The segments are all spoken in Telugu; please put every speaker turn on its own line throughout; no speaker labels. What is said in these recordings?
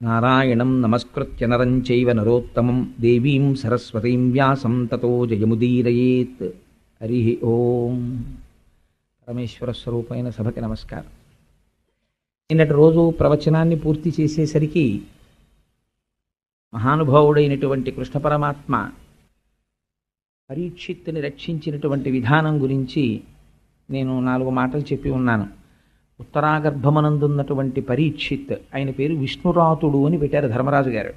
నారాయణం నమస్కృత్య నరం చైవ నరోత్తమం దేవీం సరస్వతీం వ్యాసం తతో జయముదీరయేత్. హరి ఓం. పరమేశ్వర స్వరూపమైన సభకి నమస్కారం. నిన్నటి రోజు ప్రవచనాన్ని పూర్తి చేసేసరికి మహానుభావుడైనటువంటి కృష్ణ పరమాత్మ పరీక్షిత్తుని రక్షించినటువంటి విధానం గురించి నేను 4 మాటలు చెప్పి ఉన్నాను. ఉత్తరాగర్భమనందున్నటువంటి పరీక్షిత్, ఆయన పేరు విష్ణురాతుడు అని పెట్టారు ధర్మరాజు గారు.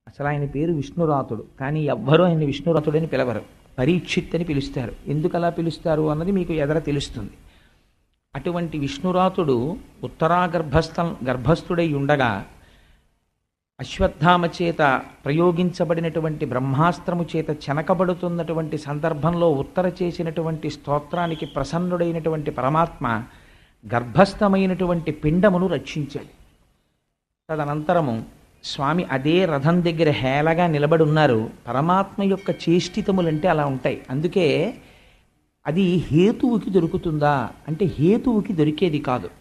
అసలు ఆయన పేరు విష్ణురాతుడు, కానీ ఎవ్వరూ ఆయన విష్ణురాతుడని పిలవరు, పరీక్షిత్ అని పిలుస్తారు. ఎందుకు అలా పిలుస్తారు అన్నది మీకు ఎదర తెలుస్తుంది. అటువంటి విష్ణురాతుడు గర్భస్థుడై ఉండగా అశ్వత్థామ చేత ప్రయోగించబడినటువంటి బ్రహ్మాస్త్రము చేత చెనకబడుతున్నటువంటి సందర్భంలో ఉత్తర చేసినటువంటి స్తోత్రానికి ప్రసన్నుడైనటువంటి పరమాత్మ గర్భస్థమైనటువంటి పిండమును రక్షించాడు. తదనంతరము స్వామి అదే రథం దగ్గర హేళగా నిలబడి ఉన్నారు. పరమాత్మ యొక్క చేష్టితములంటే అలా ఉంటాయి. అందుకే అది హేతువుకి దొరుకుతుందా అంటే హేతువుకి దొరికేది కాదు.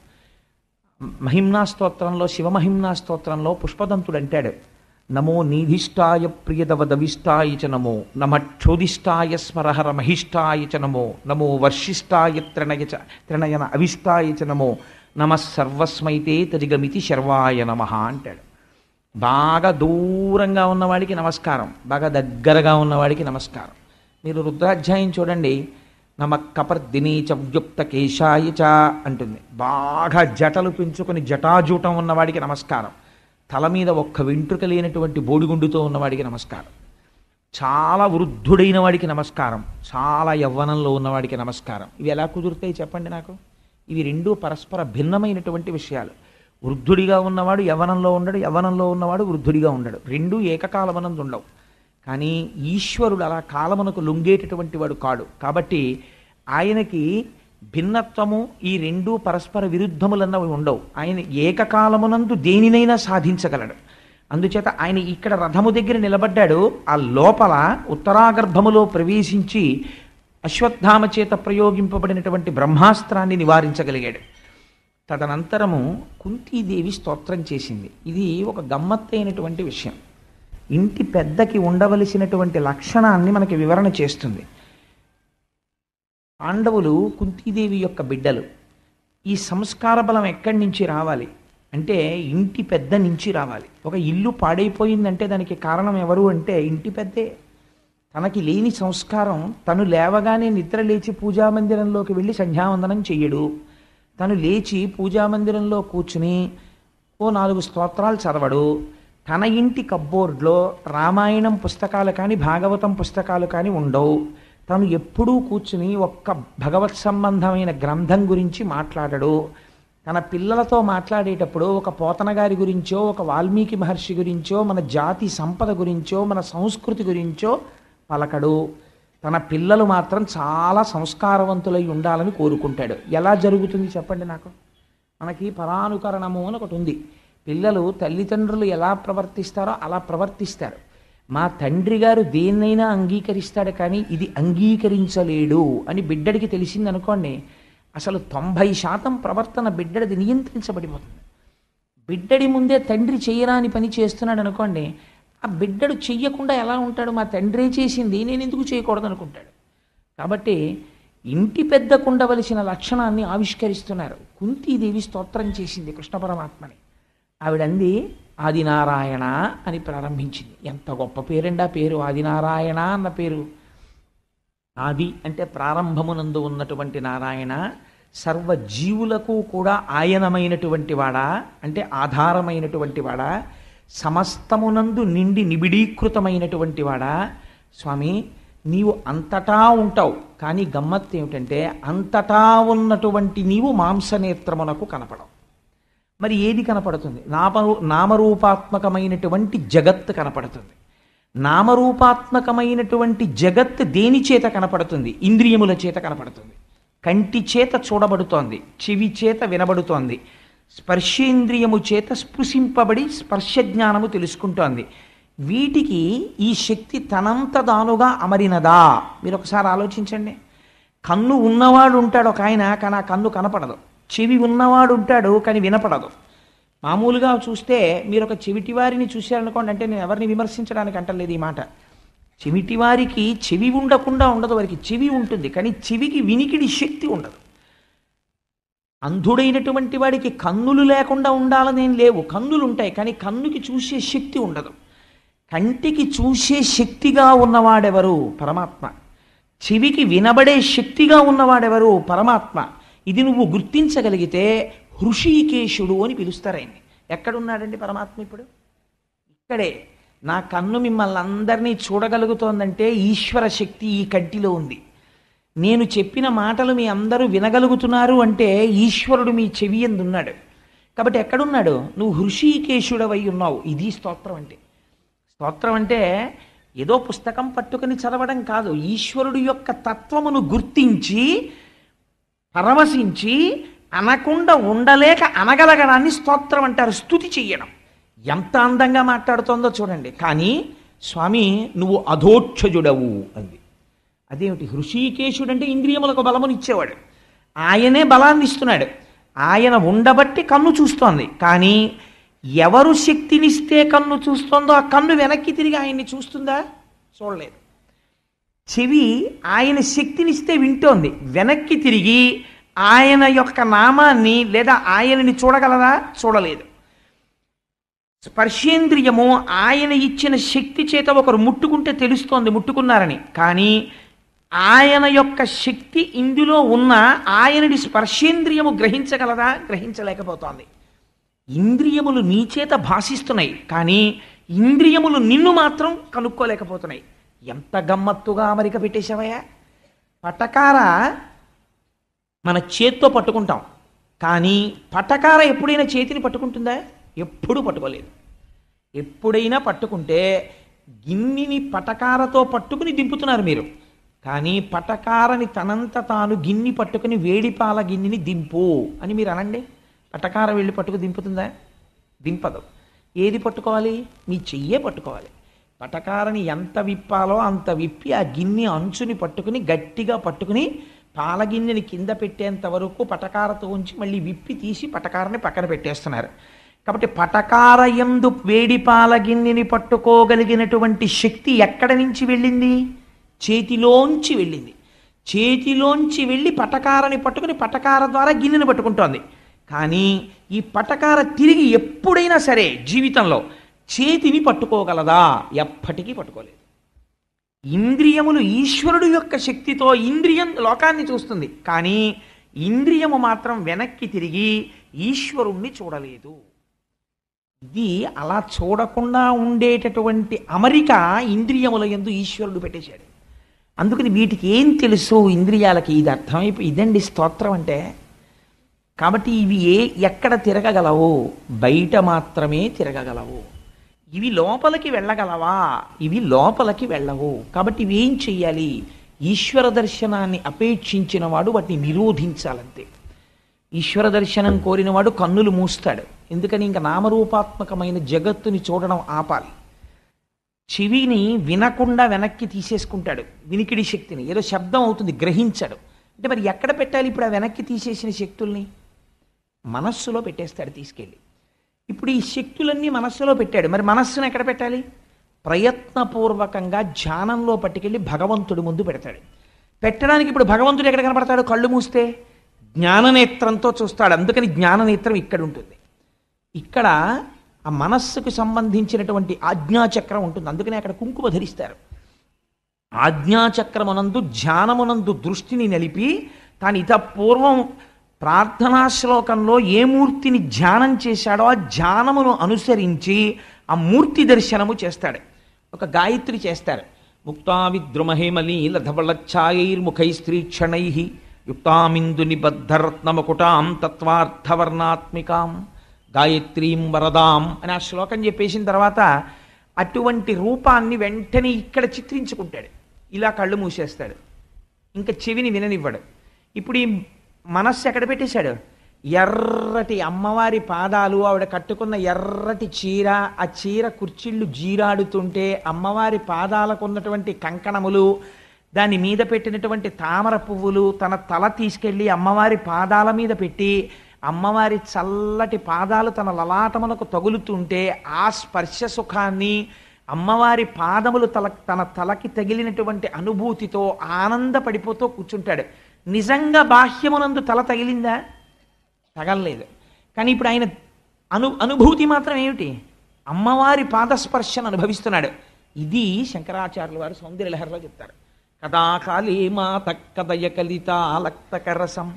మహిమ్నా స్తోత్రంలో, శివమహిమ్నా స్తోత్రంలో పుష్పదంతుడు అంటాడు, నమో నీధిష్టాయ ప్రియదవదవిష్టాయ చ నమో, నమక్షోదిష్టాయ స్మరహర మహిష్టాయ చ నమో, నమో వర్షిష్టాయ త్రినయన అవిష్టాయ చ నమో, నమ సర్వస్మైతే తదిగమితి శర్వాయ నమ అంటాడు. బాగా దూరంగా ఉన్నవాడికి నమస్కారం, బాగా దగ్గరగా ఉన్నవాడికి నమస్కారం. మీరు రుద్రాధ్యాయం చూడండి, నమ కపర్దినీ చ వ్యుక్త కేశాయ చ అంటుంది. బాగా జటలు పెంచుకొని జటాజూటం ఉన్నవాడికి నమస్కారం. తల మీద ఒక్క వెంట్రుక లేనటువంటి బోడిగుండుతో ఉన్నవాడికి నమస్కారం. చాలా వృద్ధుడైన వాడికి నమస్కారం, చాలా యవ్వనంలో ఉన్నవాడికి నమస్కారం. ఇవి ఎలా కుదురుతాయి చెప్పండి నాకు? ఇవి రెండూ పరస్పర భిన్నమైనటువంటి విషయాలు. వృద్ధుడిగా ఉన్నవాడు యవ్వనంలో ఉండడు, యవ్వనంలో ఉన్నవాడు వృద్ధుడిగా ఉండడు. రెండూ ఏకకాలమనందు ఉండవు. కానీ ఈశ్వరుడు అలా కాలమునకు లొంగేటటువంటి వాడు కాడు. కాబట్టి ఆయనకి భిన్నత్వము, ఈ రెండూ పరస్పర విరుద్ధములన్నవి ఉండవు. ఆయన ఏకకాలమునందు దేనినైనా సాధించగలడు. అందుచేత ఆయన ఇక్కడ రథము దగ్గర నిలబడ్డాడు. ఆ లోపల ఉత్తరాగర్భములో ప్రవేశించి అశ్వత్థామ చేత ప్రయోగింపబడినటువంటి బ్రహ్మాస్త్రాన్ని నివారించగలిగాడు. తదనంతరము కుంతీదేవి స్తోత్రం చేసింది. ఇది ఒక గమ్మత్తైనటువంటి విషయం. ఇంటి పెద్దకి ఉండవలసినటువంటి లక్షణాన్ని మనకి వివరణ చేస్తుంది. పాండవులు కుంతీదేవి యొక్క బిడ్డలు. ఈ సంస్కార బలం ఎక్కడి నుంచి రావాలి అంటే ఇంటి పెద్ద నుంచి రావాలి. ఒక ఇల్లు పాడైపోయిందంటే దానికి కారణం ఎవరు అంటే ఇంటి పెద్దే. తనకి లేని సంస్కారం, తను లేవగానే నిద్ర లేచి పూజామందిరంలోకి వెళ్ళి సంధ్యావందనం చెయ్యడు. తను లేచి పూజామందిరంలో కూర్చుని ఓ 4 స్తోత్రాలు చదవడు. తన ఇంటి కబ్బోర్డ్లో రామాయణం పుస్తకాలు కానీ భాగవతం పుస్తకాలు కానీ ఉండవు. తను ఎప్పుడూ కూర్చుని ఒక్క భగవత్ సంబంధమైన గ్రంథం గురించి మాట్లాడడు. తన పిల్లలతో మాట్లాడేటప్పుడు ఒక పోతన గారి గురించో, ఒక వాల్మీకి మహర్షి గురించో, మన జాతి సంపద గురించో, మన సంస్కృతి గురించో పలకడు. తన పిల్లలు మాత్రం చాలా సంస్కారవంతులై ఉండాలని కోరుకుంటాడు. ఎలా జరుగుతుంది చెప్పండి నాకు? మనకి పరానుకరణము అని ఒకటి ఉంది. పిల్లలు తల్లిదండ్రులు ఎలా ప్రవర్తిస్తారో అలా ప్రవర్తిస్తారు. మా తండ్రి గారు దేన్నైనా అంగీకరిస్తాడు, కానీ ఇది అంగీకరించలేడు అని బిడ్డడికి తెలిసిందనుకోండి, అసలు 90% ప్రవర్తన బిడ్డడిది నియంత్రించబడిపోతుంది. బిడ్డడి ముందే తండ్రి చేయరాని పని చేస్తున్నాడు అనుకోండి, ఆ బిడ్డడు చెయ్యకుండా ఎలా ఉంటాడు? మా తండ్రే చేసింది నేను ఎందుకు చేయకూడదు అనుకుంటాడు. కాబట్టి ఇంటి పెద్దకు ఉండవలసిన లక్షణాన్ని ఆవిష్కరిస్తున్నారు. కుంతీదేవి స్తోత్రం చేసింది కృష్ణ పరమాత్మని. ఆవిడంది ఆదినారాయణ అని ప్రారంభించింది. ఎంత గొప్ప పేరండి ఆ పేరు, ఆదినారాయణ అన్న పేరు. ఆది అంటే ప్రారంభమునందు ఉన్నటువంటి నారాయణ, సర్వజీవులకు కూడా ఆయనమైనటువంటి వాడా అంటే ఆధారమైనటువంటి వాడా, సమస్తమునందు నిండి నిబిడీకృతమైనటువంటి వాడా. స్వామి నీవు అంతటా ఉంటావు, కానీ గమ్మత్తు ఏమిటంటే అంతటా ఉన్నటువంటి నీవు మాంసనేత్రమునకు కనపడవు. మరి ఏది కనపడుతుంది? నామరూపాత్మకమైనటువంటి జగత్తు కనపడుతుంది. నామరూపాత్మకమైనటువంటి జగత్ దేని చేత కనపడుతుంది? ఇంద్రియముల చేత కనపడుతుంది. కంటి చేత చూడబడుతోంది, చెవి చేత వినబడుతోంది, స్పర్శేంద్రియము చేత స్పృశింపబడి స్పర్శజ్ఞానము తెలుసుకుంటోంది. వీటికి ఈ శక్తి తనంతదానుగా అమరినదా? మీరు ఒకసారి ఆలోచించండి. కన్ను ఉన్నవాడు ఉంటాడు ఒక ఆయన, కానీ ఆ కన్ను కనపడదు. చెవి ఉన్నవాడు ఉంటాడు, కానీ వినపడదు. మామూలుగా చూస్తే మీరు ఒక చెవిటివారిని చూశారనుకోండి, అంటే నేను ఎవరిని విమర్శించడానికి అంటలేదు ఈ మాట, చెవిటివారికి చెవి ఉండకుండా ఉండదు, వారికి చెవి ఉంటుంది కానీ చెవికి వినికిడి శక్తి ఉండదు. అంధుడైనటువంటి వాడికి కన్నులు లేకుండా ఉండాలనేం లేవు, కన్నులు ఉంటాయి కానీ కన్నుకి చూసే శక్తి ఉండదు. కంటికి చూసే శక్తిగా ఉన్నవాడెవరు? పరమాత్మ. చెవికి వినబడే శక్తిగా ఉన్నవాడెవరు? పరమాత్మ. ఇది నువ్వు గుర్తించగలిగితే హృషీకేశుడు అని పిలుస్తారు ఆయన్ని. ఎక్కడున్నాడండి పరమాత్మ ఇప్పుడు? ఇక్కడే. నా కన్ను మిమ్మల్ని అందరినీ చూడగలుగుతోందంటే ఈశ్వర శక్తి ఈ కంటిలో ఉంది. నేను చెప్పిన మాటలు మీ అందరూ వినగలుగుతున్నారు అంటే ఈశ్వరుడు మీ చెవి యందు ఉన్నాడు. కాబట్టి ఎక్కడున్నాడు? నువ్వు హృషీకేశుడవై ఉన్నావు. ఇది స్తోత్రం అంటే. స్తోత్రం అంటే ఏదో పుస్తకం పట్టుకుని చదవడం కాదు, ఈశ్వరుడు యొక్క తత్వమును గుర్తించి పరవశించి అనకుండా ఉండలేక అనగలగడాన్ని స్తోత్రం అంటారు. స్తుతి చెయ్యడం. ఎంత అందంగా మాట్లాడుతోందో చూడండి. కానీ స్వామి నువ్వు అధోక్షజుడవు అంది. అదేమిటి? హృషీకేశుడు అంటే ఇంద్రియములకు బలమునిచ్చేవాడు, ఆయనే బలాన్ని ఇస్తున్నాడు. ఆయన ఉండబట్టి కన్ను చూస్తోంది. కానీ ఎవరు శక్తినిస్తే కన్ను చూస్తోందో ఆ కన్ను వెనక్కి తిరిగి ఆయన్ని చూస్తుందా? చూడలేదు. చెవి ఆయన శక్తినిస్తే వింటోంది, వెనక్కి తిరిగి ఆయన యొక్క నామాన్ని లేదా ఆయనని చూడగలదా? చూడలేదు. స్పర్శేంద్రియము ఆయన ఇచ్చిన శక్తి చేత ఒకరు ముట్టుకుంటే తెలుస్తోంది ముట్టుకున్నారని, కానీ ఆయన యొక్క శక్తి ఇందులో ఉన్న ఆయనని స్పర్శేంద్రియము గ్రహించగలదా? గ్రహించలేకపోతోంది. ఇంద్రియములు నీ చేత భాషిస్తున్నాయి కానీ ఇంద్రియములు నిన్ను మాత్రం కనుక్కోలేకపోతున్నాయి. ఎంత గమ్మత్తుగా అమరిక పెట్టేశావయ్యా. పటకార మన చేత్తో పట్టుకుంటాం కానీ పటకార ఎప్పుడైనా చేతిని పట్టుకుంటుందా? ఎప్పుడూ పట్టుకోలేదు. ఎప్పుడైనా పట్టుకుంటే గిన్నెని పటకారతో పట్టుకుని దింపుతున్నారు మీరు, కానీ పటకారని తనంత తాను గిన్నె పట్టుకుని వేడిపాల గిన్నెని దింపు అని మీరు అనండి. పటకార వెళ్ళి పట్టుకు దింపుతుందా? దింపదు. ఏది పట్టుకోవాలి? మీ చెయ్యే పట్టుకోవాలి. పటకారని ఎంత విప్పాలో అంత విప్పి ఆ గిన్నె అంచుని పట్టుకుని గట్టిగా పట్టుకుని పాల గిన్నెని కింద పెట్టేంత వరకు పటకారతో ఉంచి మళ్ళీ విప్పి తీసి పటకారని పక్కన పెట్టేస్తున్నారు. కాబట్టి పటకార యందు వేడిపాల గిన్నెని పట్టుకోగలిగినటువంటి శక్తి ఎక్కడి నుంచి వెళ్ళింది? చేతిలోంచి వెళ్ళింది. చేతిలోంచి వెళ్ళి పటకారని పట్టుకుని పటకార ద్వారా గిన్నెని పట్టుకుంటోంది. కానీ ఈ పటకార తిరిగి ఎప్పుడైనా సరే జీవితంలో చేతిని పట్టుకోగలదా? ఎప్పటికీ పట్టుకోలేదు. ఇంద్రియములు ఈశ్వరుడు యొక్క శక్తితో ఇంద్రియం లోకాన్ని చూస్తుంది కానీ ఇంద్రియము మాత్రం వెనక్కి తిరిగి ఈశ్వరుణ్ణి చూడలేదు. ఇది అలా చూడకుండా ఉండేటటువంటి అమరిక ఇంద్రియముల యందు ఈశ్వరుడు పెట్టేశాడు. అందుకని వీటికి ఏం తెలుసు ఇంద్రియాలకి? ఇది అర్థమైపోయి ఇదండి స్తోత్రం అంటే. కాబట్టి ఇవి ఎక్కడ తిరగగలవు? బయట మాత్రమే తిరగగలవు. ఇవి లోపలికి వెళ్ళగలవా? ఇవి లోపలికి వెళ్ళవు. కాబట్టి ఇవి ఏం చెయ్యాలి? ఈశ్వర దర్శనాన్ని అపేక్షించిన వాడు వాటిని నిరోధించాలంతే. ఈశ్వర దర్శనం కోరినవాడు కన్నులు మూస్తాడు. ఎందుకని? ఇంకా నామరూపాత్మకమైన జగత్తుని చూడడం ఆపాలి. చెవిని వినకుండా వెనక్కి తీసేసుకుంటాడు, వినికిడి శక్తిని. ఏదో శబ్దం అవుతుంది, గ్రహించాడు. అంటే మరి ఎక్కడ పెట్టాలి ఇప్పుడు ఆ వెనక్కి తీసేసిన శక్తుల్ని? మనస్సులో పెట్టేస్తాడు తీసుకెళ్ళి. ఇప్పుడు ఈ శక్తులన్నీ మనస్సులో పెట్టాడు, మరి మనస్సును ఎక్కడ పెట్టాలి? ప్రయత్నపూర్వకంగా ధ్యానంలో పట్టుకెళ్ళి భగవంతుడి ముందు పెడతాడు. పెట్టడానికి ఇప్పుడు భగవంతుడు ఎక్కడ కనపడతాడు? కళ్ళు మూస్తే జ్ఞాననేత్రంతో చూస్తాడు. అందుకని జ్ఞాననేత్రం ఇక్కడ ఉంటుంది. ఇక్కడ ఆ మనస్సుకు సంబంధించినటువంటి ఆజ్ఞాచక్రం ఉంటుంది. అందుకని అక్కడ కుంకుమ ధరిస్తారు. ఆజ్ఞాచక్రమునందు ధ్యానమునందు దృష్టిని నిలిపి తాను పూర్వం ప్రార్థనా శ్లోకంలో ఏ మూర్తిని ధ్యానం చేశాడో ఆ ధ్యానమును అనుసరించి ఆ మూర్తి దర్శనము చేస్తాడు. ఒక గాయత్రి చేస్తారు. ముక్తా విద్రుమహేమలీ లధవళఛాయైర్ముఖై స్త్రీక్షణై యుక్తామిందు నిబద్ధరత్నమకుటాం తత్వార్థవర్ణాత్మికాం గాయత్రీం వరదాం అని ఆ శ్లోకం చెప్పేసిన తర్వాత అటువంటి రూపాన్ని వెంటనే ఇక్కడ చిత్రించుకుంటాడు. ఇలా కళ్ళు మూసేస్తాడు, ఇంకా చెవిని విననివ్వడు. ఇప్పుడు ఈ మనస్సు ఎక్కడ పెట్టేశాడు? ఎర్రటి అమ్మవారి పాదాలు, ఆవిడ కట్టుకున్న ఎర్రటి చీర, ఆ చీర కుర్చీళ్ళు జీరాడుతుంటే అమ్మవారి పాదాలకు ఉన్నటువంటి కంకణములు, దాని మీద పెట్టినటువంటి తామర పువ్వులు తన తల తీసుకెళ్ళి అమ్మవారి పాదాల మీద పెట్టి అమ్మవారి చల్లటి పాదాలు తన లలాటములకు తగులుతుంటే ఆ స్పర్శ సుఖాన్ని అమ్మవారి పాదములు తన తలకి తగిలినటువంటి అనుభూతితో ఆనందపడిపోతూ కూర్చుంటాడు. నిజంగా బాహ్యమునందు తల తగిలిందా? తగలలేదు. కానీ ఇప్పుడు ఆయన అనుభూతి మాత్రం ఏమిటి? అమ్మవారి పాదస్పర్శను అనుభవిస్తున్నాడు. ఇది శంకరాచార్యుల వారు సౌందర్యలహరిలో చెప్తారు. కదాకాళీ మాత కదయ కలితాలక్తకరసం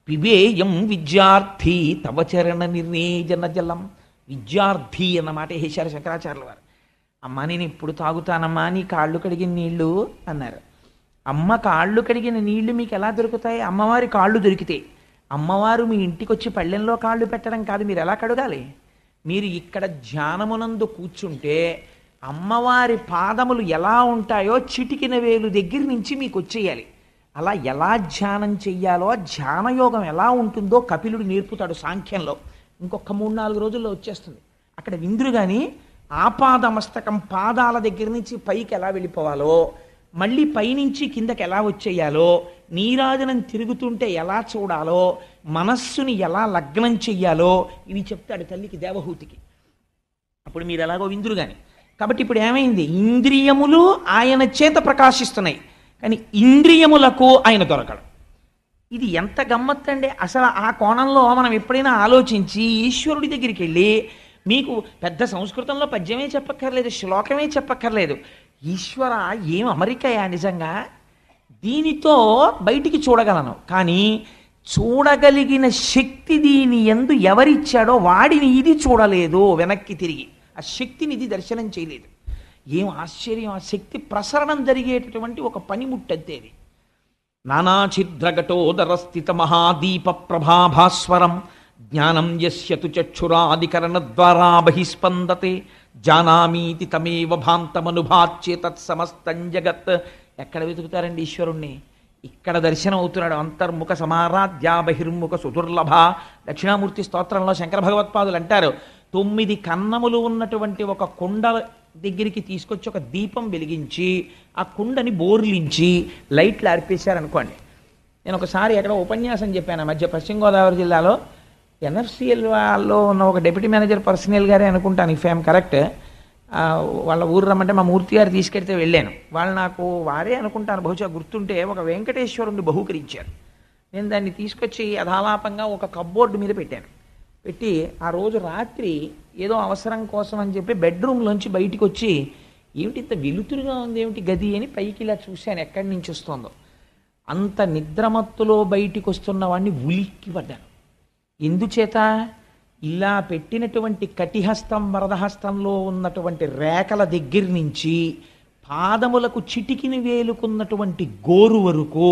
పిబేయం విద్యార్థి తవ చరణ నిర్ణేజన జలం. విద్యార్థి అన్నమాట వేశారు శంకరాచార్యుల వారు. అమ్మ నేను ఇప్పుడు తాగుతానమ్మా నీ కాళ్ళు కడిగిన నీళ్లు అన్నారు. అమ్మ కాళ్ళు కడిగిన నీళ్లు మీకు ఎలా దొరుకుతాయి? అమ్మవారి కాళ్ళు దొరికితే. అమ్మవారు మీ ఇంటికి వచ్చి పళ్ళెంలో కాళ్ళు పెట్టడం కాదు, మీరు ఎలా కడగాలి? మీరు ఇక్కడ ధ్యానమునందు కూర్చుంటే అమ్మవారి పాదములు ఎలా ఉంటాయో చిటికిన వేలు దగ్గర నుంచి మీకు వచ్చేయాలి. అలా ఎలా ధ్యానం చెయ్యాలో, ధ్యానయోగం ఎలా ఉంటుందో కపిలుడు నేర్పుతాడు సాంఖ్యంలో. ఇంకొక 3-4 రోజుల్లో వచ్చేస్తుంది. అక్కడ విందురు కానీ ఆపాదమస్తకం పాదాల దగ్గర నుంచి పైకి ఎలా వెళ్ళిపోవాలో, మళ్ళీ పైనుంచి కిందకి ఎలా వచ్చేయాలో, నీరాజనం తిరుగుతుంటే ఎలా చూడాలో, మనస్సుని ఎలా లగ్నం చెయ్యాలో ఇవి చెప్తాడు తల్లికి దేవహూతికి. అప్పుడు మీరు ఎలాగో విందురు కానీ. కాబట్టి ఇప్పుడు ఏమైంది? ఇంద్రియములు ఆయన చేత ప్రకాశిస్తున్నాయి, కానీ ఇంద్రియములకు ఆయన దొరకడం. ఇది ఎంత గమ్మత్తండి! అసలు ఆ కోణంలో మనం ఎప్పుడైనా ఆలోచించి ఈశ్వరుడి దగ్గరికి వెళ్ళి, మీకు పెద్ద సంస్కృతంలో పద్యమే చెప్పక్కర్లేదు, శ్లోకమే చెప్పక్కర్లేదు, ఈశ్వర ఏం అమరికయా నిజంగా, దీనితో బయటికి చూడగలను, కానీ చూడగలిగిన శక్తి దీని యందు ఎవరిచ్చాడో వాడిని ఇది చూడలేదు, వెనక్కి తిరిగి ఆ శక్తిని ఇది దర్శనం చేయలేదు. ఏం ఆశ్చర్యం! ఆ శక్తి ప్రసరణం జరిగేటటువంటి ఒక పనిముట్టంతేది. నానాఛిద్రఘటోదర స్థిత మహాదీప ప్రభాభాస్వరం జ్ఞానం యస్యతు చక్షురాదికరణ ద్వారా బహిస్పందతే జానామీతి తమేవ భాంతమనుభాచ్యే తత్సమస్తం జగత్. ఎక్కడ వెతుకుతారండి ఈశ్వరుణ్ణి? ఇక్కడ దర్శనం అవుతున్నాడు. అంతర్ముఖ సమారాధ్యా బహిర్ముఖ సుదుర్లభ. దక్షిణామూర్తి స్తోత్రంలో శంకర భగవత్పాదులు అంటారు, 9 కన్నములు ఉన్నటువంటి ఒక కుండ దగ్గరికి తీసుకొచ్చి ఒక దీపం వెలిగించి ఆ కుండని బోర్లించి లైట్లు ఆర్పేశారనుకోండి. నేను ఒకసారి ఎక్కడ ఉపన్యాసం చెప్పాను మధ్య పశ్చిమ గోదావరి జిల్లాలో. ఎన్ఎఫ్సిఎల్ వాళ్ళలో ఉన్న ఒక డిప్యూటీ మేనేజర్ పర్సనల్ గారే అనుకుంటాను, ఇఫ్ ఐఎమ్ కరెక్ట్. వాళ్ళ ఊరు రమ్మంటే మా మూర్తి గారు తీసుకెళ్తే వెళ్ళాను. వాళ్ళు నాకు వారే అనుకుంటాను, బహుశా గుర్తుంటే, ఒక వెంకటేశ్వరుని బహూకరించారు. నేను దాన్ని తీసుకొచ్చి యథాలాపంగా ఒక కప్బోర్డు మీద పెట్టాను. పెట్టి ఆ రోజు రాత్రి ఏదో అవసరం కోసం అని చెప్పి బెడ్రూమ్లోంచి బయటికి వచ్చి, ఏమిటి ఇంత వెలుతురుగా ఉంది ఏమిటి గది అని పైకి ఇలా చూశాను ఎక్కడి నుంచి వస్తుందో. అంత నిద్రమత్తులో బయటికి వస్తున్న వాడిని ఉలిక్కి పడ్డాను. ఎందుచేత? ఇలా పెట్టినటువంటి కటిహస్తం వరదహస్తంలో ఉన్నటువంటి రేఖల దగ్గర నుంచి పాదములకు చిటికిని వేలుకున్నటువంటి గోరు వరకు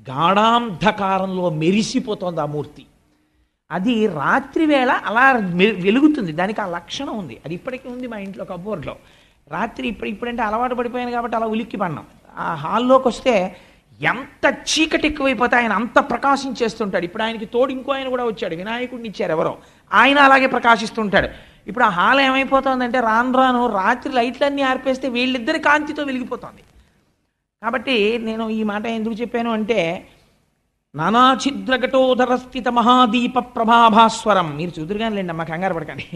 గాఢాంధకారంలో మెరిసిపోతోంది ఆ మూర్తి. అది రాత్రి వేళ అలా వెలుగుతుంది, దానికి ఆ లక్షణం ఉంది. అది ఇప్పటికీ ఉంది మా ఇంట్లో కబోర్డ్లో. రాత్రి ఇప్పుడంటే అలవాటు పడిపోయాను కాబట్టి అలా ఉలిక్కి పడినాం. ఆ హాల్లోకి వస్తే ఎంత చీకటి ఎక్కువైపోతే ఆయన అంత ప్రకాశించేస్తుంటాడు. ఇప్పుడు ఆయనకి తోడు ఇంకో ఆయన కూడా వచ్చాడు, వినాయకుడిని ఇచ్చారు ఎవరో, ఆయన అలాగే ప్రకాశిస్తుంటాడు. ఇప్పుడు ఆ హాల్ ఏమైపోతుందంటే రాను రాను రాత్రి లైట్లన్నీ ఆర్పేస్తే వీళ్ళిద్దరి కాంతితో వెలిగిపోతుంది. కాబట్టి నేను ఈ మాట ఎందుకు చెప్పాను అంటే, నానాఛిద్రఘటోదర స్థిత మహాదీప ప్రభాభాస్వరం. మీరు చూదురుగానే లేండి అమ్మ, కంగారు పడకండి.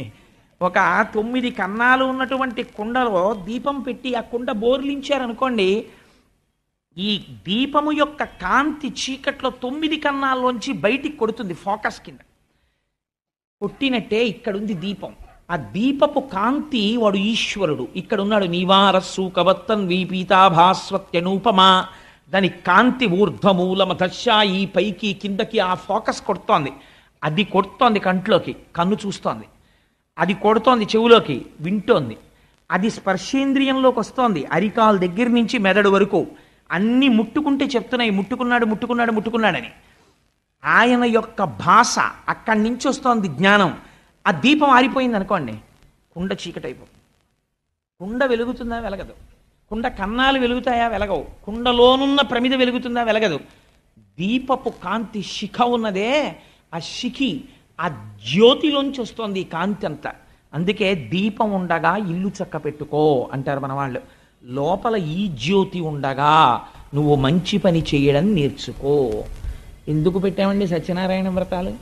ఒక 9 కన్నాలు ఉన్నటువంటి కుండలో దీపం పెట్టి ఆ కుండ బోర్లించారనుకోండి, ఈ దీపము యొక్క కాంతి చీకట్లో 9 కన్నాల్లోంచి బయటికి కొడుతుంది. ఫోకస్ కింద కొట్టినట్టే ఇక్కడుంది దీపం. ఆ దీపపు కాంతి వాడు ఈశ్వరుడు. ఇక్కడ ఉన్నాడు. నీవారస్సు కవత్తన్ వీపీతాభాస్వత్యనూపమా. దాని కాంతి ఊర్ధ్వమూలమధశాయి, పైకి కిందకి ఆ ఫోకస్ కొడుతోంది. అది కొడుతోంది కంట్లోకి, కన్ను చూస్తోంది. అది కొడుతోంది చెవులోకి, వింటోంది. అది స్పర్శేంద్రియంలోకి వస్తోంది, అరికాల దగ్గర నుంచి మెదడు వరకు అన్నీ ముట్టుకుంటే చెప్తున్నాయి, ముట్టుకున్నాడు ముట్టుకున్నాడు ముట్టుకున్నాడని. ఆయన యొక్క భాష అక్కడి నుంచి వస్తోంది జ్ఞానం. ఆ దీపం ఆరిపోయింది అనుకోండి, కుండ చీకటైపోతుంది. కుండ వెలుగుతుందా? వెలగదు. కుండ కన్నాలు వెలుగుతాయా? వెలగవు. కుండలోనున్న ప్రమిద వెలుగుతుందా? వెలగదు. దీపపు కాంతి శిఖ ఉన్నదే, ఆ శిఖి ఆ జ్యోతిలోంచి వస్తోంది ఈ కాంతి అంతా. అందుకే దీపం ఉండగా ఇల్లు చక్క పెట్టుకో అంటారు మన వాళ్ళు. లోపల ఈ జ్యోతి ఉండగా నువ్వు మంచి పని చేయడం నేర్చుకో. ఎందుకు పెట్టామండి సత్యనారాయణ వ్రతాలు?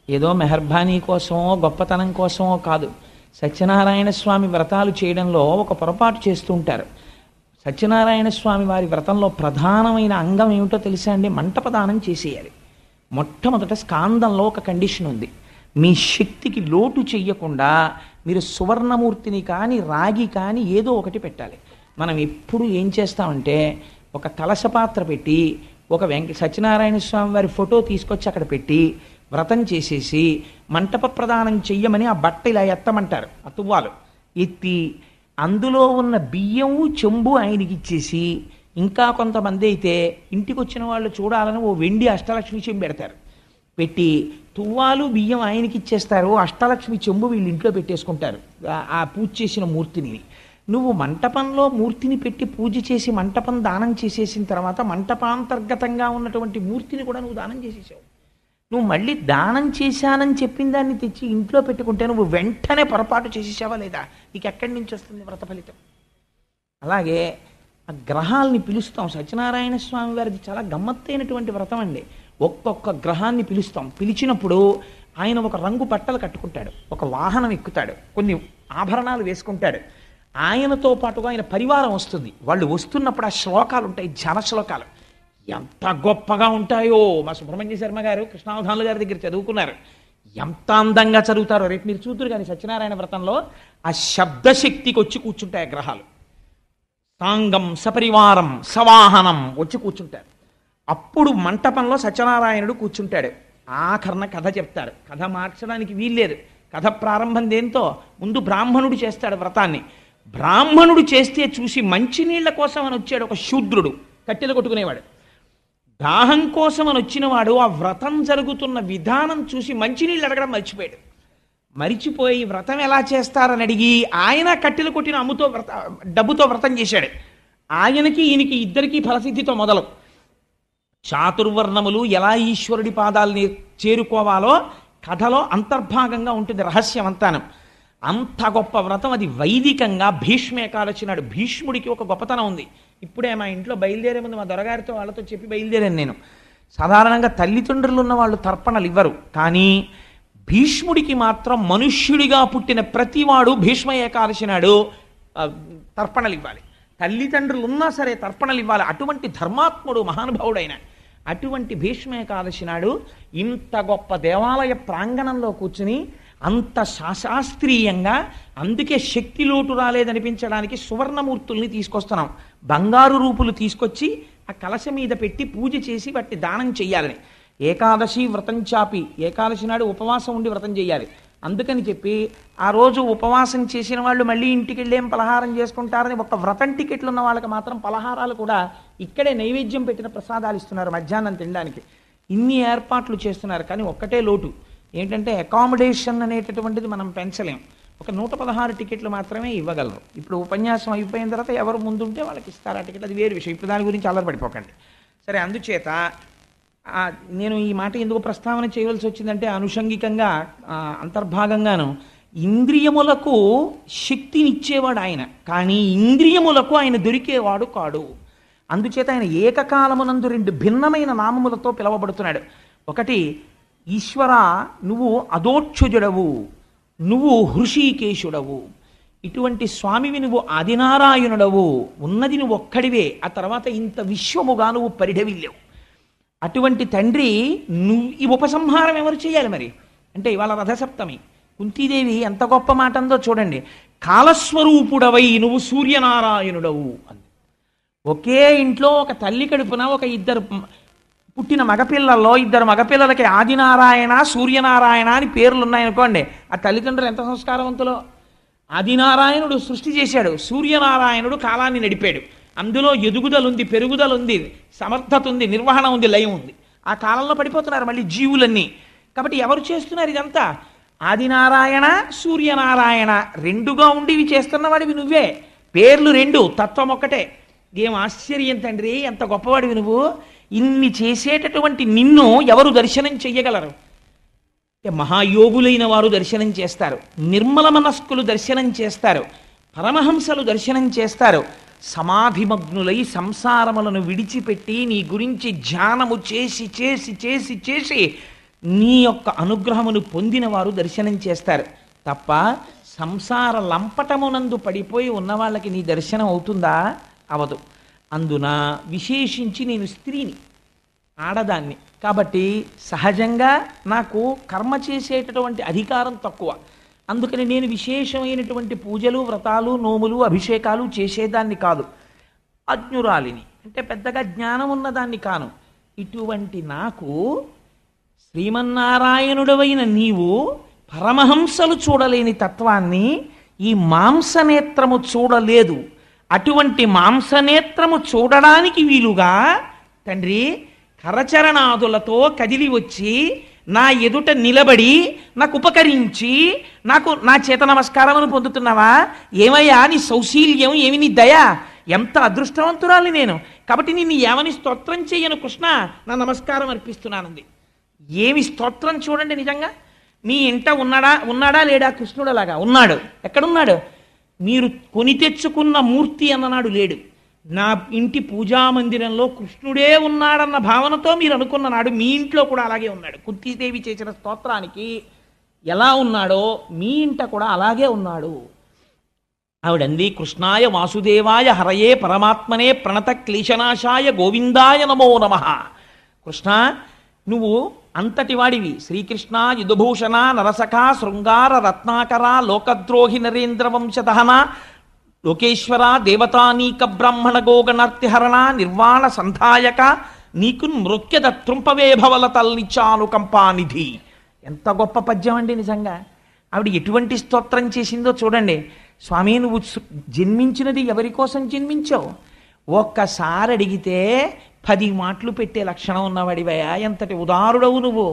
ఏదో మెహర్బానీ కోసమో గొప్పతనం కోసమో కాదు. సత్యనారాయణ స్వామి వ్రతాలు చేయడంలో ఒక పొరపాటు చేస్తూ ఉంటారు. సత్యనారాయణ స్వామి వారి వ్రతంలో ప్రధానమైన అంగం ఏమిటో తెలుసా అండి? మంటపదానం చేసేయాలి. మొట్టమొదట స్కాందంలో ఒక కండిషన్ ఉంది. మీ శక్తికి లోటు చెయ్యకుండా మీరు సువర్ణమూర్తిని కానీ రాగి కానీ ఏదో ఒకటి పెట్టాలి. మనం ఎప్పుడు ఏం చేస్తామంటే ఒక కలశపాత్ర పెట్టి ఒక సత్యనారాయణ స్వామి వారి ఫోటో తీసుకొచ్చి అక్కడ పెట్టి వ్రతం చేసేసి మంటప ప్రదానం చెయ్యమని ఆ బట్ట ఇలా ఎత్తమంటారు. ఆ తువ్వాలు ఎత్తి అందులో ఉన్న బియ్యము చెంబు ఆయనకి ఇచ్చేసి, ఇంకా కొంతమంది అయితే ఇంటికి వచ్చిన వాళ్ళు చూడాలని ఓ వెండి అష్టలక్ష్మి చెంబు పెడతారు. పెట్టి తువ్వాలు బియ్యం ఆయనకి ఇచ్చేస్తారు, అష్టలక్ష్మి చెంబు వీళ్ళు ఇంట్లో పెట్టేసుకుంటారు ఆ పూజ చేసిన మూర్తిని. నువ్వు మంటపంలో మూర్తిని పెట్టి పూజ చేసి మంటపం దానం చేసేసిన తర్వాత మంటపాంతర్గతంగా ఉన్నటువంటి మూర్తిని కూడా నువ్వు దానం చేసేసావు. నువ్వు మళ్ళీ దానం చేశానని చెప్పిన దాన్ని తెచ్చి ఇంట్లో పెట్టుకుంటే నువ్వు వెంటనే పొరపాటు చేసేసావా లేదా? నీకు ఎక్కడి నుంచి వస్తుంది వ్రత ఫలితం? అలాగే ఆ గ్రహాల్ని పిలుస్తాం. సత్యనారాయణ స్వామి వారిది చాలా గమ్మత్తైనటువంటి వ్రతం అండి. ఒక్కొక్క గ్రహాన్ని పిలుస్తాం. పిలిచినప్పుడు ఆయన ఒక రంగు బట్టలు కట్టుకుంటాడు, ఒక వాహనం ఎక్కుతాడు, కొన్ని ఆభరణాలు వేసుకుంటాడు. ఆయనతో పాటుగా ఆయన పరివారం వస్తుంది. వాళ్ళు వస్తున్నప్పుడు ఆ శ్లోకాలు ఉంటాయి, జన శ్లోకాలు ఎంత గొప్పగా ఉంటాయో. మా సుబ్రహ్మణ్య శర్మ గారు కృష్ణావధానుల గారి దగ్గర చదువుకున్నారు. ఎంత అందంగా చదువుతారో రేపు మీరు చూతురు. కానీ సత్యనారాయణ వ్రతంలో ఆ శబ్దశక్తికి వచ్చి కూర్చుంటాయి గ్రహాలు. సాంగం సపరివారం సవాహనం వచ్చి కూర్చుంటారు. అప్పుడు మంటపంలో సత్యనారాయణుడు కూర్చుంటాడు. ఆఖరణ కథ చెప్తాడు. కథ మార్చడానికి వీల్లేదు. కథ ప్రారంభం దేంతో? ముందు బ్రాహ్మణుడు చేస్తాడు వ్రతాన్ని. బ్రాహ్మణుడు చేస్తే చూసి మంచినీళ్ల కోసం అని వచ్చాడు ఒక శూద్రుడు, కట్టెలు కొట్టుకునేవాడు. దాహం కోసం అని వచ్చినవాడు ఆ వ్రతం జరుగుతున్న విధానం చూసి మంచినీళ్ళు అడగడం మరిచిపోయి వ్రతం ఎలా చేస్తారని అడిగి ఆయన కట్టెలు కొట్టిన అమ్ముతో డబ్బుతో వ్రతం చేశాడు. ఆయనకి ఈయనకి ఇద్దరికీ ఫలసిద్ధితో మొదలు. చాతుర్వర్ణములు ఎలా ఈశ్వరుడి పాదాలని చేరుకోవాలో కథలో అంతర్భాగంగా ఉంటుంది, రహస్యం అంతాను. అంత గొప్ప వ్రతం అది. వైదికంగా భీష్మ ఏకాదశి నాడు భీష్ముడికి ఒక గొప్పతనం ఉంది. ఇప్పుడే మా ఇంట్లో బయలుదేరే ముందు మా దొరగారితో వాళ్ళతో చెప్పి బయలుదేరాను నేను. సాధారణంగా తల్లిదండ్రులు ఉన్న వాళ్ళు తర్పణలు ఇవ్వరు, కానీ భీష్ముడికి మాత్రం మనుష్యుడిగా పుట్టిన ప్రతివాడు భీష్మ ఏకాదశి నాడు తర్పణలు ఇవ్వాలి. తల్లిదండ్రులు ఉన్నా సరే తర్పణలు ఇవ్వాలి. అటువంటి ధర్మాత్ముడు మహానుభావుడైన అటువంటి భీష్మ ఏకాదశి నాడు ఇంత గొప్ప దేవాలయ ప్రాంగణంలో కూర్చుని అంత శాస్త్రీయంగా, అందుకే శక్తి లోటు రాలేదనిపించడానికి సువర్ణమూర్తుల్ని తీసుకొస్తున్నాం. బంగారు రూపులు తీసుకొచ్చి ఆ కలశ మీద పెట్టి పూజ చేసి వాటిని దానం చెయ్యాలని. ఏకాదశి వ్రతం చాపి ఏకాదశి నాడు ఉపవాసం ఉండి వ్రతం చేయాలి. అందుకని చెప్పి ఆ రోజు ఉపవాసం చేసిన వాళ్ళు మళ్ళీ ఇంటికి వెళ్ళేం పలహారం చేసుకుంటారని ఒక వ్రతం టికెట్లు ఉన్న వాళ్ళకి మాత్రం పలహారాలు కూడా ఇక్కడే నైవేద్యం పెట్టిన ప్రసాదాలు ఇస్తున్నారు మధ్యాహ్నం తినడానికి. ఇన్ని ఏర్పాట్లు చేస్తున్నారు. కానీ ఒక్కటే లోటు ఏంటంటే అకామిడేషన్ అనేటటువంటిది మనం పెంచలేం. ఒక 116 టికెట్లు మాత్రమే ఇవ్వగలరు. ఇప్పుడు ఉపన్యాసం అయిపోయిన తర్వాత ఎవరు ముందుంటే వాళ్ళకి ఇస్తారు ఆ టికెట్, అది వేరు విషయం. ఇప్పుడు దాని గురించి అల్లరిపడిపోకండి. సరే, అందుచేత నేను ఈ మాట ఎందుకు ప్రస్తావన చేయవలసి వచ్చిందంటే అనుషంగికంగా అంతర్భాగంగాను ఇంద్రియములకు శక్తినిచ్చేవాడు ఆయన, కానీ ఇంద్రియములకు ఆయన దొరికేవాడు కాడు. అందుచేత ఆయన ఏకకాలమునందు 2 భిన్నమైన నామములతో పిలవబడుతున్నాడు. ఒకటి, ఈశ్వర నువ్వు అదోక్షజుడవు, నువ్వు హృషీకేశుడవు. ఇటువంటి స్వామివి నువ్వు ఆదినారాయణుడవు, ఉన్నది నువ్వు ఒక్కడివే. ఆ తర్వాత ఇంత విశ్వముగా నువ్వు పరిఢవిల్లేవు. అటువంటి తండ్రి నువ్వు ఈ ఉపసంహారం ఎవరు చేయాలి మరి అంటే ఇవాళ రథసప్తమి. కుంతీదేవి ఎంత గొప్ప మాట అందో చూడండి. కాలస్వరూపుడవై నువ్వు సూర్యనారాయణుడవు అంది. ఒకే ఇంట్లో ఒక తల్లి కడుపున ఒక ఇద్దరు పుట్టిన మగపిల్లల్లో 2 మగపిల్లలకి ఆదినారాయణ సూర్యనారాయణ అని పేర్లు ఉన్నాయనుకోండి, ఆ తల్లిదండ్రులు ఎంత సంస్కారవంతులో. ఆదినారాయణుడు సృష్టి చేశాడు, సూర్యనారాయణుడు కాలాన్ని నడిపాడు. అందులో ఎదుగుదలుంది, పెరుగుదలుంది, సమర్థత ఉంది, నిర్వహణ ఉంది, లయం ఉంది. ఆ కాలంలో పడిపోతున్నారు మళ్ళీ జీవులన్నీ. కాబట్టి ఎవరు చేస్తున్నారు ఇదంతా? ఆదినారాయణ సూర్యనారాయణ 2గా ఉండి ఇవి చేస్తున్నవాడివి నువ్వే. పేర్లు 2, తత్వం ఒక్కటే. ఏం ఆశ్చర్యం తండ్రి, ఎంత గొప్పవాడివి నువ్వు. ఇన్ని చేసేటటువంటి నిన్ను ఎవరు దర్శనం చెయ్యగలరు? మహాయోగులైన వారు దర్శనం చేస్తారు, నిర్మల మనస్కులు దర్శనం చేస్తారు, పరమహంసలు దర్శనం చేస్తారు. సమాధిమగ్నులై సంసారములను విడిచిపెట్టి నీ గురించి ధ్యానము చేసి చేసి చేసి చేసి నీ యొక్క అనుగ్రహమును పొందిన వారు దర్శనం చేస్తారు తప్ప సంసార లంపటమునందు పడిపోయి ఉన్న వాళ్ళకి నీ దర్శనం అవుతుందా? అవదు. అందున విశేషించి నేను స్త్రీని, ఆడదాన్ని కాబట్టి సహజంగా నాకు కర్మ చేసేటటువంటి అధికారం తక్కువ. అందుకని నేను విశేషమైనటువంటి పూజలు, వ్రతాలు, నోములు, అభిషేకాలు చేసేదాన్ని కాదు. అజ్ఞురాలిని అంటే పెద్దగా జ్ఞానం ఉన్నదాన్ని కాను. ఇటువంటి నాకు శ్రీమన్నారాయణుడవైన నీవు పరమహంసలు చూడలేని తత్వాన్ని ఈ మాంసనేత్రము చూడలేదు. అటువంటి మాంసనేత్రము చూడడానికి వీలుగా తండ్రి కరచరణాదులతో కదిలి వచ్చి నా ఎదుట నిలబడి నాకు ఉపకరించి నా చేత నమస్కారమును పొందుతున్నావా? ఏమయ్యా నీ సౌశీల్యం, ఏమి నీ దయ, ఎంత అదృష్టవంతురాలి నేను. కాబట్టి నిన్ను ఏమని స్తోత్రం చేయను కృష్ణ, నా నమస్కారం అర్పిస్తున్నానంది. ఏమి స్తోత్రం చూడండి. నిజంగా మీ ఇంట ఉన్నాడా లేడా? కృష్ణుడు అలాగా ఉన్నాడు. ఎక్కడున్నాడు? మీరు కొని తెచ్చుకున్న మూర్తి అన్ననాడు లేడు. నా ఇంటి పూజామందిరంలో కృష్ణుడే ఉన్నాడన్న భావనతో మీరు అనుకున్న నాడు మీ ఇంట్లో కూడా అలాగే ఉన్నాడు. కుంతీదేవి చేసిన స్తోత్రానికి ఎలా ఉన్నాడో మీ ఇంట కూడా అలాగే ఉన్నాడు. ఆవిడంది కృష్ణాయ వాసుదేవాయ హరయే పరమాత్మనే ప్రణత క్లేశనాశాయ గోవిందాయ నమో నమః. కృష్ణ నువ్వు అంతటి వాడివి. శ్రీకృష్ణ యుధభూషణ నరసఖ శృంగార రత్నాకర లోకద్రోహి నరేంద్ర వంశదహన లోకేశ్వర దేవతానీక బ్రాహ్మణ గోగణర్తిహరణ నిర్వాణ సంధాయక నీకు నృత్యద త్రుంపవే భవల తల్నిచ్చాను కంపానిధి. ఎంత గొప్ప పద్యం అండి. నిజంగా ఆవిడ ఎటువంటి స్తోత్రం చేసిందో చూడండి. స్వామి నువ్వు జన్మించినది ఎవరి కోసం జన్మించావు? ఒక్కసారి అడిగితే 10 మాటలు పెట్టే లక్షణం ఉన్నవాడివయా, ఎంతటి ఉదారుడవు నువ్వు.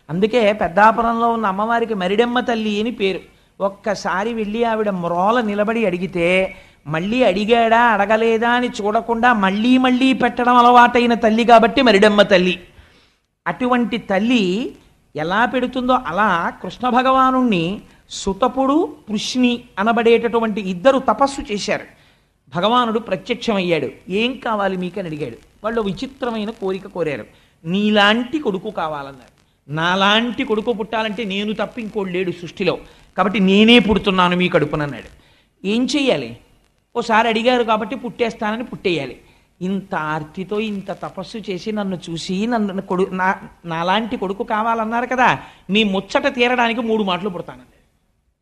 అందుకే పెద్దాపురంలో ఉన్న అమ్మవారికి మరిడమ్మ తల్లి అని పేరు. ఒక్కసారి వెళ్ళి ఆవిడ మ్రోల నిలబడి అడిగితే మళ్ళీ అడిగాడా అడగలేదా అని చూడకుండా మళ్ళీ మళ్ళీ పెట్టడం అలవాటైన తల్లి కాబట్టి మరిడమ్మ తల్లి. అటువంటి తల్లి ఎలా పెడుతుందో అలా కృష్ణ భగవానుణ్ణి సుతపుడు పృష్ణి అనబడేటటువంటి ఇద్దరు తపస్సు చేశారు. భగవానుడు ప్రత్యక్షమయ్యాడు. ఏం కావాలి మీకని అడిగాడు. వాళ్ళు విచిత్రమైన కోరిక కోరారు. నీలాంటి కొడుకు కావాలన్నారు. నాలాంటి కొడుకు పుట్టాలంటే నేను తప్ప ఇంకోడు లేడు సృష్టిలో, కాబట్టి నేనే పుడుతున్నాను మీ కడుపునన్నాడు. ఏం చెయ్యాలి? ఓసారి అడిగారు కాబట్టి పుట్టేస్తానని పుట్టేయాలి. ఇంత ఆర్తితో ఇంత తపస్సు చేసి నన్ను చూసి నాలాంటి కొడుకు కావాలన్నారు కదా, మీ ముచ్చట తీరడానికి 3 మాటలు పుడతానండి.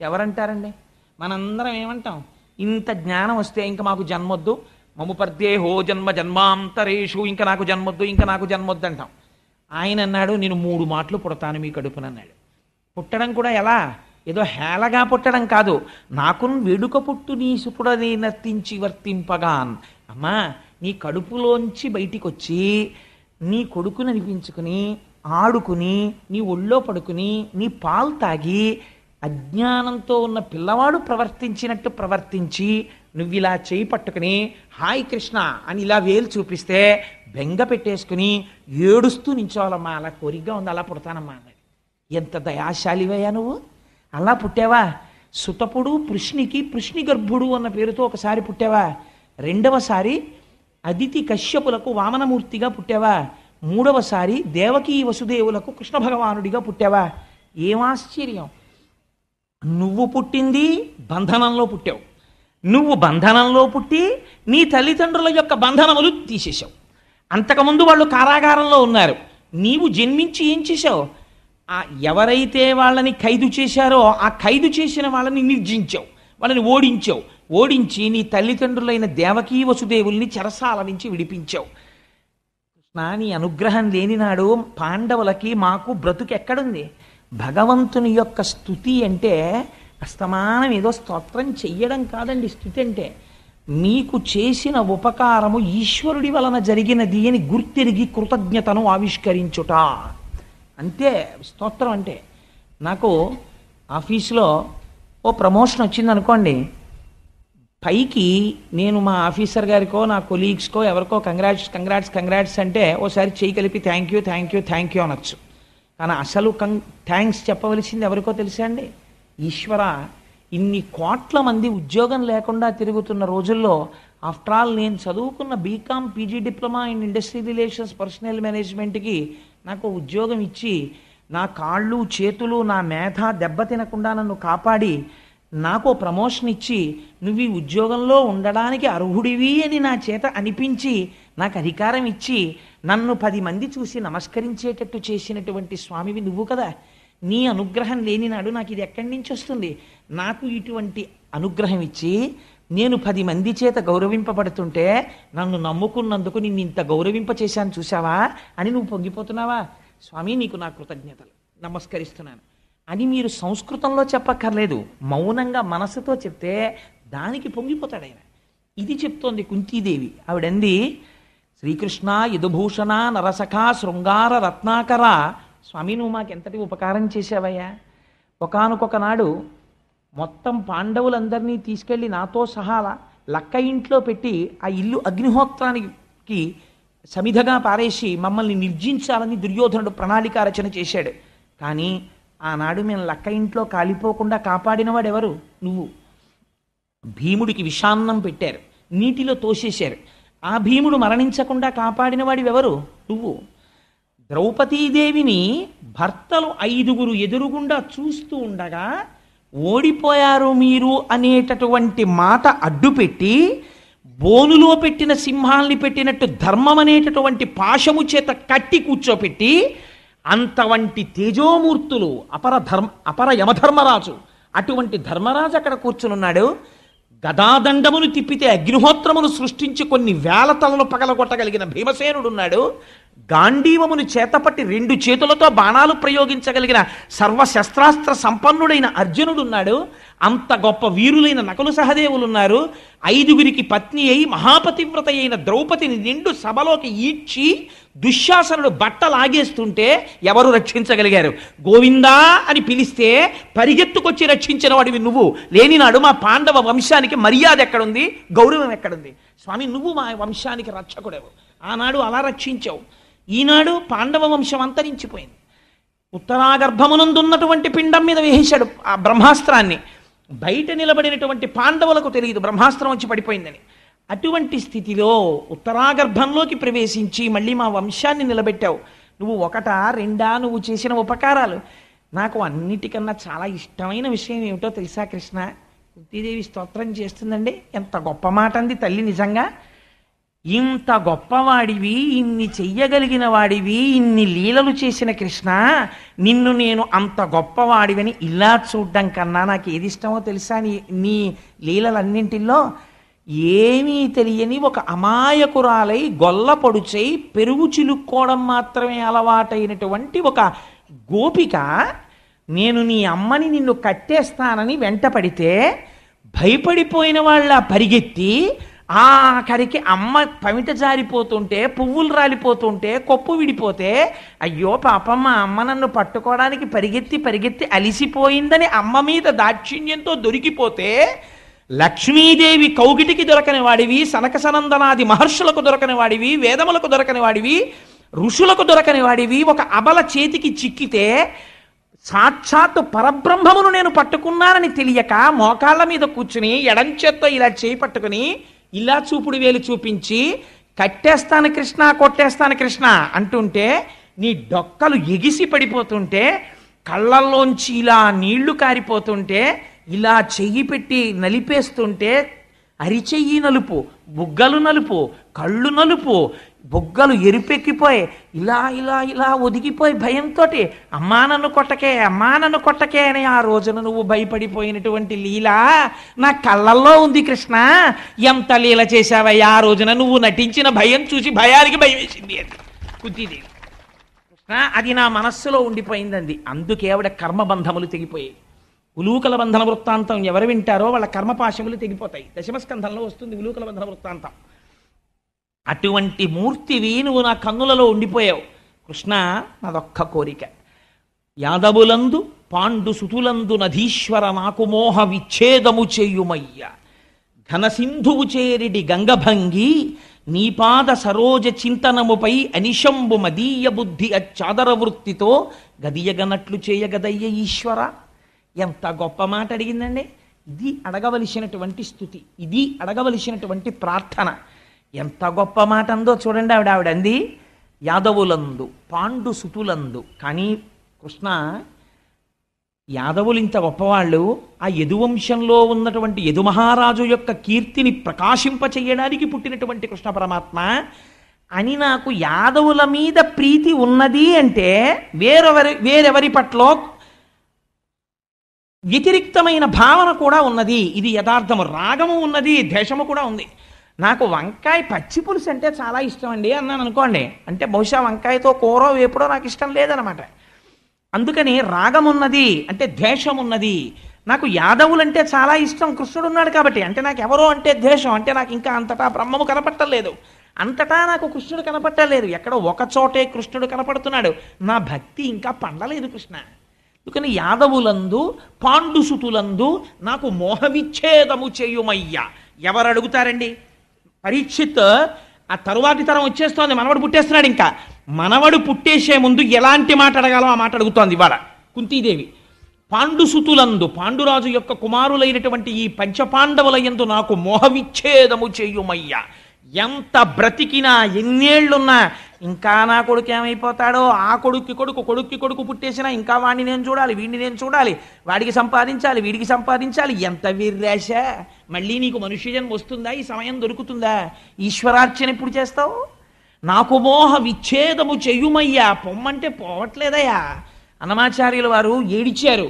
ఎవరంటారండి? మనందరం ఏమంటాం? ఇంత జ్ఞానం వస్తే ఇంకా మాకు జన్మొద్దు, మము పర్దేహో జన్మ జన్మాంతరేషు, ఇంకా నాకు జన్మొద్దు, ఇంకా నాకు జన్మొద్దు అంటాం. ఆయన అన్నాడు నేను 3 మాటలు పుడతాను మీ కడుపునన్నాడు. పుట్టడం కూడా ఎలా? ఏదో హేళగా పుట్టడం కాదు. నాకు వేడుక పుట్టు నీ సుపుడని నర్తించి వర్తింపగాన్. అమ్మా నీ కడుపులోంచి బయటికి వచ్చి నీ కొడుకుని అనిపించుకుని ఆడుకుని నీ ఒళ్ళో పడుకుని నీ పాలు తాగి అజ్ఞానంతో ఉన్న పిల్లవాడు ప్రవర్తించినట్టు ప్రవర్తించి నువ్వు ఇలా చేయి పట్టుకుని హాయ్ కృష్ణ అని ఇలా వేలు చూపిస్తే బెంగ పెట్టేసుకుని ఏడుస్తూ నించోవాలమ్మా. అలా కోరికగా ఉంది, అలా పుడతానమ్మా అన్నది. ఎంత దయాశాలివయ్యా నువ్వు. అలా పుట్టావా? సుతపుడు పృష్ణికి పృష్ణి గర్భుడు అన్న పేరుతో ఒకసారి పుట్టావా? రెండవసారి అదితి కశ్యపులకు వామనమూర్తిగా పుట్టావా? మూడవసారి దేవకీ వసుదేవులకు కృష్ణ భగవానుడిగా పుట్టావా? ఏం ఆశ్చర్యం. నువ్వు పుట్టింది బంధనంలో పుట్టావు. నువ్వు బంధనంలో పుట్టి నీ తల్లిదండ్రుల యొక్క బంధనములు తీసేశావు. అంతకుముందు వాళ్ళు కారాగారంలో ఉన్నారు. నీవు జన్మించి ఏం చేశావు? ఎవరైతే వాళ్ళని ఖైదు చేశారో ఆ ఖైదు చేసిన వాళ్ళని నిర్జించావు, వాళ్ళని ఓడించావు. ఓడించి నీ తల్లిదండ్రులైన దేవకీ వసుదేవుల్ని చెరసాల నుంచి విడిపించావు. కృష్ణ నీ అనుగ్రహం లేనినాడు పాండవులకి మాకు బ్రతుకెక్కడుంది? భగవంతుని యొక్క స్తుతి అంటే అస్తమానం ఏదో స్తోత్రం చెయ్యడం కాదండి. స్తుతి అంటే మీకు చేసిన ఉపకారము ఈశ్వరుడి వలన జరిగినది అని గుర్తిరిగి కృతజ్ఞతను ఆవిష్కరించుట అంతే స్తోత్రం అంటే. నాకు ఆఫీసులో ఓ ప్రమోషన్ వచ్చింది అనుకోండి, పైకి నేను మా ఆఫీసర్ గారికో నా కొలీగ్స్కో ఎవరికో కంగ్రాట్స్ అంటే ఓసారి చేయి కలిపి థ్యాంక్ యూ అనొచ్చు. కానీ అసలు థ్యాంక్స్ చెప్పవలసింది ఎవరికో తెలుసా అండి? ఈశ్వర, ఇన్ని కోట్ల మంది ఉద్యోగం లేకుండా తిరుగుతున్న రోజుల్లో ఆఫ్టర్ ఆల్ నేను చదువుకున్న BCom PG diploma in industry relations personnel మేనేజ్మెంట్కి నాకు ఉద్యోగం ఇచ్చి నా కాళ్ళు చేతులు నా మేధ దెబ్బ తినకుండా నన్ను కాపాడి నాకు ప్రమోషన్ ఇచ్చి నువ్వు ఈ ఉద్యోగంలో ఉండడానికి అర్హుడివి అని నా చేత అనిపించి నాకు అధికారం ఇచ్చి నన్ను 10 మంది చూసి నమస్కరించేటట్టు చేసినటువంటి స్వామివి నువ్వు కదా. నీ అనుగ్రహం లేని నాడు నాకు ఇది ఎక్కడి నుంచి వస్తుంది? నాకు ఇటువంటి అనుగ్రహం ఇచ్చి నేను 10 మంది చేత గౌరవింపబడుతుంటే నన్ను నమ్ముకున్నందుకు నిన్ను ఇంత గౌరవింప చేశాను చూసావా అని నువ్వు పొంగిపోతున్నావా? స్వామి నీకు నా కృతజ్ఞతలు, నమస్కరిస్తున్నాను అని మీరు సంస్కృతంలో చెప్పక్కర్లేదు, మౌనంగా మనసుతో చెప్తే దానికి పొంగిపోతాడు ఆయన. ఇది చెప్తోంది కుంతీదేవి. ఆవిడంది, శ్రీకృష్ణ యదుభూషణ నరసఖ శృంగార రత్నాకర, స్వామి నువ్వు మాకెంతటి ఉపకారం చేశావయ్యా. ఒకానొక నాడు మొత్తం పాండవులందరినీ తీసుకెళ్ళి నాతో సహా లక్క ఇంట్లో పెట్టి ఆ ఇల్లు అగ్నిహోత్రానికి సమిధగా పారేసి మమ్మల్ని నిర్జించాలని దుర్యోధనుడు ప్రణాళిక రచన చేశాడు. కానీ ఆనాడు మేము లక్క ఇంట్లో కాలిపోకుండా కాపాడినవాడెవరు? నువ్వు. భీముడికి విషాన్నం పెట్టారు, నీటిలో తోసేశారు. ఆ భీముడు మరణించకుండా కాపాడినవాడివెవరు? నువ్వు. ద్రౌపదీదేవిని భర్తలు 5గురు ఎదురుగుండా చూస్తూ ఉండగా ఓడిపోయారు మీరు అనేటటువంటి మాట అడ్డుపెట్టి బోనులో పెట్టిన సింహాల్ని పెట్టినట్టు ధర్మం అనేటటువంటి పాశము చేత కట్టి కూర్చోపెట్టి అంతవంటి తేజోమూర్తులు అపర యమధర్మరాజు, అటువంటి ధర్మరాజు అక్కడ కూర్చునున్నాడు. గదాదండమును తిప్పితే అగ్నిహోత్రమును సృష్టించి కొన్ని వేల తలలు పగలగొట్టగలిగిన భీమసేనుడున్నాడు. గాంధీవమును చేతపట్టి 2 చేతులతో బాణాలు ప్రయోగించగలిగిన సర్వశస్త్రాస్త్ర సంపన్నుడైన అర్జునుడున్నాడు. అంత గొప్ప వీరులైన నకులు సహదేవులున్నారు. 5గురికి పత్ని అయి మహాపతివ్రత అయిన ద్రౌపదిని నిండు సభలోకి ఈడ్చి దుశ్శాసనుడు బట్టలాగేస్తుంటే ఎవరు రక్షించగలిగారు? గోవిందా అని పిలిస్తే పరిగెత్తుకొచ్చి రక్షించిన వాడివి నువ్వు. లేనినాడు మా పాండవ వంశానికి మర్యాద ఎక్కడుంది? గౌరవం ఎక్కడుంది? స్వామి నువ్వు మా వంశానికి రక్షకుడవు. ఆనాడు అలా రక్షించావు. ఈనాడు పాండవ వంశం అంతరించిపోయింది. ఉత్తరాగర్భమునందున్నటువంటి పిండం మీద వేసేశాడు ఆ బ్రహ్మాస్త్రాన్ని. బయట నిలబడినటువంటి పాండవులకు తెలియదు బ్రహ్మాస్త్రం వచ్చి పడిపోయిందని. అటువంటి స్థితిలో ఉత్తరాగర్భంలోకి ప్రవేశించి మళ్ళీ మా వంశాన్ని నిలబెట్టావు. నువ్వు 1, 2 నువ్వు చేసిన ఉపకారాలు. నాకు అన్నిటికన్నా చాలా ఇష్టమైన విషయం ఏమిటో తెలుసా కృష్ణ? కుంతీదేవి స్తోత్రం చేస్తుందండి. ఎంత గొప్ప మాట అంది తల్లి. నిజంగా ఇంత గొప్పవాడివి, ఇన్ని చెయ్యగలిగిన వాడివి, ఇన్ని లీలలు చేసిన కృష్ణ, నిన్ను నేను అంత గొప్పవాడివని ఇలా చూడ్డం కన్నా నాకు ఏది ఇష్టమో తెలుసా? నీ లీలలన్నింటిలో ఏమీ తెలియని ఒక అమాయకురాలై గొల్ల పొడుచై పెరుగు చిలుక్కోవడం మాత్రమే అలవాటైనటువంటి ఒక గోపిక నేను నీ అమ్మని నిన్ను కట్టేస్తానని వెంటపడితే భయపడిపోయిన వాళ్ళ పరిగెత్తి ఆఖరికి అమ్మ పమిట జారిపోతుంటే, పువ్వులు రాలిపోతుంటే, కొప్పు విడిపోతే అయ్యో పాపమ్మ అమ్మ నన్ను పట్టుకోవడానికి పరిగెత్తి అలిసిపోయిందని అమ్మ మీద దాక్షిణ్యంతో దొరికిపోతే, లక్ష్మీదేవి కౌగిటికి దొరకని వాడివి, సనక సనందనాది మహర్షులకు దొరకని వాడివి, వేదములకు దొరకని వాడివి, ఋషులకు దొరకని వాడివి, ఒక అబల చేతికి చిక్కితే సాక్షాత్తు పరబ్రహ్మమును నేను పట్టుకున్నానని తెలియక మోకాళ్ళ మీద కూర్చుని ఎడంచేత్తో ఇలా చేయి పట్టుకుని ఇలా చూపుడు వేలు చూపించి కట్టేస్తాను కృష్ణ, కొట్టేస్తాను కృష్ణ అంటుంటే నీ డొక్కలు ఎగిసి పడిపోతుంటే, కళ్ళల్లోంచి ఇలా నీళ్లు కారిపోతుంటే, ఇలా చెయ్యి పెట్టి నలిపేస్తుంటే, అరిచెయ్యి నలుపు, బుగ్గలు నలుపు, కళ్ళు నలుపు, బుగ్గలు ఎరుపెక్కిపోయి ఇలా ఇలా ఇలా ఒదిగిపోయి భయంతో అమ్మా నన్ను కొట్టకే అని ఆ రోజున నువ్వు భయపడిపోయినటువంటి లీల నా కళ్ళల్లో ఉంది కృష్ణ. ఎంత లీల చేశావయ్యా ఆ రోజున. నువ్వు నటించిన భయం చూసి భయానికి భయం వేసింది అది కుంతీదేవి. కృష్ణ అది నా మనస్సులో ఉండిపోయిందండి. అందుకే ఆవిడ కర్మబంధములు తెగిపోయాయి. ఉలూకల బంధన వృత్తాంతం ఎవరు వింటారో వాళ్ళ కర్మపాశములు తెగిపోతాయి. దశమస్కంధంలో వస్తుంది ఉలూకల బంధన వృత్తాంతం. అటువంటి మూర్తివి నువ్వు నా కన్నులలో ఉండిపోయావు కృష్ణ. నాదొక్క కోరిక, యాదవులందు పాండు సుతులందు నధీశ్వర నాకు మోహ విచ్ఛేదము చేయుమయ్య, ఘనసింధువు చేరిడి గంగభంగి నీపాద సరోజ చింతనముపై అనిశంబు మదీయ బుద్ధి అచ్చాదర వృత్తితో గదియగనట్లు చేయగదయ్య ఈశ్వర. ఎంత గొప్ప మాట అడిగిందండి. ఇది అడగవలసినటువంటి స్థుతి, ఇది అడగవలసినటువంటి ప్రార్థన. ఎంత గొప్ప మాట అందో చూడండి. ఆవిడంది యాదవులందు పాండు సుతులందు. కానీ కృష్ణ, యాదవులు ఇంత గొప్పవాళ్ళు, ఆ యదువంశంలో ఉన్నటువంటి యదుమహారాజు యొక్క కీర్తిని ప్రకాశింపచేయడానికి పుట్టినటువంటి కృష్ణ పరమాత్మ అని నాకు యాదవుల మీద ప్రీతి ఉన్నది అంటే వేరెవరి పట్ల వ్యతిరిక్తమైన భావన కూడా ఉన్నది. ఇది యథార్థము. రాగము ఉన్నది, ద్వేషము కూడా ఉంది. నాకు వంకాయ పచ్చి పులుసు అంటే చాలా ఇష్టం అండి అన్నాను అనుకోండి, అంటే బహుశా వంకాయతో కూర వేపుడో నాకు ఇష్టం లేదనమాట. అందుకని రాగం ఉన్నది అంటే ద్వేషం ఉన్నది. నాకు యాదవులంటే చాలా ఇష్టం, కృష్ణుడు ఉన్నాడు కాబట్టి. అంటే నాకు ఎవరో అంటే ద్వేషం, అంటే నాకు ఇంకా అంతటా బ్రహ్మము కనపట్టలేదు, అంతటా నాకు కృష్ణుడు కనపట్టలేదు. ఎక్కడో ఒక చోటే కృష్ణుడు కనపడుతున్నాడు. నా భక్తి ఇంకా పండలేదు కృష్ణ. అందుకని యాదవులందు పాండుసుతులందు నాకు మోహవిచ్ఛేదము చేయుమయ్యా. ఎవరు అడుగుతారండి? పరీక్షిత్ ఆ తరువాతి తరం వచ్చేస్తోంది, మనవడు పుట్టేస్తున్నాడు. ఇంకా మనవడు పుట్టేసే ముందు ఎలాంటి మాట అడగాలో ఆ మాట అడుగుతోంది ఇవాళ కుంతీదేవి. పాండుసుతులందు, పాండురాజు యొక్క కుమారులైనటువంటి ఈ పంచపాండవుల యందు నాకు మోహవిచ్ఛేదము చేయుమయ్యా. ఎంత బ్రతికినా ఎన్నేళ్లున్నా ఇంకా నా కొడుకు ఏమైపోతాడో, ఆ కొడుక్కి కొడుకు పుట్టేసినా ఇంకా వాడిని నేను చూడాలి, వీడిని నేను చూడాలి, వాడికి సంపాదించాలి, వీడికి సంపాదించాలి. ఎంత వీర్రాశ! మళ్ళీ నీకు మనుష్య జన్మ వస్తుందా? ఈ సమయం దొరుకుతుందా? ఈశ్వరార్చన ఎప్పుడు చేస్తావు? నాకు మోహ విచ్ఛేదము చెయ్యుమయ్యా. పొమ్మంటే పోవట్లేదయ్యా. అన్నమాచార్యుల వారు ఏడిచారు.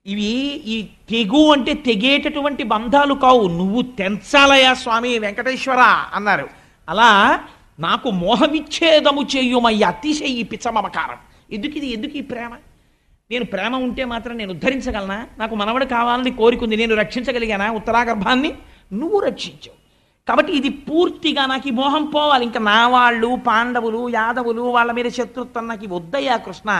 ఇవి ఈ తెగు అంటే తెగేటటువంటి బంధాలు కావు, నువ్వు తెంచాలయా స్వామి వెంకటేశ్వర అన్నారు. అలా నాకు మోహ విచ్ఛేదము చేయుమయ్యా. అతిశయి పిచ్చ మమకారం. ఎందుకు ఈ ప్రేమ? నేను ప్రేమ ఉంటే మాత్రం నేను ఉద్ధరించగలనా? నాకు మనవడు కావాలని కోరికుంది, నేను రక్షించగలిగానా ఉత్తరాగర్భాన్ని? నువ్వు రక్షించావు కాబట్టి ఇది పూర్తిగా నాకు ఈ మోహం పోవాలి. ఇంకా నా వాళ్ళు పాండవులు యాదవులు వాళ్ళ మీద శత్రుత్వం నాకు వద్దయ్యా కృష్ణ.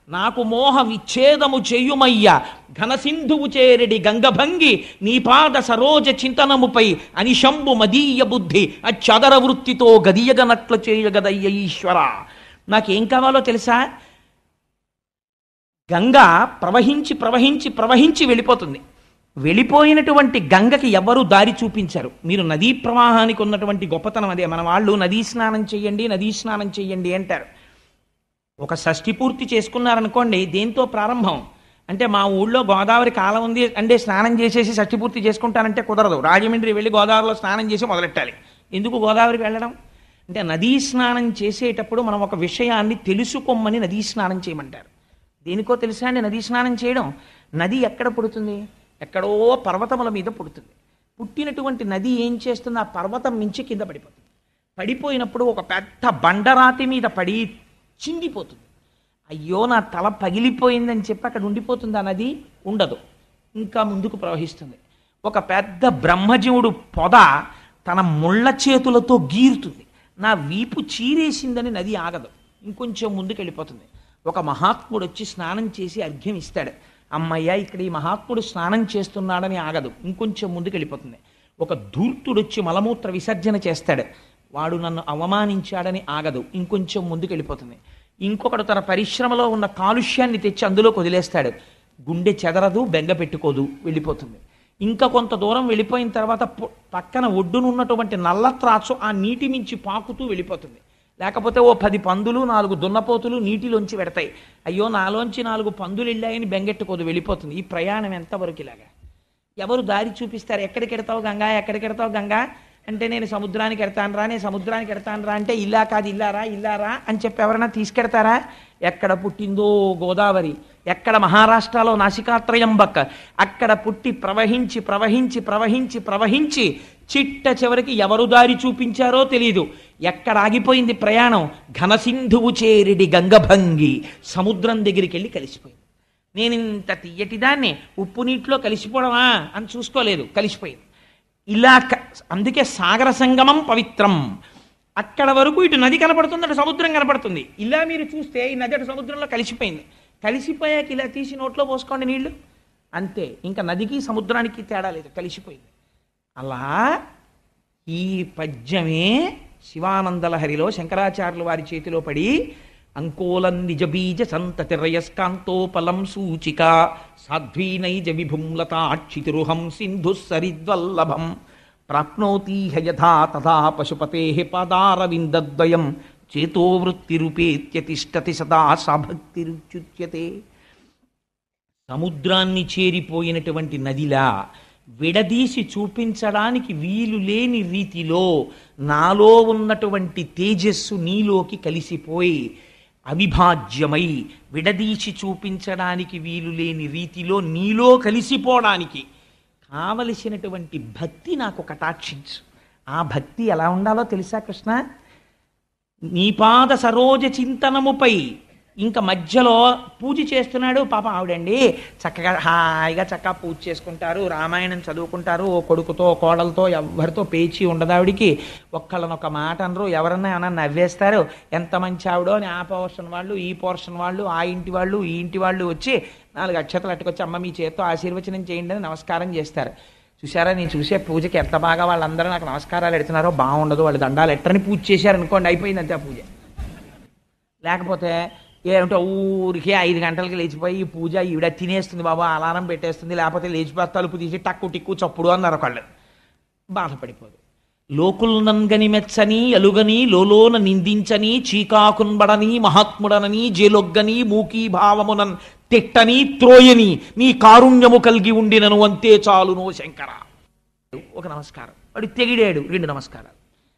నాకు మోహ విచ్ఛేదము చేయుమయ్యా. ఘనసింధువు చేరెడి గంగభంగి నీ పాద సరోజ చింతనముపై అనిశంబు మదీయ బుద్ధి అచ్చదర వృత్తితో గదియగనట్లు చేయగదయ్య ఈశ్వర. నాకేం కావాలో తెలుసా? గంగ ప్రవహించి ప్రవహించి ప్రవహించి వెళ్ళిపోతుంది. వెళ్ళిపోయినటువంటి గంగకి ఎవరు దారి చూపించారు. మీరు నదీ ప్రవాహానికి ఉన్నటువంటి గొప్పతనం అదే. మన వాళ్ళు నదీ స్నానం చెయ్యండి అంటారు. ఒక షష్ఠి పూర్తి చేసుకున్నారనుకోండి, దేంతో ప్రారంభం అంటే మా ఊళ్ళో గోదావరి కాలం ఉంది అంటే స్నానం చేసేసి షష్ఠి పూర్తి చేసుకుంటానంటే కుదరదు. రాజమండ్రి వెళ్ళి గోదావరిలో స్నానం చేసి మొదలెట్టాలి. ఎందుకు గోదావరికి వెళ్ళడం అంటే నదీ స్నానం చేసేటప్పుడు మనం ఒక విషయాన్ని తెలుసుకోమని నదీ స్నానం చేయమంటారు. దేనికో తెలుసా అండి నదీ స్నానం చేయడం? నది ఎక్కడ పుడుతుంది? ఎక్కడో పర్వతముల మీద పుడుతుంది. పుట్టినటువంటి నది ఏం చేస్తుంది? ఆ పర్వతం నుంచి కింద పడిపోతుంది. పడిపోయినప్పుడు ఒక పెద్ద బండరాతి మీద పడి చిందిపోతుంది. అయ్యో నా తల పగిలిపోయిందని చెప్పి అక్కడ ఉండిపోతుంది ఆ నది? ఉండదు, ఇంకా ముందుకు ప్రవహిస్తుంది. ఒక పెద్ద బ్రహ్మజీవుడు పొద తన ముళ్ళ చేతులతో గీరుతుంది. నా వీపు చీరేసిందని నది ఆగదు, ఇంకొంచెం ముందుకు వెళ్ళిపోతుంది. ఒక మహాత్ముడు వచ్చి స్నానం చేసి అర్ఘ్యం ఇస్తాడు. అమ్మయ్య ఇక్కడ ఈ మహాత్ముడు స్నానం చేస్తున్నాడని ఆగదు, ఇంకొంచెం ముందుకు వెళ్ళిపోతుంది. ఒక ధూర్తుడు వచ్చి మలమూత్ర విసర్జన చేస్తాడు. వాడు నన్ను అవమానించాడని ఆగదు, ఇంకొంచెం ముందుకు వెళ్ళిపోతుంది. ఇంకొకడు తన పరిశ్రమలో ఉన్న కాలుష్యాన్ని తెచ్చి అందులోకి వదిలేస్తాడు. గుండె చెదరదు, బెంగ పెట్టుకోదు, వెళ్ళిపోతుంది. ఇంకా కొంత దూరం వెళ్ళిపోయిన తర్వాత పక్కన ఒడ్డునున్నటువంటి నల్ల త్రాచు ఆ నీటి మించి పాకుతూ వెళ్ళిపోతుంది. లేకపోతే ఓ 10 పందులు 4 దున్నపోతులు నీటిలోంచి పెడతాయి. అయ్యో నాలోంచి 4 పందులు వెళ్ళాయని బెంగెట్టుకోదు, వెళ్ళిపోతుంది. ఈ ప్రయాణం ఎంతవరకు ఇలాగా? ఎవరు దారి చూపిస్తారు? ఎక్కడికి ఎడతావు గంగా, ఎక్కడికి ఎడతావు గంగా అంటే నేను సముద్రానికి ఎడతాను రా అంటే ఇలా కాదు ఇల్లారా అని చెప్పి ఎవరైనా తీసుకెడతారా? ఎక్కడ పుట్టిందో గోదావరి, ఎక్కడ మహారాష్ట్రలో నాసికాత్రయంబక్, అక్కడ పుట్టి ప్రవహించి ప్రవహించి ప్రవహించి ప్రవహించి చిట్ట చివరికి ఎవరు దారి చూపించారో తెలియదు. ఎక్కడ ఆగిపోయింది ప్రయాణం? ఘనసింధువు చేరిడి గంగభంగి, సముద్రం దగ్గరికి వెళ్ళి కలిసిపోయింది. నేను ఇంత తీయటిదాన్ని ఉప్పు నీటిలో కలిసిపోవడమా అని చూసుకోలేదు, కలిసిపోయింది. ఇలా అందుకే సాగర సంగమం పవిత్రం. అక్కడ వరకు ఇటు నది కనపడుతుంది, అటు సముద్రం కనపడుతుంది. ఇలా మీరు చూస్తే ఈ నది అటు సముద్రంలో కలిసిపోయింది. కలిసిపోయాక ఇలా తీసి నోట్లో పోసుకోండి నీళ్లు, అంతే. ఇంకా నదికి సముద్రానికి తేడా లేదు, కలిసిపోయింది. అలా ఈ పద్యమే శివానందలహరిలో శంకరాచార్యుల వారి చేతిలో పడి అంకోలం నిజబీజ సంతతి రయస్కాంతోపలం సూచిక సాధ్వీనైజ విభుంలతాక్షితిరుహం సింధు సరిద్వల్లభం ప్రాప్నోతి యథా తథా పశుపతే పాదారవిందద్వయం చేతోవృత్తిరుపేత్య తిష్టతి సదా సభక్తిరుచ్యుత్యతే. సముద్రాన్ని చేరిపోయినటువంటి నదిలా విడదీసి చూపించడానికి వీలు లేని రీతిలో నాలో ఉన్నటువంటి తేజస్సు నీలోకి కలిసిపోయి అవిభాజ్యమై విడదీసి చూపించడానికి వీలు లేని రీతిలో నీలో కలిసిపోవడానికి కావలసినటువంటి భక్తి నాకు కటాక్షించు. ఆ భక్తి ఎలా ఉండాలో తెలుసా కృష్ణ? నీపాద సరోజ చింతనముపై ఇంకా మధ్యలో పూజ చేస్తున్నాడు పాప ఆవిడండి, చక్కగా హాయిగా చక్కగా పూజ చేసుకుంటారు, రామాయణం చదువుకుంటారు, ఓ కొడుకుతో కోడలతో ఎవరితో పేచి ఉండదు ఆవిడికి, ఒక్కళ్ళనొక మాట అనరు, ఎవరన్నా ఏమన్నా నవ్వేస్తారు, ఎంత మంచి ఆవిడో అని ఆ పోర్షన్ వాళ్ళు ఈ పోర్షన్ వాళ్ళు ఆ ఇంటి వాళ్ళు ఈ ఇంటి వాళ్ళు వచ్చి 4 అక్షతలు అట్టుకొచ్చి అమ్మ మీ చేత్తో ఆశీర్వచనం చేయండి అని నమస్కారం చేస్తారు. చూసారా, నేను చూసే పూజకి ఎంత బాగా వాళ్ళందరూ నాకు నమస్కారాలు ఎడుతున్నారో, బాగుండదు వాళ్ళు దండాలు ఎట్టని పూజ చేశారనుకోండి, అయిపోయింది అంతే ఆ పూజ. లేకపోతే ఏమిటో ఊరికే 5 గంటలకి లేచిపోయి ఈ పూజ ఈవిడ తినేస్తుంది బాబా, అలారం పెట్టేస్తుంది, లేకపోతే లేచిపోతే తలుపు తీసి టక్కు టిక్కు చప్పుడు అన్నారు ఒకళ్ళు, బాధపడిపోదు. లోకుల్నంగని మెచ్చని అలుగని లోలోన నిందించని చీకాకున్బడని మహాత్ముడనని జేలొగ్గని మూకీ భావమునన్ తిట్టని త్రోయని నీ కారుణ్యము కలిగి ఉండినను అంతే చాలునో శంకర. ఒక నమస్కారం, వాడు తెగిడాడు 2 నమస్కారాలు.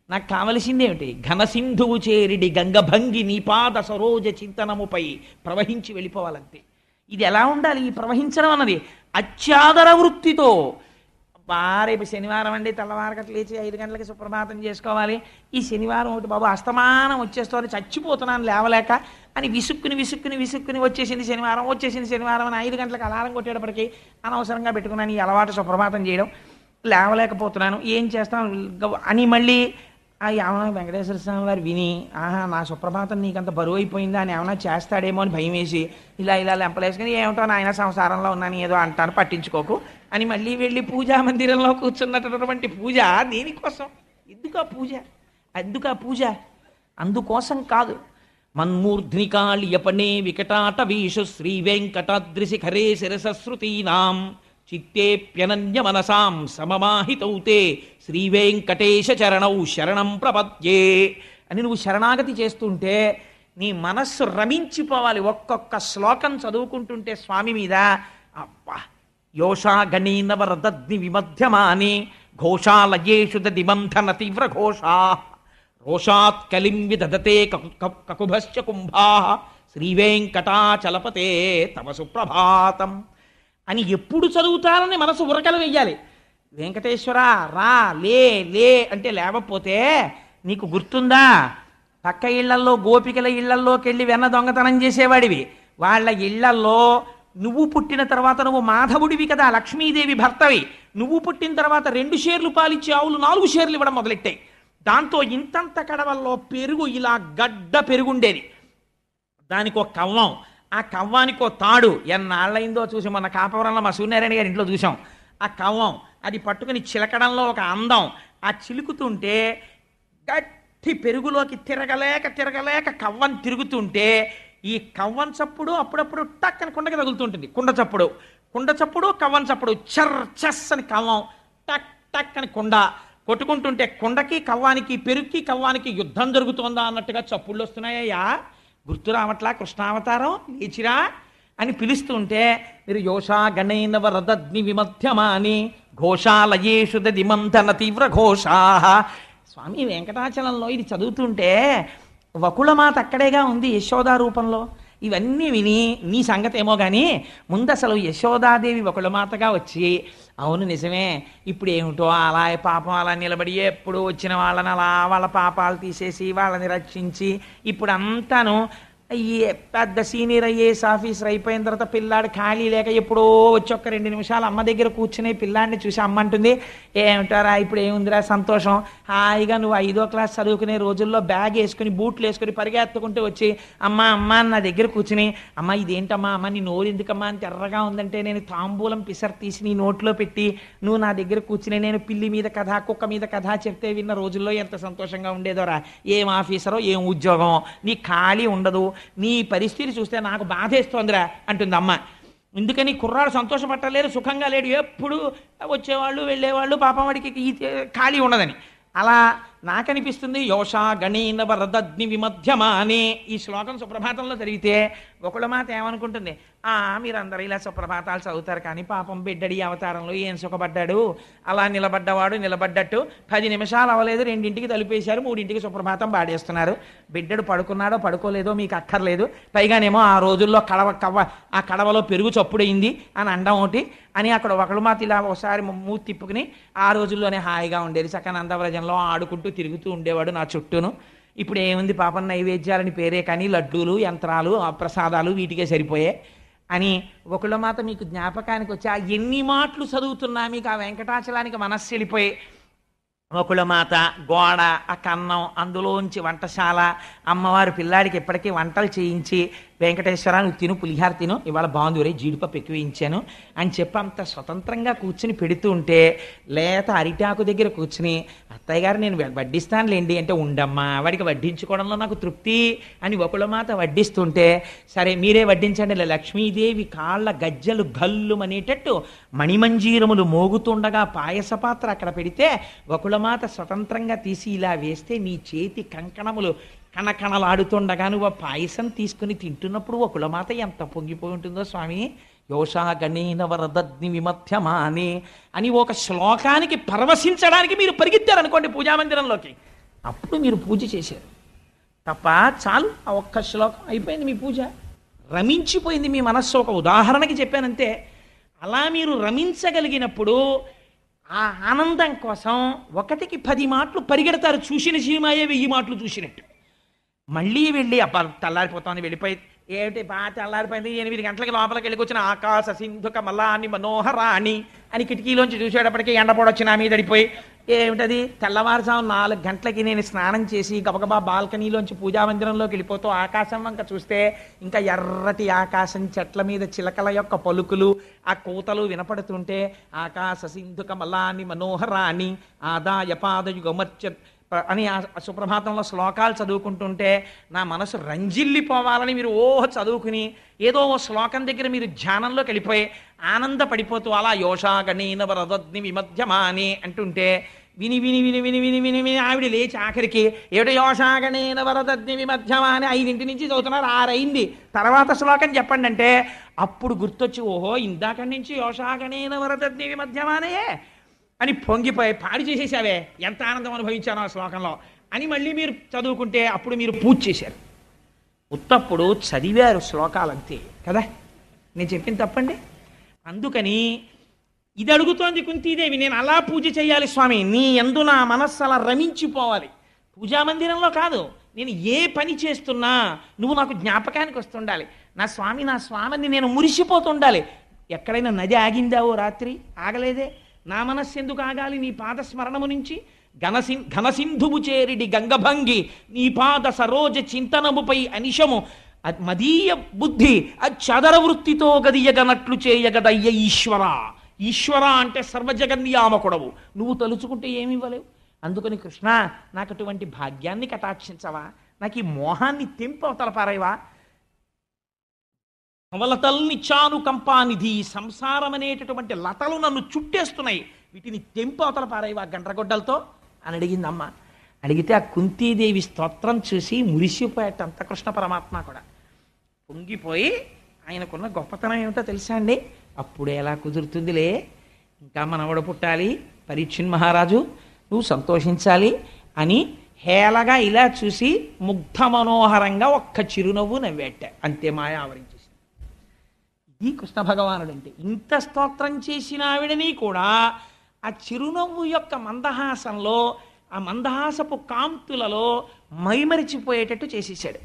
నాకు కావలసిందేమిటి? ఘనసింధువు చేరిడి గంగభంగి నీపాద సరోజ చింతనముపై ప్రవహించి వెళ్ళిపోవాలంతే. ఇది ఎలా ఉండాలి ఈ ప్రవహించడం అన్నది? అత్యాదర వృత్తితో. రేపు శనివారం అండి, తెల్లవారకట్ల లేచి 5 గంటలకి సుప్రభాతం చేసుకోవాలి, ఈ శనివారం ఒకటి బాబు అస్తమానం వచ్చేస్తోంది, చచ్చిపోతున్నాను లేవలేక అని విసుక్కుని వచ్చేసింది శనివారం అని 5 గంటలకు అలారం కొట్టేటప్పటికి అనవసరంగా పెట్టుకున్నాను ఈ అలవాటు సుప్రభాతం చేయడం, లేవలేకపోతున్నాను, ఏం చేస్తాను అని మళ్ళీ ఏమన్నా వెంకటేశ్వర స్వామి వారు విని నా సుప్రభాతం నీకంత బరువు అయిపోయిందా అని ఏమైనా చేస్తాడేమో అని భయం వేసి ఇలా లెంపలేసుకుని ఏమిటో నాయన సంసారంలో ఉన్నాను ఏదో అంటాను పట్టించుకోకు అని మళ్ళీ వెళ్ళి పూజా మందిరంలో కూర్చున్నటువంటి పూజ దేనికోసం? ఎందుకు ఆ పూజ? అందుకోసం కాదు. మన్మూర్ధ్నికాళియపనే వికటాట వీషు శ్రీ వెంకటాద్రిశిఖరే శిరసశ్రుతీనాం చిత్తేప్యనన్య మనసాం సమమాహితౌతే శ్రీ వెంకటేశ చరణౌ శరణం ప్రపద్యే అని నువ్వు శరణాగతి చేస్తుంటే నీ మనస్సు రమించిపోవాలి. ఒక్కొక్క శ్లోకం చదువుకుంటుంటే స్వామి మీద అబ్బా యోషా గణీనవరదగ్ని విమధ్యమాని ఘోషాలయేషు దిమంథన తీవ్ర ఘోషా రోషాత్ కలిం విదధతే కకుభశ్చ కుంభా శ్రీ వెంకటాచలపతే తవ సుప్రభాతం అని ఎప్పుడు చదువుతారని మనసు ఉరకలు వెయ్యాలి. వెంకటేశ్వర రా లే అంటే లేవకపోతే నీకు గుర్తుందా? పక్క ఇళ్లల్లో గోపికల ఇళ్లల్లోకి వెళ్ళి వెన్న దొంగతనం చేసేవాడివి, వాళ్ళ ఇళ్లల్లో నువ్వు పుట్టిన తర్వాత నువ్వు మాధవుడివి కదా, లక్ష్మీదేవి భర్తవి, నువ్వు పుట్టిన తర్వాత 2 షేర్లు పాలిచ్చే ఆవులు 4 షేర్లు ఇవ్వడం మొదలెట్టాయి. దాంతో ఇంతంత కడవల్లో పెరుగు ఇలా గడ్డ పెరుగుండేది, దానికో కవ్వం, ఆ కవ్వానికో తాడు, ఎన్నాళ్ళైందో చూసి మొన్న కాపవరంలో మా సూర్యనారాయణ గారి ఇంట్లో చూసాం. ఆ కవ్వం అది పట్టుకుని చిలకడంలో ఒక అందం, ఆ చిలుకుతుంటే గట్టి పెరుగులోకి తిరగలేక కవ్వం తిరుగుతుంటే ఈ కవ్వం చప్పుడు అప్పుడప్పుడు టక్ అని కుండకి తగులుతుంటుంది, కుండ చప్పుడు కవ్వం చప్పుడు, చెస్ అని కవ్వం, టక్ అని కుండ కొట్టుకుంటుంటే కుండకి కవ్వానికి పెరుగుకి కవ్వానికి యుద్ధం జరుగుతోందా అన్నట్టుగా చప్పుళ్ళు వస్తున్నాయ్యా, గుర్తు రావట్లా కృష్ణావతారం లేచిరా అని పిలుస్తుంటే మీరు యోషా గణైనవ రదగ్ని విమధ్యమాని ఘోషాలయేషు దిమంథన తీవ్ర ఘోషా. స్వామి వెంకటాచలంలో ఇది చదువుతుంటే వకుళమాత అక్కడేగా ఉంది యశోదా రూపంలో. ఇవన్నీ విని నీ సంగతి ఏమో కానీ ముందు అసలు యశోదాదేవి వకుళమాతగా వచ్చి అవును నిజమే, ఇప్పుడు ఏమిటో అలా పాపం అలా నిలబడి ఎప్పుడు వచ్చిన వాళ్ళని అలా వాళ్ళ పాపాలు తీసేసి వాళ్ళని రక్షించి ఇప్పుడు అంతాను ఈ పెద్ద సీనియర్ ఐఏఎస్ ఆఫీసర్ అయిపోయిన తర్వాత పిల్లాడు ఖాళీ లేక ఎప్పుడో వచ్చి ఒక్క 2 నిమిషాలు అమ్మ దగ్గర కూర్చుని పిల్లాడిని చూసి అమ్మ అంటుంది ఏమిటారా ఇప్పుడు ఏముందిరా సంతోషం, హాయిగా నువ్వు 5వ క్లాస్ చదువుకునే రోజుల్లో బ్యాగ్ వేసుకుని బూట్లు వేసుకుని పరిగెత్తుకుంటూ వచ్చి అమ్మ నా దగ్గర కూర్చుని అమ్మ ఇదేంటమ్మా అమ్మ నీ నోరు ఎందుకమ్మా అని తెర్రగా ఉందంటే నేను తాంబూలం పిసర్ తీసి నీ నోట్లో పెట్టి నువ్వు నా దగ్గర కూర్చుని నేను పిల్లి మీద కథ కుక్క మీద కథ చెప్తే విన్న రోజుల్లో ఎంత సంతోషంగా ఉండేదోరా, ఏం ఆఫీసరో ఏం ఉద్యోగం, నీ ఖాళీ ఉండదు, నీ పరిస్థితి చూస్తే నాకు బాధేస్తోందిరా అంటుంది అమ్మ. ఎందుకని కుర్రాడు సంతోషపట్టలేరు, సుఖంగా లేడు, ఎప్పుడు వచ్చేవాళ్ళు వెళ్ళేవాళ్ళు, పాపం వాడికి ఖాళీ ఉండదని. అలా నాకనిపిస్తుంది యోషా గణేన వరదగ్ని విమధ్యమానే ఈ శ్లోకం సుప్రభాతంలో జరిగితే ఒకళ్ళ మాట ఏమనుకుంటుంది, మీరందరూ ఇలా సుప్రభాతాలు చదువుతారు కానీ పాపం బిడ్డడి అవతారంలో ఏం సుఖపడ్డాడు, అలా నిలబడ్డవాడు నిలబడ్డట్టు 10 నిమిషాలు అవ్వలేదు 2ంటికి తలుపేశారు 3ంటికి సుప్రభాతం పాడేస్తున్నారు, బిడ్డడు పడుకున్నాడో పడుకోలేదో మీకు అక్కర్లేదు, పైగానేమో ఆ రోజుల్లో ఆ కడవలో పెరుగు చప్పుడైంది అని అండం ఒకటి అని అక్కడ ఒకళ్ళు మాత ఇలా ఒకసారి మూతి తిప్పుకుని ఆ రోజుల్లోనే హాయిగా ఉండేది, చక్కగా నందవ్రజంలో ఆడుకుంటూ తిరుగుతూ ఉండేవాడు నా చుట్టూను. ఇప్పుడు ఏముంది పాపం నైవేద్యాలని పేరే కానీ లడ్డూలు యంత్రాలు ప్రసాదాలు వీటికే సరిపోయే అని ఒకళ్ళ మాత మీకు జ్ఞాపకానికి వచ్చి ఆ ఎన్ని మాటలు చదువుతున్నా మీకు ఆ వెంకటాచలానికి మనస్సు వెళ్ళిపోయి ఒకళ్ళ మాత గోడ ఆ కన్నం అందులోంచి వంటశాల అమ్మవారు పిల్లాడికి ఎప్పటికీ వంటలు చేయించి వెంకటేశ్వర నువ్వు తిను పులిహార తిను ఇవాళ బాగుంది ఒరే జీడిపప్పు ఎక్కువించాను అని చెప్పి అంత స్వతంత్రంగా కూర్చుని పెడుతూ ఉంటే లేత అరిటాకు దగ్గర కూర్చుని అత్తయ్య గారు నేను వడ్డిస్తానులేండి అంటే ఉండమ్మా వాడికి వడ్డించుకోవడంలో నాకు తృప్తి అని ఒకళ్ళ మాత వడ్డిస్తుంటే సరే మీరే వడ్డించండి లక్ష్మీదేవి కాళ్ళ గజ్జలు గల్లుమనేటట్టు మణిమంజీరములు మోగుతుండగా పాయస పాత్ర అక్కడ పెడితే ఒకళ్ళ మాత స్వతంత్రంగా తీసి ఇలా వేస్తే నీ చేతి కంకణములు కణకణలాడుతుండగా నువ్వు పాయసం తీసుకుని తింటున్నప్పుడు ఒక కులమాత ఎంత పొంగిపోయి ఉంటుందో స్వామి. యోషా గణేన వరదగ్ని విమధ్యమానే అని ఒక శ్లోకానికి పరవశించడానికి మీరు పరిగెత్తారనుకోండి పూజామందిరంలోకి, అప్పుడు మీరు పూజ చేశారు తప్ప చాలు ఆ ఒక్క శ్లోకం అయిపోయింది మీ పూజ, రమించిపోయింది మీ మనస్సు. ఒక ఉదాహరణకి చెప్పానంతే. అలా మీరు రమించగలిగినప్పుడు ఆ ఆనందం కోసం 1కి 10 మాటలు పరిగెడతారు. చూసిన సినిమాయే 1000 మాటలు చూసినట్టు. మళ్ళీ వెళ్ళి తెల్లారిపోతుంది వెళ్ళిపోయి ఏమిటి బాగా తెల్లారిపోయింది 8 గంటలకి లోపలికి వెళ్ళి ఆకాశ సింధుక మల్లాని మనోహరాణి అని కిటికీలోంచి చూసేటప్పటికి ఎండపొడొచ్చి నా మీద పడిపోయి ఏమిటది తెల్లవారుజాము 4 గంటలకి నేను స్నానం చేసి గబగబా బాల్కనీలోంచి పూజామందిరంలోకి వెళ్ళిపోతూ ఆకాశం వంక చూస్తే ఇంకా ఎర్రటి ఆకాశం చెట్ల మీద చిలకల యొక్క పలుకులు ఆ కూతలు వినపడుతుంటే ఆకాశ సింధుక మల్లాని మనోహరాణి ఆదాయ పాదయుగమర్చ అని ఆ సుప్రభాతంలో శ్లోకాలు చదువుకుంటుంటే నా మనసు రంజిల్లిపోవాలని మీరు చదువుకుని ఏదో ఓ శ్లోకం దగ్గర మీరు ధ్యానంలోకి వెళ్ళిపోయి ఆనందపడిపోతూ అలా యోషా గణేన వరదగ్ని విమధ్యమానే అంటుంటే విని విని విని విని విని విని విని ఆవిడ లేచి ఆఖరికి ఏమిటో యోషా గణేన వరదగ్ని విమధ్యమానే 5 నుంచి చదువుతున్నారు 6 అయింది తర్వాత శ్లోకం చెప్పండి అంటే అప్పుడు గుర్తొచ్చి ఓహో ఇందాక నుంచి యోషా గణేన వరదగ్ని విమధ్యమానే అని పొంగిపోయి పాడి చేసేసావే ఎంత ఆనందం అనుభవించానో ఆ శ్లోకంలో అని మళ్ళీ మీరు చదువుకుంటే అప్పుడు మీరు పూజ చేశారు. ఉత్తప్పుడు చదివారు శ్లోకాలంతే కదా, నేను చెప్పింది తప్పండి. అందుకని ఇది అడుగుతోంది కుంతీదేవి, నేను అలా పూజ చేయాలి స్వామి, నీ యందు నా మనస్సు అలా రమించిపోవాలి. పూజామందిరంలో కాదు, నేను ఏ పని చేస్తున్నా నువ్వు నాకు జ్ఞాపకానికి వస్తుండాలి. నా స్వామిని నేను మురిసిపోతుండాలి. ఎక్కడైనా నది ఆగిందావో రాత్రి ఆగలేదే, నా మనస్సు ఎందుకు ఆగాలి నీ పాదస్మరణము నుంచి? ఘనసింధువు చేరిడి గంగభంగి నీ పాద సరోజ చింతనముపై అనిశము మదీయ బుద్ధి చదర వృత్తితో గదియగనట్లు చేయగదయ్య ఈశ్వర. ఈశ్వర అంటే సర్వజగన్నియామకుడవు, నువ్వు తలుచుకుంటే ఏమి ఇవ్వలేవు. అందుకని కృష్ణ నాకు అటువంటి భాగ్యాన్ని కటాక్షించవా, నాకు ఈ మోహాన్ని తెంపు అవతల పారేవా. అవలతల్నిచ్చాను కంపానిధి, సంసారం అనేటటువంటి లతలు నన్ను చుట్టేస్తున్నాయి, వీటిని తెంపు అవతల పారేవా గండ్రగొడ్డలతో అని అడిగింది అమ్మ. అడిగితే ఆ కుంతీదేవి స్తోత్రం చూసి మురిసిపోయేటంత కృష్ణ పరమాత్మ కూడా పొంగిపోయి ఆయనకున్న గొప్పతనం ఏమిటో తెలుసా అండి, అప్పుడు ఎలా కుదురుతుందిలే, ఇంకా మనవడు పుట్టాలి పరీక్షణ్ మహారాజు, నువ్వు సంతోషించాలి అని హేళగా ఇలా చూసి ముగ్ధ మనోహరంగా ఒక్క చిరునవ్వు నవ్వేట, అంతే మాయ ఆవరించేసి. ఈ కృష్ణ భగవానుడు అంటే ఇంత స్తోత్రం చేసిన ఆవిడని కూడా ఆ చిరునవ్వు యొక్క మందహాసంలో ఆ మందహాసపు కాంతులలో మైమరిచిపోయేటట్టు చేసేసాడు.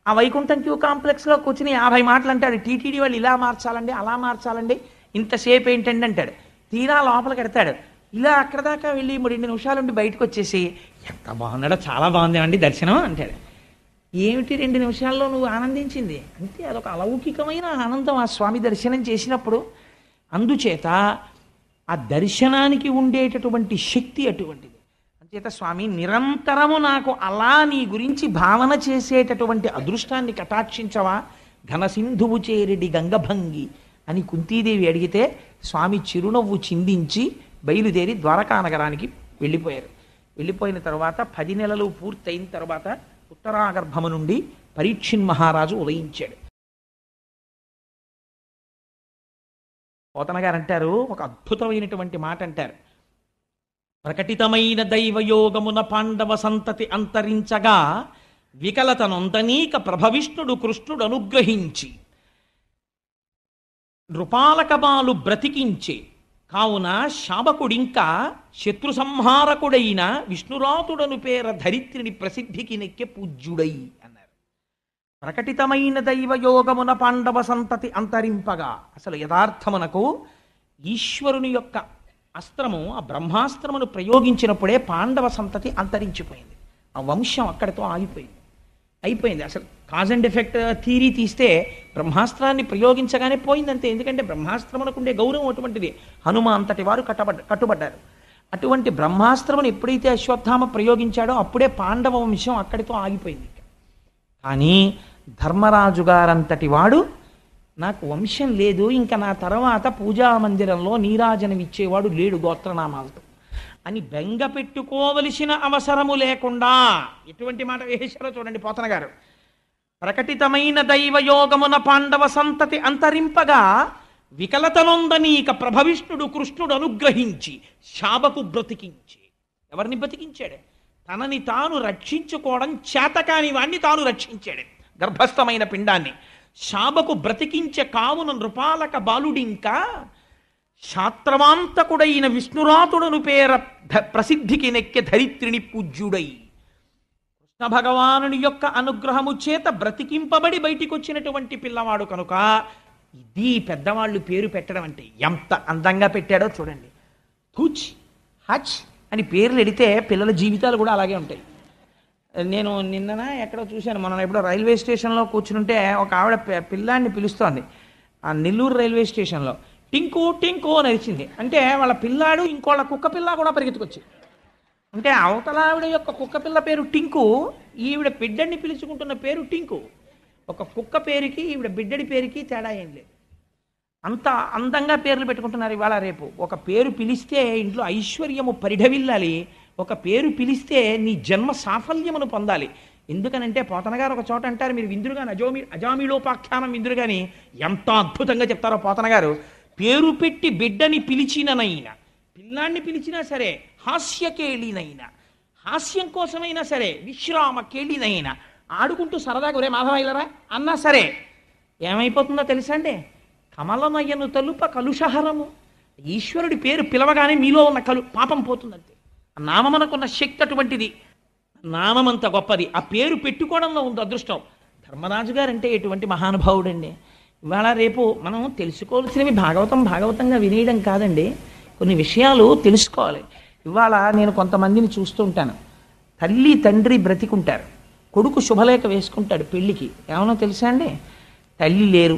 ఆ వైకుంఠం క్యూ కాంప్లెక్స్లో కూర్చుని 50 మాటలు అంటాడు. టీటీడీ వాళ్ళు ఇలా మార్చాలండి అలా మార్చాలండి ఇంతసేపు ఏంటండి అంటాడు. తీరా లోపలికి ఎడతాడు. ఇలా అక్కడ దాకా వెళ్ళి 2 నిమిషాలు ఉండి బయటకు వచ్చేసి ఎంత బాగున్నాడో చాలా బాగుందేమండి దర్శనం అంటాడు. ఏమిటి 2 నిమిషాల్లో నువ్వు ఆనందించింది అంటే అదొక అలౌకికమైన ఆనందం ఆ స్వామి దర్శనం చేసినప్పుడు. అందుచేత ఆ దర్శనానికి ఉండేటటువంటి శక్తి అటువంటిది. అంచేత స్వామి నిరంతరము నాకు అలా నీ గురించి భావన చేసేటటువంటి అదృష్టాన్ని కటాక్షించవా, ఘనసింధువు చేరిడి గంగభంగి అని కుంతీదేవి అడిగితే స్వామి చిరునవ్వు చిందించి బయలుదేరి ద్వారకా నగరానికి వెళ్ళిపోయారు. వెళ్ళిపోయిన తర్వాత 10 నెలలు పూర్తయిన తర్వాత ఉత్తరాగర్భము నుండి పరీక్షిన్ మహారాజు ఉదయించాడు. పోతన గారు అంటారు, ఒక అద్భుతమైనటువంటి మాట అంటారు. ప్రకటితమైన దైవయోగమున పాండవ సంతతి అంతరించగా వికలతనొంతనీక ప్రభవిష్ణుడు కృష్ణుడు అనుగ్రహించి నృపాలకబాలు బ్రతికించే కావున శాబకుడింకా శత్రు సంహారకుడైన విష్ణురాతుడను పేర ధరిత్రిని ప్రసిద్ధికి నెక్కే పూజ్యుడై అన్నారు. ప్రకటితమైన దైవయోగమున పాండవ సంతతి అంతరింపగా, అసలు యథార్థమునకు ఈశ్వరుని యొక్క అస్త్రము, ఆ బ్రహ్మాస్త్రమును ప్రయోగించినప్పుడే పాండవ సంతతి అంతరించిపోయింది. ఆ వంశం అక్కడితో అయిపోయింది. అసలు కాజ్ అండ్ ఎఫెక్ట్ థీరీ తీస్తే బ్రహ్మాస్త్రాన్ని ప్రయోగించగానే పోయిందంతే. ఎందుకంటే బ్రహ్మాస్త్రమునకు ఉండే గౌరవం అటువంటిది. హనుమ అంతటి వారు కట్టుబడ్డారు. అటువంటి బ్రహ్మాస్త్రమును ఎప్పుడైతే అశ్వత్థామ ప్రయోగించాడో అప్పుడే పాండవ వంశం అక్కడితో ఆగిపోయింది. కానీ ధర్మరాజు గారంతటి వాడు, నాకు వంశం లేదు, ఇంకా నా తర్వాత పూజా మందిరంలో నీరాజనం ఇచ్చేవాడు లేడు గోత్రనామాలతో అని బెంగ పెట్టుకోవలసిన అవసరము లేకుండా ఎటువంటి మాట వేశారో చూడండి పోతన గారు. ప్రకటితమైన దైవయోగమున పాండవ సంతతి అంతరింపగా వికలతనొందనీక ప్రభవిష్ణుడు కృష్ణుడు అనుగ్రహించి శాబకు బ్రతికించి. ఎవరిని బ్రతికించాడు? తనని తాను రక్షించుకోవడం చేతకాని వాణ్ణి తాను రక్షించాడు, గర్భస్థమైన పిండాన్ని. శాబకు బ్రతికించే కావున నృపాలక బాలుడింకా శాత్రవాంతకుడైన విష్ణురాతుడను పేర ప్రసిద్ధికి నెక్కె ధరిత్రిని పూజ్యుడై. కృష్ణ భగవానుని యొక్క అనుగ్రహము చేత బ్రతికింపబడి బయటికి వచ్చినటువంటి పిల్లవాడు కనుక ఇది పెద్దవాళ్ళు పేరు పెట్టడం అంటే ఎంత అందంగా పెట్టాడో చూడండి. తూచ్ హచ్ అని పేర్లు ఎడితే పిల్లల జీవితాలు కూడా అలాగే ఉంటాయి. నేను నిన్నన ఎక్కడో చూశాను, మనం ఎప్పుడో రైల్వే స్టేషన్లో కూర్చుంటే ఒక ఆవిడ పిల్లాన్ని పిలుస్తోంది. ఆ నెల్లూరు రైల్వే స్టేషన్లో టింకు టింకు అని అరిచింది. అంటే వాళ్ళ పిల్లాడు ఇంకోళ్ళ కుక్క పిల్ల కూడా పరిగెత్తుకొచ్చి, అంటే అవతల ఆవిడ యొక్క కుక్క పిల్ల పేరు టింకు, ఈవిడ బిడ్డని పిలుచుకుంటున్న పేరు టింకు. ఒక కుక్క పేరుకి ఈవిడ బిడ్డడి పేరుకి తేడా ఏం లేదు. అంత అందంగా పేర్లు పెట్టుకుంటున్నారు ఇవాళ రేపు. ఒక పేరు పిలిస్తే ఇంట్లో ఐశ్వర్యము పరిఢవిల్లాలి, ఒక పేరు పిలిస్తే నీ జన్మ సాఫల్యమును పొందాలి. ఎందుకనంటే పోతన గారు ఒక చోట అంటారు, మీరు విందురు కానీ అజామిలోపాఖ్యానం విందురు కానీ ఎంత అద్భుతంగా చెప్తారో పోతన గారు. పేరు పెట్టి బిడ్డని పిలిచిననైనా, పిల్లాన్ని పిలిచినా సరే, హాస్యకేళినైనా, హాస్యం కోసమైనా సరే, విశ్రామ కేళినైనా, ఆడుకుంటూ సరదాగా ఒరే మాధవయ్యలరా అన్నా సరే ఏమైపోతుందో తెలుసా అండి? కమలనయ్యను తలుప కలుషహరము. ఈశ్వరుడి పేరు పిలవగానే మీలో ఉన్న పాపం పోతుందంతే. ఆ నామమునకున్న శక్తి అటువంటిది, నామం అంత గొప్పది. ఆ పేరు పెట్టుకోవడంలో ఉంది అదృష్టం. ధర్మరాజు గారు అంటే ఎటువంటి మహానుభావుడండి. ఇవాళ రేపు మనం తెలుసుకోవాల్సినవి భాగవతంగా వినేయడం కాదండి, కొన్ని విషయాలు తెలుసుకోవాలి. ఇవాళ నేను కొంతమందిని చూస్తూ ఉంటాను, తల్లి తండ్రి బ్రతికుంటారు, కొడుకు శుభలేఖ వేసుకుంటాడు పెళ్ళికి. ఏమన్నా తెలుసా అండి? తల్లి లేరు,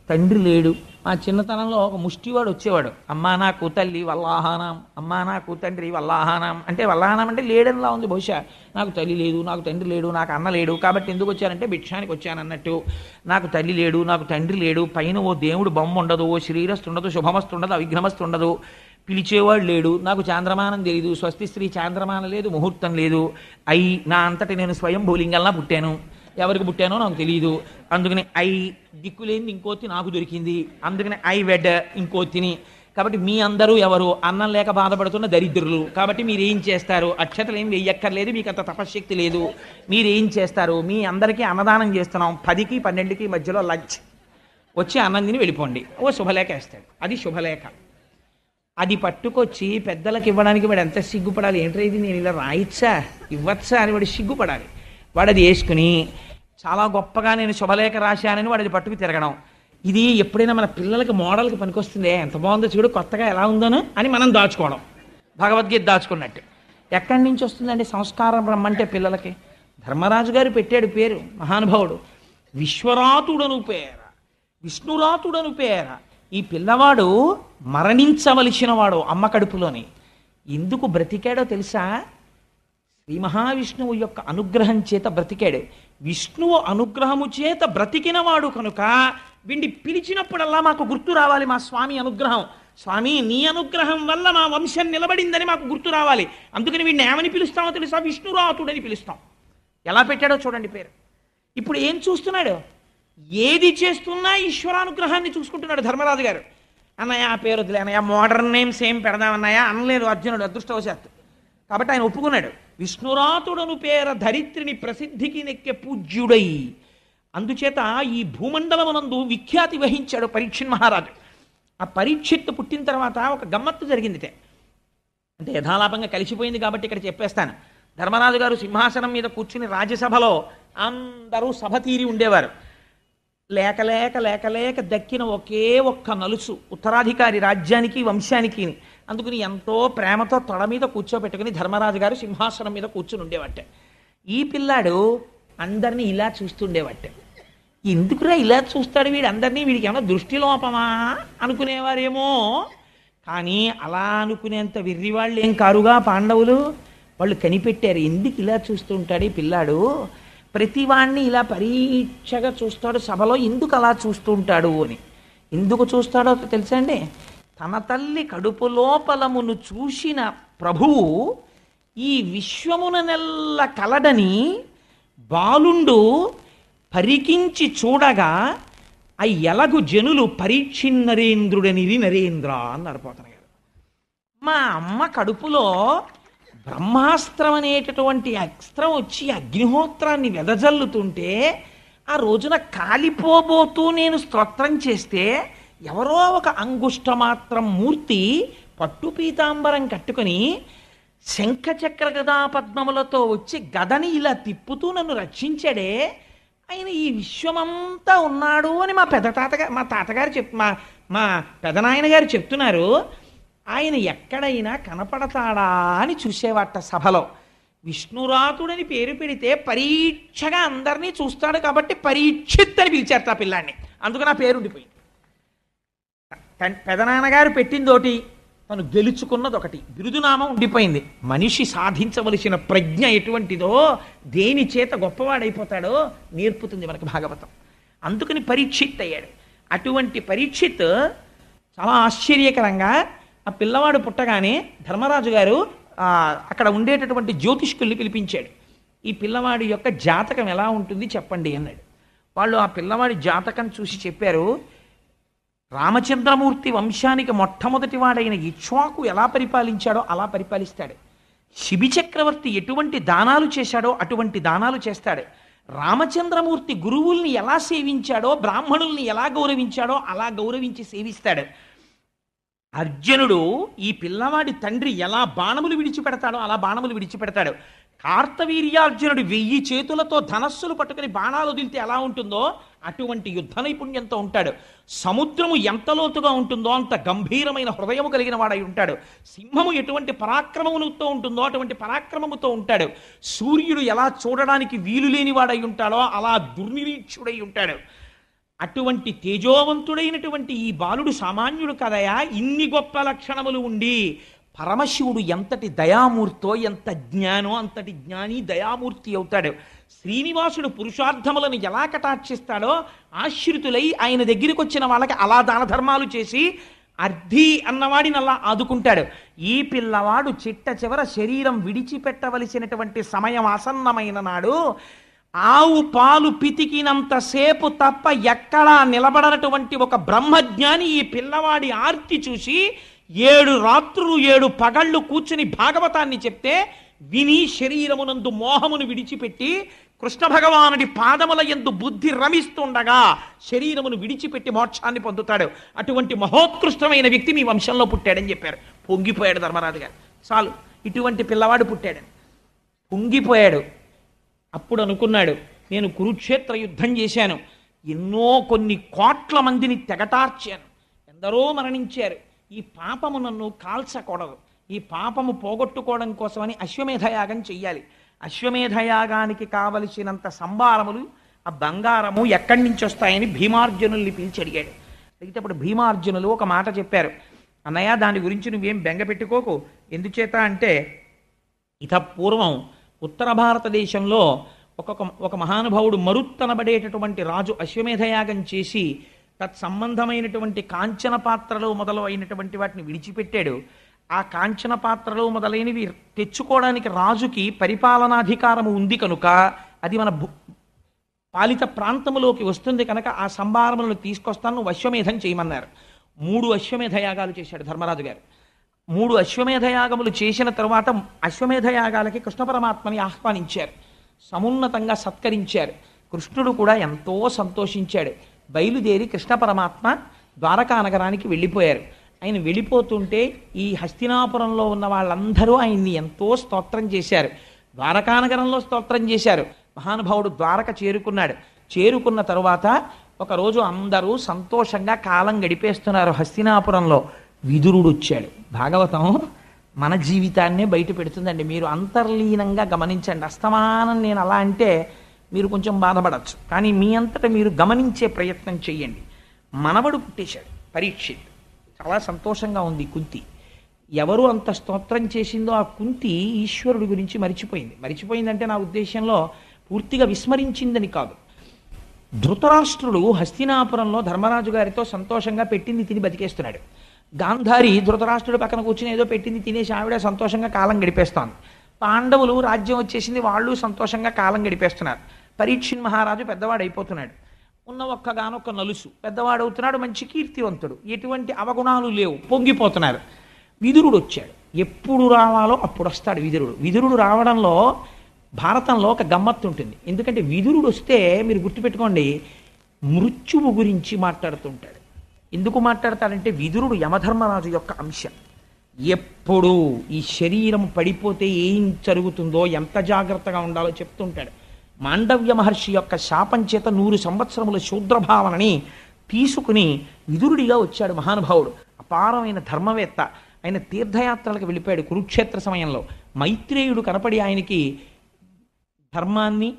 తండ్రి లేడు. మా చిన్నతనంలో ఒక ముష్టివాడు వచ్చేవాడు, అమ్మా నాకు తల్లి వల్లాహానాం, అమ్మా నాకు తండ్రి వల్లాహానాం. అంటే వల్లాహానం అంటే లేడనిలా ఉంది బహుశా. నాకు తల్లి లేదు, నాకు తండ్రి లేడు, నాకు అన్న లేడు, కాబట్టి ఎందుకు వచ్చానంటే భిక్షానికి వచ్చాను అన్నట్టు. నాకు తల్లి లేడు, నాకు తండ్రి లేడు, పైన ఓ దేవుడు బొమ్మ ఉండదు, ఓ శ్రీరస్తు ఉండదు, శుభమస్తు ఉండదు, అవిఘ్నమస్తు ఉండదు, పిలిచేవాడు లేడు, నాకు చాంద్రమానం తెలియదు, స్వస్తి స్త్రీ చాంద్రమానం లేదు, ముహూర్తం లేదు, నా అంతటి నేను స్వయం భూలింగంలా పుట్టాను, ఎవరికి పుట్టానో నాకు తెలియదు, అందుకని దిక్కులేని ఇంకోతి నాకు దొరికింది, అందుకని వెడ్ ఇంకోతిని. కాబట్టి మీ అందరూ ఎవరు? అన్నం లేక బాధపడుతున్న దరిద్రులు. కాబట్టి మీరేం చేస్తారు? అక్షతలు ఏం వెయ్యక్కర్లేదు, మీకు అంత తపశ్శక్తి లేదు, మీరేం చేస్తారు? మీ అందరికీ అన్నదానం చేస్తున్నాం, 10కి 12కి మధ్యలో లంచ్, వచ్చి అన్నం తిని వెళ్ళిపోండి. ఓ శుభలేఖ వేస్తాడు, అది శుభలేఖ. అది పట్టుకొచ్చి పెద్దలకు ఇవ్వడానికి వాడు ఎంత సిగ్గుపడాలి. ఏంటో ఇది నేను ఇలా రాయిచ్చా ఇవ్వచ్చా అని వాడు సిగ్గుపడాలి. వాడు అది వేసుకుని చాలా గొప్పగా నేను శుభలేఖ రాశానని వాడు అది పట్టుకు తిరగడం. ఇది ఎప్పుడైనా మన పిల్లలకి మోడల్కి పనికొస్తుంది, ఎంత బాగుందో చూడు, కొత్తగా ఎలా ఉందోనో అని మనం దాచుకోవడం, భగవద్గీత దాచుకున్నట్టు. ఎక్కడి నుంచి వస్తుందండి సంస్కారం రమ్మంటే పిల్లలకి? ధర్మరాజు గారు పెట్టాడు పేరు, మహానుభావుడు. విశ్వరాతుడను పేర, విష్ణురాతుడను పేర. ఈ పిల్లవాడు మరణించవలసిన వాడు అమ్మ కడుపులోని. ఎందుకు బ్రతికాడో తెలుసా? శ్రీ మహావిష్ణువు యొక్క అనుగ్రహం చేత బ్రతికాడు. విష్ణువు అనుగ్రహము చేత బ్రతికినవాడు కనుక వీడిని పిలిచినప్పుడల్లా మాకు గుర్తు రావాలి మా స్వామి అనుగ్రహం. స్వామి నీ అనుగ్రహం వల్ల మా వంశం నిలబడిందని మాకు గుర్తు రావాలి, అందుకని వీడిని ఏమని పిలుస్తామో తెలుసా, విష్ణురాతుడని పిలుస్తాం. ఎలా పెట్టాడో చూడండి పేరు. ఇప్పుడు ఏం చూస్తున్నాడు, ఏది చేస్తున్నా ఈశ్వరానుగ్రహాన్ని చూసుకుంటున్నాడు ధర్మరాజు గారు. అన్నయ్య ఆ పేరు వదిలే అన్నయ్య, మోడర్న్ నేమ్స్ ఏం పెడదామన్నయ్య అనలేదు అర్జునుడు అదృష్టవశాత్తు. కాబట్టి ఆయన ఒప్పుకున్నాడు. విష్ణురాతుడను పేర ధరిత్రిని ప్రసిద్ధికి నెక్కే పూజ్యుడై, అందుచేత ఈ భూమండలమునందు విఖ్యాతి వహించాడు పరీక్షిత్ మహారాజు. ఆ పరీక్షిత్తు పుట్టిన తర్వాత ఒక గమ్మత్తు జరిగిందిటే, అంటే యథాలాపంగా కలిసిపోయింది కాబట్టి ఇక్కడ చెప్పేస్తాను. ధర్మరాజు గారు సింహాసనం మీద కూర్చుని రాజ్యసభలో అందరూ సభ తీరి ఉండేవారు. లేక లేక లేక లేక దక్కిన ఒకే ఒక్క నలుసు ఉత్తరాధికారి రాజ్యానికి వంశానికి. అందుకని ఎంతో ప్రేమతో తొడ మీద కూర్చోబెట్టుకుని ధర్మరాజు గారు సింహాసనం మీద కూర్చుని ఉండేవాట. ఈ పిల్లాడు అందరినీ ఇలా చూస్తుండేవాట. ఎందుకురా ఇలా చూస్తాడు వీడు అందరినీ, వీడికి ఏమన్నా దృష్టి లోపమా అనుకునేవారేమో. కానీ అలా అనుకునేంత వెర్రివాళ్ళు ఏం కారుగా పాండవులు. వాళ్ళు కనిపెట్టారు, ఎందుకు ఇలా చూస్తూ ఉంటాడు ఈ పిల్లాడు, ప్రతివాణ్ణి ఇలా పరీక్షగా చూస్తాడు సభలో, ఎందుకు అలా చూస్తూ ఉంటాడు అని. ఎందుకు చూస్తాడో తెలుసా అండి, తన తల్లి కడుపు లోపలమును చూసిన ప్రభువు ఈ విశ్వమున నెల్ల కలడని బాలుండు పరికించి చూడగా ఆ ఎలగు జనులు పరీక్షిన్నరేంద్రుడనిది నరేంద్ర అన్నారు పోతన గారు. మా అమ్మ కడుపులో బ్రహ్మాస్త్రం అనేటటువంటి అస్త్రం వచ్చి అగ్నిహోత్రాన్ని వెదజల్లుతుంటే ఆ రోజున కాలిపోబోతూ నేను స్తోత్రం చేస్తే ఎవరో ఒక అంగుష్ట మాత్రం మూర్తి పట్టు పీతాంబరం కట్టుకొని శంఖచక్ర గదా పద్మములతో వచ్చి గదని ఇలా తిప్పుతూ నన్ను రక్షించాడే, ఆయన ఈ విశ్వమంతా ఉన్నాడు అని మా తాతగారు మా పెదనాయన గారు చెప్తున్నారు. ఆయన ఎక్కడైనా కనపడతాడా అని చూసేవాట సభలో. విష్ణురాతుడని పేరు పెడితే పరీక్షగా అందరినీ చూస్తాడు కాబట్టి పరీక్షిత్ అని పిలిచారు ఆ పిల్లాన్ని, అందుకని ఆ పేరు ఉండిపోయింది. పెదనాన్నగారు పెట్టిందోటి, తను గెలుచుకున్నది ఒకటి, బిరుదునామం ఉండిపోయింది. మనిషి సాధించవలసిన ప్రజ్ఞ ఎటువంటిదో, దేని చేత గొప్పవాడైపోతాడో నేర్పుతుంది మనకు భాగవతం. అందుకని పరీక్షిత్ అయ్యాడు. అటువంటి పరీక్షిత్ చాలా ఆశ్చర్యకరంగా ఆ పిల్లవాడు పుట్టగానే ధర్మరాజు గారు అక్కడ ఉండేటటువంటి జ్యోతిష్కుల్ని పిలిపించాడు. ఈ పిల్లవాడి యొక్క జాతకం ఎలా ఉంటుంది చెప్పండి అన్నాడు. వాళ్ళు ఆ పిల్లవాడి జాతకం చూసి చెప్పారు, రామచంద్రమూర్తి వంశానికి మొట్టమొదటి వాడైన ఇక్ష్వాకు ఎలా పరిపాలించాడో అలా పరిపాలిస్తాడు. శిబి చక్రవర్తి ఎటువంటి దానాలు చేశాడో అటువంటి దానాలు చేస్తాడు. రామచంద్రమూర్తి గురువుల్ని ఎలా సేవించాడో, బ్రాహ్మణుల్ని ఎలా గౌరవించాడో అలా గౌరవించి సేవిస్తాడు. అర్జునుడు ఈ పిల్లవాడి తండ్రి ఎలా బాణములు విడిచిపెడతాడో అలా బాణములు విడిచిపెడతాడు. కార్తవీర్యార్జునుడు 1000 చేతులతో ధనస్సులు పట్టుకుని బాణాలు వదిలితే ఎలా ఉంటుందో అటువంటి యుద్ధ నైపుణ్యంతో ఉంటాడు. సముద్రము ఎంత లోతుగా ఉంటుందో అంత గంభీరమైన హృదయము కలిగిన వాడై ఉంటాడు. సింహము ఎటువంటి పరాక్రమముతో ఉంటుందో అటువంటి పరాక్రమముతో ఉంటాడు. సూర్యుడు ఎలా చూడడానికి వీలు లేని వాడై ఉంటాడో అలా దుర్నిరీక్షుడై ఉంటాడు. అటువంటి తేజోవంతుడైనటువంటి ఈ బాలుడు సామాన్యుడు కదయా, ఇన్ని గొప్ప లక్షణములు ఉండి పరమశివుడు ఎంతటి దయామూర్తో, ఎంత జ్ఞానో అంతటి జ్ఞాని దయామూర్తి అవుతాడు. శ్రీనివాసుడు పురుషార్థములను ఎలా కటాక్షిస్తాడో ఆశ్రితులై ఆయన దగ్గరికి వచ్చిన వాళ్ళకి అలా దాన ధర్మాలు చేసి అర్ధి అన్నవాడిని అలా ఆదుకుంటాడు. ఈ పిల్లవాడు చిట్ట చివర శరీరం విడిచిపెట్టవలసినటువంటి సమయం ఆసన్నమైన నాడు ఆవు పాలు పితికినంతసేపు తప్ప ఎక్కడా నిలబడనటువంటి ఒక బ్రహ్మజ్ఞాని ఈ పిల్లవాడి ఆర్తి చూసి 7 రాత్రులు 7 పగళ్ళు కూర్చుని భాగవతాన్ని చెప్తే విని శరీరమునందు మోహమును విడిచిపెట్టి కృష్ణ భగవానుడి పాదముల యందు బుద్ధి రమిస్తుండగా శరీరమును విడిచిపెట్టి మోక్షాన్ని పొందుతాడు. అటువంటి మహోత్కృష్టమైన వ్యక్తి మీ వంశంలో పుట్టాడని చెప్పారు. పొంగిపోయాడు ధర్మరాజు గారు. చాలు, ఇటువంటి పిల్లవాడు పుట్టాడని పొంగిపోయాడు. అప్పుడు అనుకున్నాడు, నేను కురుక్షేత్ర యుద్ధం చేశాను, కొన్ని కోట్ల మందిని తెగటార్చాను, ఎందరో మరణించారు. ఈ పాపము నన్ను కాల్చకూడదు, ఈ పాపము పోగొట్టుకోవడం కోసమని అశ్వమేధయాగం చెయ్యాలి. అశ్వమేధయాగానికి కావలసినంత సంభారములు, ఆ బంగారము ఎక్కడి నుంచి వస్తాయని భీమార్జునుల్ని పిలిచి అడిగాడు. అడిగితే అప్పుడు భీమార్జునులు ఒక మాట చెప్పారు, అన్నయ్య దాని గురించి నువ్వేం బెంగ పెట్టుకోకు. ఎందుచేత అంటే ఇత పూర్వం ఉత్తర భారతదేశంలో ఒక మహానుభావుడు మరుత్తనబడేటటువంటి రాజు అశ్వమేధయాగం చేసి తత్సంబంధమైనటువంటి కాంచన పాత్రలు మొదలైనటువంటి వాటిని విడిచిపెట్టాడు. ఆ కాంచన పాత్రలు మొదలైనవి తెచ్చుకోవడానికి రాజుకి పరిపాలనాధికారము ఉంది కనుక అది మన పాలిత ప్రాంతములోకి వస్తుంది కనుక ఆ సంభారములను తీసుకొస్తాను, అశ్వమేధం చేయమన్నారు. 3 అశ్వమేధ యాగాలు చేశాడు ధర్మరాజు గారు. 3 అశ్వమేధ యాగములు చేసిన తర్వాత అశ్వమేధ యాగాలకి కృష్ణ పరమాత్మని ఆహ్వానించారు, సమున్నతంగా సత్కరించారు. కృష్ణుడు కూడా ఎంతో సంతోషించాడు. బయలుదేరి కృష్ణ పరమాత్మ ద్వారకా నగరానికి వెళ్ళిపోయారు. ఆయన వెళ్ళిపోతుంటే ఈ హస్తినాపురంలో ఉన్న వాళ్ళందరూ ఆయన్ని ఎంతో స్తోత్రం చేశారు. ద్వారకా నగరంలో స్తోత్రం చేశారు. మహానుభావుడు ద్వారక చేరుకున్నాడు. చేరుకున్న తరువాత ఒకరోజు అందరూ సంతోషంగా కాలం గడిపేస్తున్నారు హస్తినాపురంలో. విదురుడు వచ్చాడు. భాగవతం మన జీవితాన్నే బయట పెడుతుందండి. మీరు అంతర్లీనంగా గమనించండి. అస్తమానం నేను అలా అంటే మీరు కొంచెం బాధపడచ్చు, కానీ మీ అంతటా మీరు గమనించే ప్రయత్నం చెయ్యండి. మనవడు పుట్టేశాడు పరీక్షిత్. చాలా సంతోషంగా ఉంది కుంతి. ఎవరు అంత స్తోత్రం చేసిందో ఆ కుంతి ఈశ్వరుడి గురించి మరిచిపోయింది. మరిచిపోయిందంటే నా ఉద్దేశంలో పూర్తిగా విస్మరించిందని కాదు. ధృతరాష్ట్రుడు హస్తినాపురంలో ధర్మరాజు గారితో సంతోషంగా పెట్టింది తిని బతికేస్తున్నాడు. గాంధారి ధృతరాష్ట్రుడు పక్కన కూర్చుని ఏదో పెట్టింది తినేసి ఆవిడ సంతోషంగా కాలం గడిపేస్తోంది. పాండవులు రాజ్యం వచ్చేసింది, వాళ్ళు సంతోషంగా కాలం గడిపేస్తున్నారు. పరీక్షిత్ మహారాజు పెద్దవాడు అయిపోతున్నాడు. ఉన్న ఒక్కగానొక్క నలుసు పెద్దవాడవుతున్నాడు, మంచి కీర్తివంతుడు, ఎటువంటి అవగుణాలు లేవు, పొంగిపోతున్నారు. విదురుడు వచ్చాడు. ఎప్పుడు రావాలో అప్పుడు వస్తాడు విదురుడు. విదురుడు రావడంలో భారతంలో ఒక గమ్మత్తు ఉంటుంది. ఎందుకంటే విదురుడు వస్తే మీరు గుర్తుపెట్టుకోండి, మృత్యువు గురించి మాట్లాడుతుంటాడు. ఎందుకు మాట్లాడతాడంటే విదురుడు యమధర్మరాజు యొక్క అంశం. ఎప్పుడు ఈ శరీరం పడిపోతే ఏం జరుగుతుందో, ఎంత జాగ్రత్తగా ఉండాలో చెప్తుంటాడు. మాండవ్య మహర్షి యొక్క శాపం చేత 100 సంవత్సరముల శూద్రభావనని తీసుకుని విదురుడిగా వచ్చాడు మహానుభావుడు. అపారమైన ధర్మవేత్త. ఆయన తీర్థయాత్రలకు వెళ్ళిపోయాడు కురుక్షేత్ర సమయంలో. మైత్రేయుడు కనపడి ఆయనకి ధర్మాన్ని,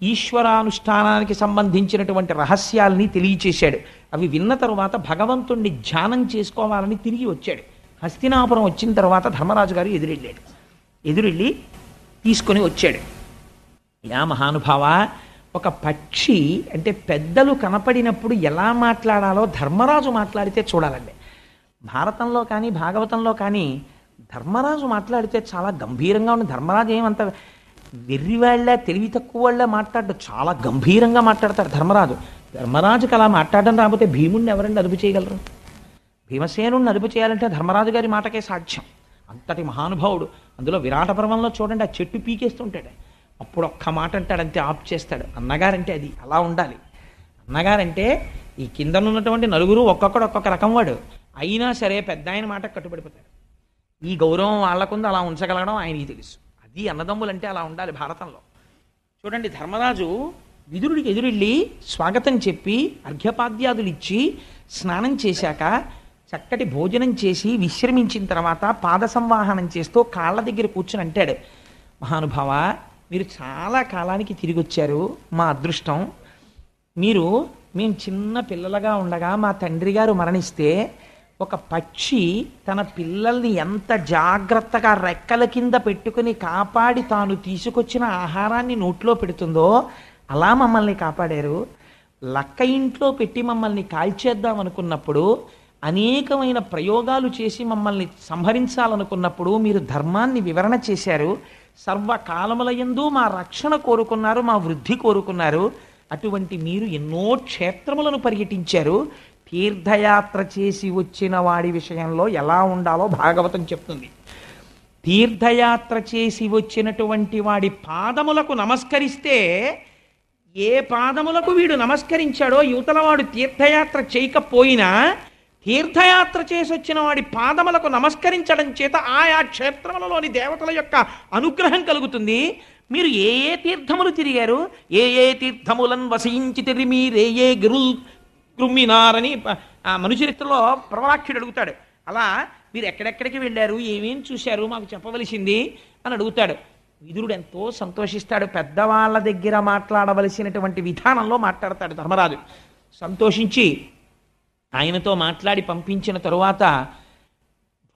ఈశ్వరానుష్ఠానానికి సంబంధించినటువంటి రహస్యాల్ని తెలియచేశాడు. అవి విన్న తరువాత భగవంతుణ్ణి ధ్యానం చేసుకోవాలని తిరిగి వచ్చాడు. హస్తినాపురం వచ్చిన తర్వాత ధర్మరాజు గారు ఎదురెళ్ళి తీసుకొని వచ్చాడు. యా మహానుభావ, ఒక పక్షి అంటే పెద్దలు కనపడినప్పుడు ఎలా మాట్లాడాలో ధర్మరాజు మాట్లాడితే చూడాలండి. భారతంలో కానీ భాగవతంలో కానీ ధర్మరాజు మాట్లాడితే చాలా గంభీరంగా ఉంది. ధర్మరాజు ఏమంత వెర్రివాళ్ళ తెలివి తక్కువ వాళ్ళ మాట్లాడడం, చాలా గంభీరంగా మాట్లాడతాడు ధర్మరాజు. ధర్మరాజుకి అలా మాట్లాడడం రాకపోతే భీముడిని ఎవరండి అదుపు చేయగలరు? భీమసేనుడిని అదుపు చేయాలంటే ధర్మరాజు గారి మాటకే సాధ్యం. అంతటి మహానుభావుడు. అందులో విరాట పర్వంలో చూడండి, ఆ చెట్టు పీకేస్తుంటాడు. అప్పుడు ఒక్క మాట అంటాడంతే ఆప్ చేస్తాడు. అన్నగారంటే అది అలా ఉండాలి. అన్నగారంటే ఈ కింద ఉన్నటువంటి నలుగురు ఒక్కొక్కడు ఒక్కొక్క రకం వాడు అయినా సరే పెద్ద ఆయన మాట కట్టుబడిపోతాడు. ఈ గౌరవం వాళ్ళకుంది, అలా ఉంచగలగడం ఆయనకి తెలుసు. అది అన్నదమ్ములంటే అలా ఉండాలి భారతంలో. చూడండి, ధర్మరాజు విదురుడికి ఎదురెళ్ళి స్వాగతం చెప్పి అర్ఘ్యపాద్యాదులు ఇచ్చి స్నానం చేశాక చక్కటి భోజనం చేసి విశ్రమించిన తర్వాత పాద సంవాహనం చేస్తూ కాళ్ళ దగ్గర కూర్చుని అంటాడు, మహానుభావ, మీరు చాలా కాలానికి తిరిగి వచ్చారు, మా అదృష్టం. మేము చిన్న పిల్లలుగా ఉండగా మా తండ్రి గారు మరణిస్తే ఒక పక్షి తన పిల్లల్ని ఎంత జాగ్రత్తగా రెక్కల కింద పెట్టుకుని కాపాడి తాను తీసుకొచ్చిన ఆహారాన్ని నోట్లో పెడుతుందో అలా మమ్మల్ని కాపాడారు. లక్క ఇంట్లో పెట్టి మమ్మల్ని కాల్చేద్దాం అనుకున్నప్పుడు, అనేకమైన ప్రయోగాలు చేసి మమ్మల్ని సంహరించాలనుకున్నప్పుడు మీరు ధర్మాన్ని వివరణ చేశారు. సర్వకాలములయందు మా రక్షణ కోరుకున్నారు, మా వృద్ధి కోరుకున్నారు. అటువంటి మీరు ఎన్నో క్షేత్రములను పర్యటించారు. తీర్థయాత్ర చేసి వచ్చిన వాడి విషయంలో ఎలా ఉండాలో భాగవతం చెప్తుంది. తీర్థయాత్ర చేసి వచ్చినటువంటి వాడి పాదములకు నమస్కరిస్తే, ఏ పాదములకు వీడు నమస్కరించాడో యువతలవాడు తీర్థయాత్ర చేయకపోయినా తీర్థయాత్ర చేసి వచ్చిన వాడి పాదములకు నమస్కరించడం చేత ఆయా క్షేత్రములలోని దేవతల యొక్క అనుగ్రహం కలుగుతుంది. మీరు ఏ ఏ తీర్థములు తిరిగారు, ఏ ఏ తీర్థములను వసించి తిరిగి మీరే ఏ గిరుల్ కృమ్మినారని ఆ మనుచరిత్రలో ప్రవరాక్షుడు అడుగుతాడు. అలా మీరు ఎక్కడెక్కడికి వెళ్ళారు, ఏమేం చూశారు, మాకు చెప్పవలసింది అని అడుగుతాడు. విదురుడు ఎంతో సంతోషిస్తాడు. పెద్దవాళ్ళ దగ్గర మాట్లాడవలసినటువంటి విధానంలో మాట్లాడతాడు ధర్మరాజు. సంతోషించి ఆయనతో మాట్లాడి పంపించిన తరువాత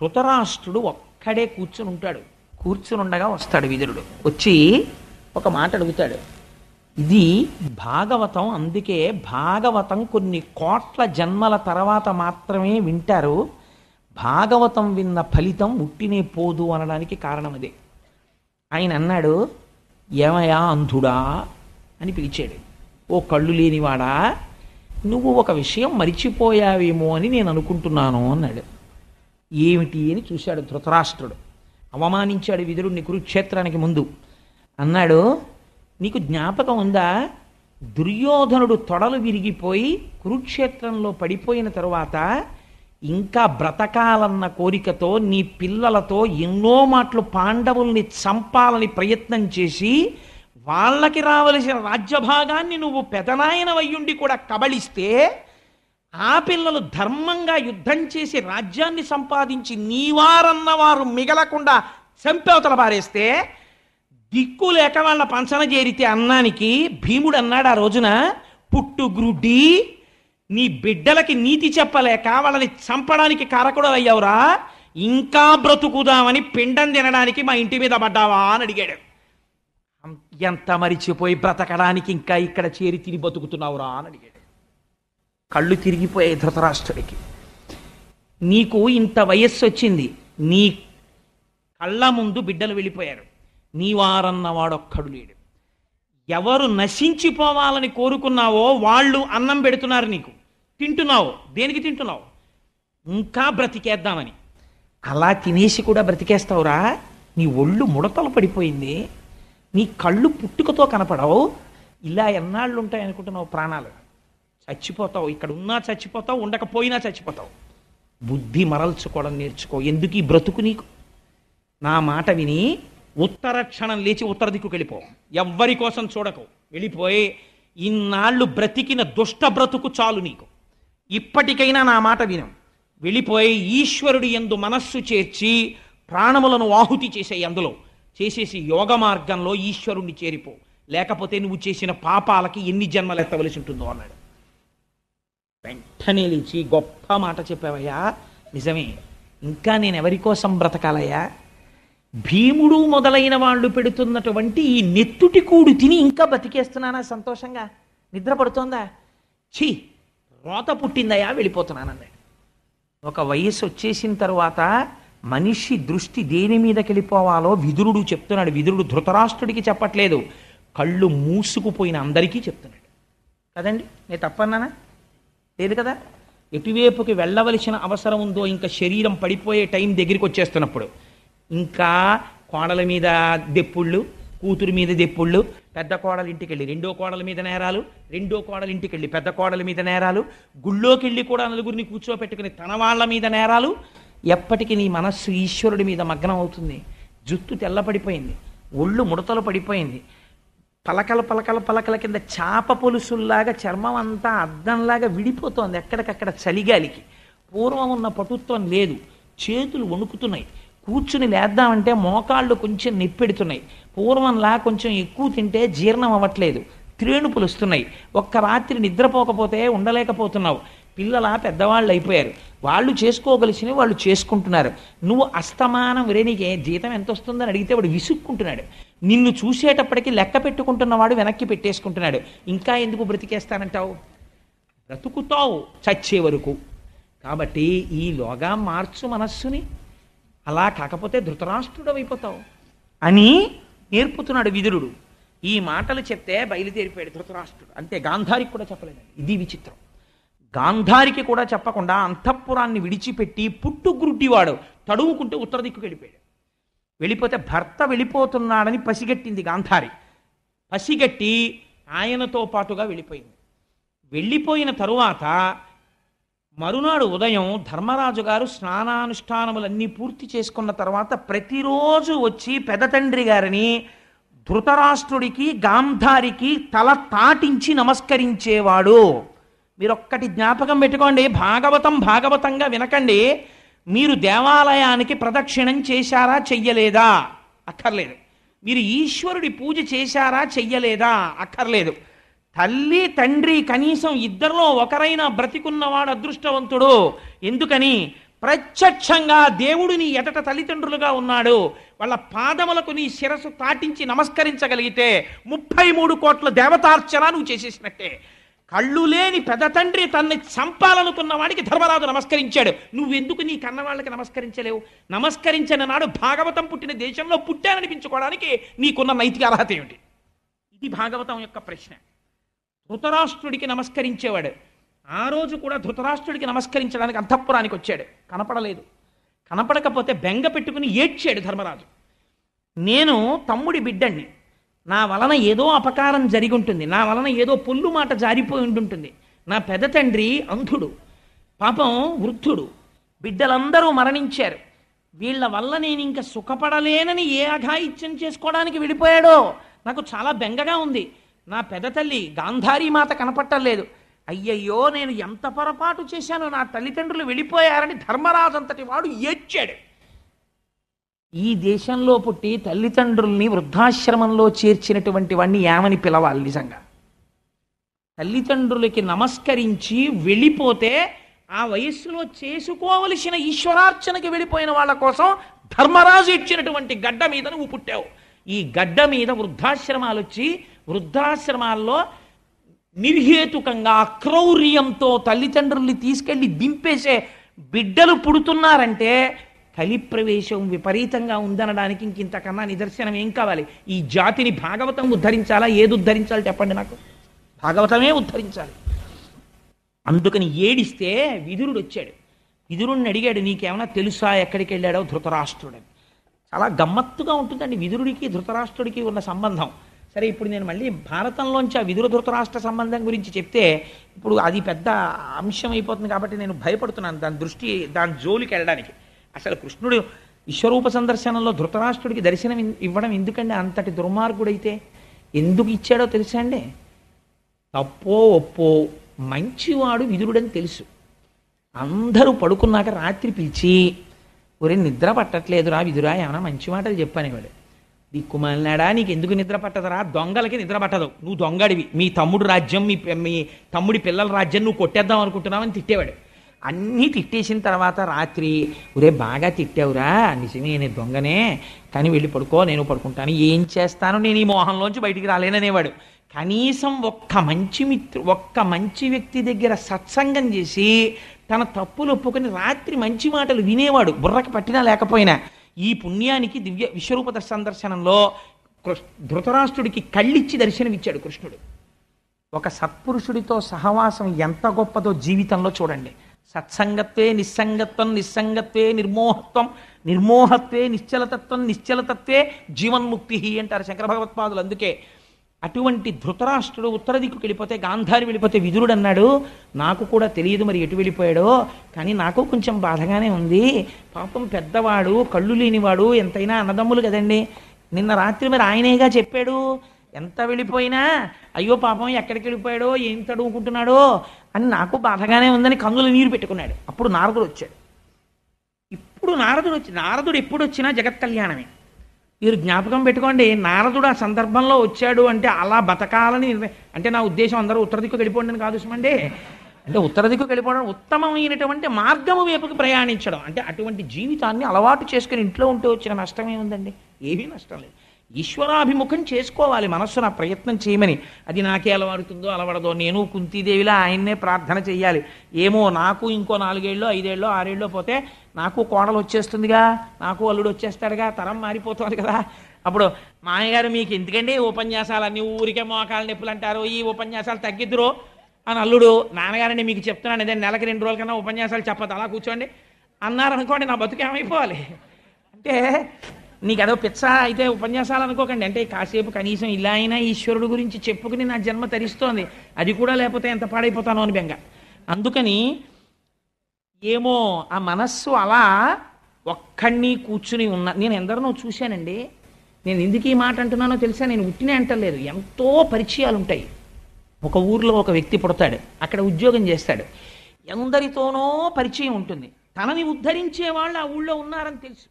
ధృతరాష్ట్రుడు ఒక్కడే కూర్చుని ఉంటాడు. కూర్చుని ఉండగా వస్తాడు విదురుడు. వచ్చి ఒక మాట అడుగుతాడు, ఇది భాగవతం. అందుకే భాగవతం కొన్ని కోట్ల జన్మల తర్వాత మాత్రమే వింటారు. భాగవతం విన్న ఫలితం ఉట్టినే పోదు అనడానికి కారణం అదే. ఆయన అన్నాడు, ఏమయ్యా అంధుడా అని పిలిచాడు. ఓ కళ్ళు లేనివాడా, నువ్వు ఒక విషయం మరిచిపోయావేమో అని నేను అనుకుంటున్నాను అన్నాడు. ఏమిటి అని చూశాడు ధృతరాష్ట్రుడు. అవమానించాడు విదురుణ్ణి కురుక్షేత్రానికి ముందు. అన్నాడు, నీకు జ్ఞాపకం ఉందా, దుర్యోధనుడు తొడలు విరిగిపోయి కురుక్షేత్రంలో పడిపోయిన తరువాత ఇంకా బ్రతకాలన్న కోరికతో నీ పిల్లలతో ఎన్నో మాటలు పాండవుల్ని చంపాలని ప్రయత్నం చేసి వాళ్ళకి రావలసిన రాజ్యభాగాన్ని నువ్వు పెదనాయన వయ్యుండి కూడా కబళిస్తే ఆ పిల్లలు ధర్మంగా యుద్ధం చేసి రాజ్యాన్ని సంపాదించి నీవారన్నవారు మిగలకుండా చంపేవతల పారేస్తే దిక్కు లేక వాళ్ళ పంచన చేరితే అన్నానికి భీముడు అన్నాడు ఆ రోజున, పుట్టుగ్రుడ్డి, నీ బిడ్డలకి నీతి చెప్పలేక వాళ్ళని చంపడానికి కారకుడు అయ్యావురా, ఇంకా బ్రతుకుదామని పిండం తినడానికి మా ఇంటి మీద పడ్డావా అని అడిగాడు. ఎంత మరిచిపోయి బ్రతకడానికి ఇంకా ఇక్కడ చేరి తిని బతుకుతున్నావురా అని అడిగాడు. కళ్ళు తిరిగిపోయాయి ధృతరాష్ట్రుడికి. నీకు ఇంత వయస్సు వచ్చింది, నీ కళ్ళ ముందు బిడ్డలు వెళ్ళిపోయారు, నీవారన్నవాడొక్కడు లేడు. ఎవరు నశించిపోవాలని కోరుకున్నావో వాళ్ళు అన్నం పెడుతున్నారు నీకు, తింటున్నావు. దేనికి తింటున్నావు? ఇంకా బ్రతికేద్దామని. అలా తినేసి కూడా బ్రతికేస్తావురా? నీ ఒళ్ళు ముడతలు పడిపోయింది, నీ కళ్ళు పుట్టుకతో కనపడవు. ఇలా ఎన్నాళ్ళు ఉంటాయి అనుకుంటున్నావు ప్రాణాలు? చచ్చిపోతావు. ఇక్కడ ఉన్నా చచ్చిపోతావు, ఉండకపోయినా చచ్చిపోతావు. బుద్ధి మరల్చుకోవడం నేర్చుకో. ఎందుకు ఈ బ్రతుకు నీకు? నా మాట విని ఉత్తర క్షణం లేచి ఉత్తర దిక్కుకు వెళ్ళిపో. ఎవ్వరి కోసం చూడకు. వెళ్ళిపోయి ఇన్నాళ్ళు బ్రతికిన దుష్ట బ్రతుకు చాలు నీకు. ఇప్పటికైనా నా మాట విను. వెళ్ళిపోయి ఈశ్వరుడి యందు మనస్సు చేర్చి ప్రాణములను ఆహుతి చేసేయి. అందులో చేసేసి యోగ మార్గంలో ఈశ్వరుణ్ణి చేరిపో. లేకపోతే నువ్వు చేసిన పాపాలకి ఎన్ని జన్మలు ఎత్తవలసి ఉంటుందో అన్నాడు. వెంటనే లేచి, గొప్ప మాట చెప్పావయ్యా, నిజమే. ఇంకా నేను ఎవరి కోసం బ్రతకాలయ్యా? భీముడు మొదలైన వాళ్ళు పెడుతున్నటువంటి ఈ నెత్తుటి కూడు తిని ఇంకా బతికేస్తున్నానా సంతోషంగా? నిద్ర పడుతోందా? ఛీ, రోత పుట్టిందయ్యా, వెళ్ళిపోతున్నానన్నాడు. ఒక వయస్సు వచ్చేసిన తరువాత మనిషి దృష్టి దేని మీదకి వెళ్ళిపోవాలో విదురుడు చెప్తున్నాడు. విదురుడు ధృతరాష్ట్రుడికి చెప్పట్లేదు, కళ్ళు మూసుకుపోయిన అందరికీ చెప్తున్నాడు. కదండి, నేను తప్పన్నానా? లేదు కదా. ఎటువైపుకి వెళ్ళవలసిన అవసరం ఉందో, ఇంకా శరీరం పడిపోయే టైం దగ్గరికి వచ్చేస్తున్నప్పుడు ఇంకా కోడల మీద దెప్పుళ్ళు, కూతురు మీద దెప్పుళ్ళు, పెద్ద కోడల ఇంటికి వెళ్ళి రెండో కోడల మీద నేరాలు, రెండో కోడల ఇంటికి వెళ్ళి పెద్ద కోడల మీద నేరాలు, గుళ్ళోకి వెళ్ళి కూడా నలుగురిని కూర్చోపెట్టుకుని తన వాళ్ళ మీద నేరాలు. ఎప్పటికీ నీ మనస్సు ఈశ్వరుడి మీద మగ్నం అవుతుంది. జుట్టు తెల్లపడిపోయింది, ఒళ్ళు ముడతలు పడిపోయింది, పలకల పలకల పలకల కింద చాప పొలుసుల్లాగా చర్మం అంతా అద్దంలాగా విడిపోతోంది ఎక్కడికక్కడ చలిగాలికి. పూర్వం ఉన్న పటుత్వం లేదు. చేతులు వణుకుతున్నాయి. కూర్చుని లేద్దామంటే మోకాళ్ళు కొంచెం నొప్పెడుతున్నాయి. పూర్వంలా కొంచెం ఎక్కువ తింటే జీర్ణం అవ్వట్లేదు. త్రేణుపులు వస్తున్నాయి. ఒక్క రాత్రి నిద్రపోకపోతే ఉండలేకపోతున్నావు. పిల్లల పెద్దవాళ్ళు అయిపోయారు, వాళ్ళు చేసుకోగలిసినవి వాళ్ళు చేసుకుంటున్నారు. నువ్వు అస్తమానం వరే నీకే జీతం ఎంత వస్తుందని అడిగితే వాడు విసుక్కుంటున్నాడు. నిన్ను చూసేటప్పటికి లెక్క పెట్టుకుంటున్నవాడు వెనక్కి పెట్టేసుకుంటున్నాడు. ఇంకా ఎందుకు బ్రతికేస్తానంటావు? బ్రతుకుతావు చచ్చే వరకు. కాబట్టి ఈలోగా మార్చు మనస్సుని. అలా కాకపోతే ధృతరాష్ట్రుడు అయిపోతావు అని నేర్పుతున్నాడు విదురుడు. ఈ మాటలు చెప్తే బయలుదేరిపోయాడు ధృతరాష్ట్రుడు. అంతే, గాంధారికి కూడా చెప్పలేదు. ఇది విచిత్రం. గాంధారికి కూడా చెప్పకుండా అంతఃపురాన్ని విడిచిపెట్టి పుట్టుగ్రుడ్డివాడు తడువుకుంటూ ఉత్తర దిక్కుకు వెళ్ళిపోయాడు. వెళ్ళిపోతే భర్త వెళ్ళిపోతున్నాడని పసిగట్టింది గాంధారి. పసిగట్టి ఆయనతో పాటుగా వెళ్ళిపోయింది. వెళ్ళిపోయిన తరువాత మరునాడు ఉదయం ధర్మరాజు గారు స్నానానుష్ఠానములన్నీ పూర్తి చేసుకున్న తర్వాత ప్రతిరోజు వచ్చి పెద్ద తండ్రి గారిని ధృతరాష్ట్రుడికి గాంధారికి తల తాటించి నమస్కరించేవాడు. మీరొక్కటి జ్ఞాపకం పెట్టుకోండి, భాగవతంగా వినకండి. మీరు దేవాలయానికి ప్రదక్షిణం చేశారా చెయ్యలేదా? అక్కర్లేదు. మీరు ఈశ్వరుడి పూజ చేశారా చెయ్యలేదా? అక్కర్లేదు. తల్లి తండ్రి కనీసం ఇద్దరిలో ఒకరైనా బ్రతికున్నవాడు అదృష్టవంతుడు. ఎందుకని? ప్రత్యక్షంగా దేవుడు నీ ఎదట తల్లిదండ్రులుగా ఉన్నాడు, వాళ్ళ పాదములకు నీ శిరస్సు తాటించి నమస్కరించగలిగితే 33 కోట్ల దేవతార్చన నువ్వు చేసేసినట్టే. కళ్ళు లేని పెద్ద తండ్రి తన్ని చంపాలనుకున్న వాడికి ధర్మరాజు నమస్కరించాడు. నువ్వెందుకు నీ కన్న వాళ్ళకి నమస్కరించలేవు? నమస్కరించిన నాడు భాగవతం పుట్టిన దేశంలో పుట్టాననిపించుకోవడానికి నీకున్న నైతిక అర్హత ఏమిటి? ఇది భాగవతం యొక్క ప్రశ్న. ధృతరాష్ట్రుడికి నమస్కరించేవాడు. ఆ రోజు కూడా ధృతరాష్ట్రుడికి నమస్కరించడానికి అంతఃపురానికి వచ్చాడు, కనపడలేదు. కనపడకపోతే బెంగ పెట్టుకుని ఏడ్చాడు ధర్మరాజు. నేను తమ్ముడి బిడ్డణ్ణి, నా వలన ఏదో అపకారం జరిగి ఉంటుంది, నా వలన ఏదో పొల్లు మాట జారిపోయి ఉంటుంటుంది. నా పెద్ద తండ్రి అంధుడు, పాపం వృద్ధుడు, బిడ్డలందరూ మరణించారు. వీళ్ళ వల్ల నేను ఇంకా సుఖపడలేనని ఏ అఘాయిత్యం చేసుకోవడానికి విడిపోయాడో నాకు చాలా బెంగగా ఉంది. నా పెద్ద తల్లి గాంధారీ మాత కనపట్టలేదు. అయ్యయ్యో, నేను ఎంత పొరపాటు చేశానో, నా తల్లిదండ్రులు వెళ్ళిపోయారని ధర్మరాజు అంతటి వాడు ఏడ్చాడు. ఈ దేశంలో పుట్టి తల్లిదండ్రుల్ని వృద్ధాశ్రమంలో చేర్చినటువంటి వాడిని ఏమని పిలవాలి? నిజంగా తల్లిదండ్రులకి నమస్కరించి వెళ్ళిపోతే ఆ వయస్సులో చేసుకోవలసిన ఈశ్వరార్చనకి వెళ్ళిపోయిన వాళ్ళ కోసం ధర్మరాజు ఇచ్చినటువంటి గడ్డ మీద నువ్వు పుట్టావు. ఈ గడ్డ మీద వృద్ధాశ్రమాలు వచ్చి వృద్ధాశ్రమాల్లో నిర్హేతుకంగా అక్రౌర్యంతో తల్లిదండ్రుల్ని తీసుకెళ్లి దింపేసే బిడ్డలు పుడుతున్నారంటే కలి ప్రవేశం విపరీతంగా ఉందనడానికి ఇంకింతకన్నా నిదర్శనం ఏం కావాలి? ఈ జాతిని భాగవతం ఉద్ధరించాలా? ఏది ఉద్ధరించాలి చెప్పండి నాకు? భాగవతమే ఉద్ధరించాలి. అందుకని ఏడిస్తే విదురుడు వచ్చాడు. విదురుడిని అడిగాడు, నీకేమైనా తెలుసా ఎక్కడికి వెళ్ళాడో ధృతరాష్ట్రుడని. చాలా గమ్మత్తుగా ఉంటుందండి విదురుడికి ధృతరాష్ట్రుడికి ఉన్న సంబంధం. సరే, ఇప్పుడు నేను మళ్ళీ భారతంలోంచి ఆ విదుర ధృతరాష్ట్ర సంబంధం గురించి చెప్తే ఇప్పుడు అది పెద్ద అంశం అయిపోతుంది కాబట్టి నేను భయపడుతున్నాను దాని జోలికి వెళ్ళడానికి. అసలు కృష్ణుడు విశ్వరూప సందర్శనంలో ధృతరాష్ట్రుడికి దర్శనం ఇవ్వడం ఎందుకండి? అంతటి దుర్మార్గుడైతే ఎందుకు ఇచ్చాడో తెలుసా అండి? తప్పో ఒప్పో మంచివాడు విదురుడని తెలుసు. అందరూ పడుకున్నాక రాత్రి పిలిచి, ఒరే నిద్ర పట్టట్లేదురా విదురా, ఏమైనా మంచి మాటలు చెప్పనేవాడు. దిక్కుమాలినాడా, నీకు ఎందుకు నిద్ర పట్టదురా? దొంగలకి నిద్ర పట్టదు, నువ్వు దొంగడివి, మీ తమ్ముడు రాజ్యం మీ తమ్ముడి పిల్లల రాజ్యం నువ్వు కొట్టేద్దాం అనుకుంటున్నావని తిట్టేవాడు. అన్నీ తిట్టేసిన తర్వాత రాత్రి, ఒరే బాగా తిట్టావురా, నిజమే నేను దొంగనే, కానీ వెళ్ళి పడుకో, నేను పడుకుంటాను, ఏం చేస్తాను, నేను ఈ మోహంలోంచి బయటికి రాలేననేవాడు. కనీసం ఒక్క మంచి వ్యక్తి దగ్గర సత్సంగం చేసి తన తప్పులు ఒప్పుకొని రాత్రి మంచి మాటలు వినేవాడు, బుర్రకు పట్టినా లేకపోయినా. ఈ పుణ్యానికి దివ్య విశ్వరూప సందర్శనంలో ధృతరాష్ట్రుడికి కళ్ళిచ్చి దర్శనమిచ్చాడు కృష్ణుడు. ఒక సత్పురుషుడితో సహవాసం ఎంత గొప్పదో జీవితంలో చూడండి. సత్సంగత్వే నిస్సంగత్వం, నిస్సంగత్వే నిర్మోహత్వం, నిర్మోహత్వే నిశ్చలతత్వం, నిశ్చలతత్వే జీవన్ముక్తి అంటారు శంకర భగవత్పాదులు. అందుకే అటువంటి ధృతరాష్ట్రుడు ఉత్తర దిక్కుకి వెళ్ళిపోతే, గాంధారి వెళ్ళిపోతే విదురుడు అన్నాడు, నాకు కూడా తెలియదు మరి ఎటు వెళ్ళిపోయాడో, కానీ నాకు కొంచెం బాధగానే ఉంది. పాపం పెద్దవాడు, కళ్ళు లేనివాడు, ఎంతైనా అన్నదమ్ములు కదండి. నిన్న రాత్రి మరి ఆయనేగా చెప్పాడు, ఎంత వెళ్ళిపోయినా అయ్యో పాపం ఎక్కడికి వెళ్ళిపోయాడో, ఏం తడుముకుంటున్నాడో అని నాకు బాధగానే ఉందని కన్నులు నీరు పెట్టుకున్నాడు. అప్పుడు నారదుడు వచ్చాడు. ఇప్పుడు నారదుడు ఎప్పుడు వచ్చినా జగత్ కళ్యాణమే. మీరు జ్ఞాపకం పెట్టుకోండి, నారదుడు ఆ సందర్భంలో వచ్చాడు అంటే అలా బతకాలని, అంటే నా ఉద్దేశం అందరూ ఉత్తర దిక్కు వెళ్ళిపోండి అని కాదు సుమండి. అంటే ఉత్తర దిక్కు వెళ్ళిపోవడం ఉత్తమమైనటువంటి మార్గము వైపుకి ప్రయాణించడం, అంటే అటువంటి జీవితాన్ని అలవాటు చేసుకుని ఇంట్లో ఉంటే వచ్చిన నష్టం ఏముందండి? ఏమీ నష్టం లేదు. ఈశ్వరాభిముఖం చేసుకోవాలి మనస్సున ప్రయత్నం చేయమని. అది నాకే అలవాడుతుందో అలవడదో, నేను కుంతీదేవిలా ఆయన్నే ప్రార్థన చెయ్యాలి. ఏమో నాకు ఇంకో 4 ఏళ్ళో 5 ఏళ్ళో 6 ఏళ్ళో పోతే నాకు కోడలు వచ్చేస్తుందిగా, నాకు అల్లుడు వచ్చేస్తాడుగా, తరం మారిపోతుంది కదా. అప్పుడు మామయ్యగారు మీకు ఎందుకండి ఉపన్యాసాలన్నీ, ఊరికే మోకాళ్ళ నొప్పులు అంటారు, ఈ ఉపన్యాసాలు తగ్గిద్దురు అని అల్లుడు, నాన్నగారండి మీకు చెప్తున్నాను అదే నెలకి 2 రోజుల కన్నా ఉపన్యాసాలు చెప్పదు, అలా కూర్చోండి అన్నారనుకోండి, నా బతుకేమైపోవాలి? అంటే నీకు అదో పిచ్చ అయితే ఉపన్యాసాలు అనుకోకండి. అంటే కాసేపు కనీసం ఇలా అయినా ఈశ్వరుడు గురించి చెప్పుకుని నా జన్మ తరిస్తోంది, అది కూడా లేకపోతే ఎంత పాడైపోతానో అని బెంగ. అందుకని ఏమో ఆ మనస్సు అలా ఒక్కడిని కూర్చుని ఉన్న, నేను ఎందరినో చూశానండి. నేను ఎందుకు ఈ మాట అంటున్నానో తెలుసా? నేను ఉట్టినే అంటలేదు, ఎంతో పరిచయాలు ఉంటాయి. ఒక ఊర్లో ఒక వ్యక్తి పుడతాడు, అక్కడ ఉద్యోగం చేస్తాడు, ఎందరితోనో పరిచయం ఉంటుంది. తనని ఉద్ధరించే వాళ్ళు ఆ ఊళ్ళో ఉన్నారని తెలుసు.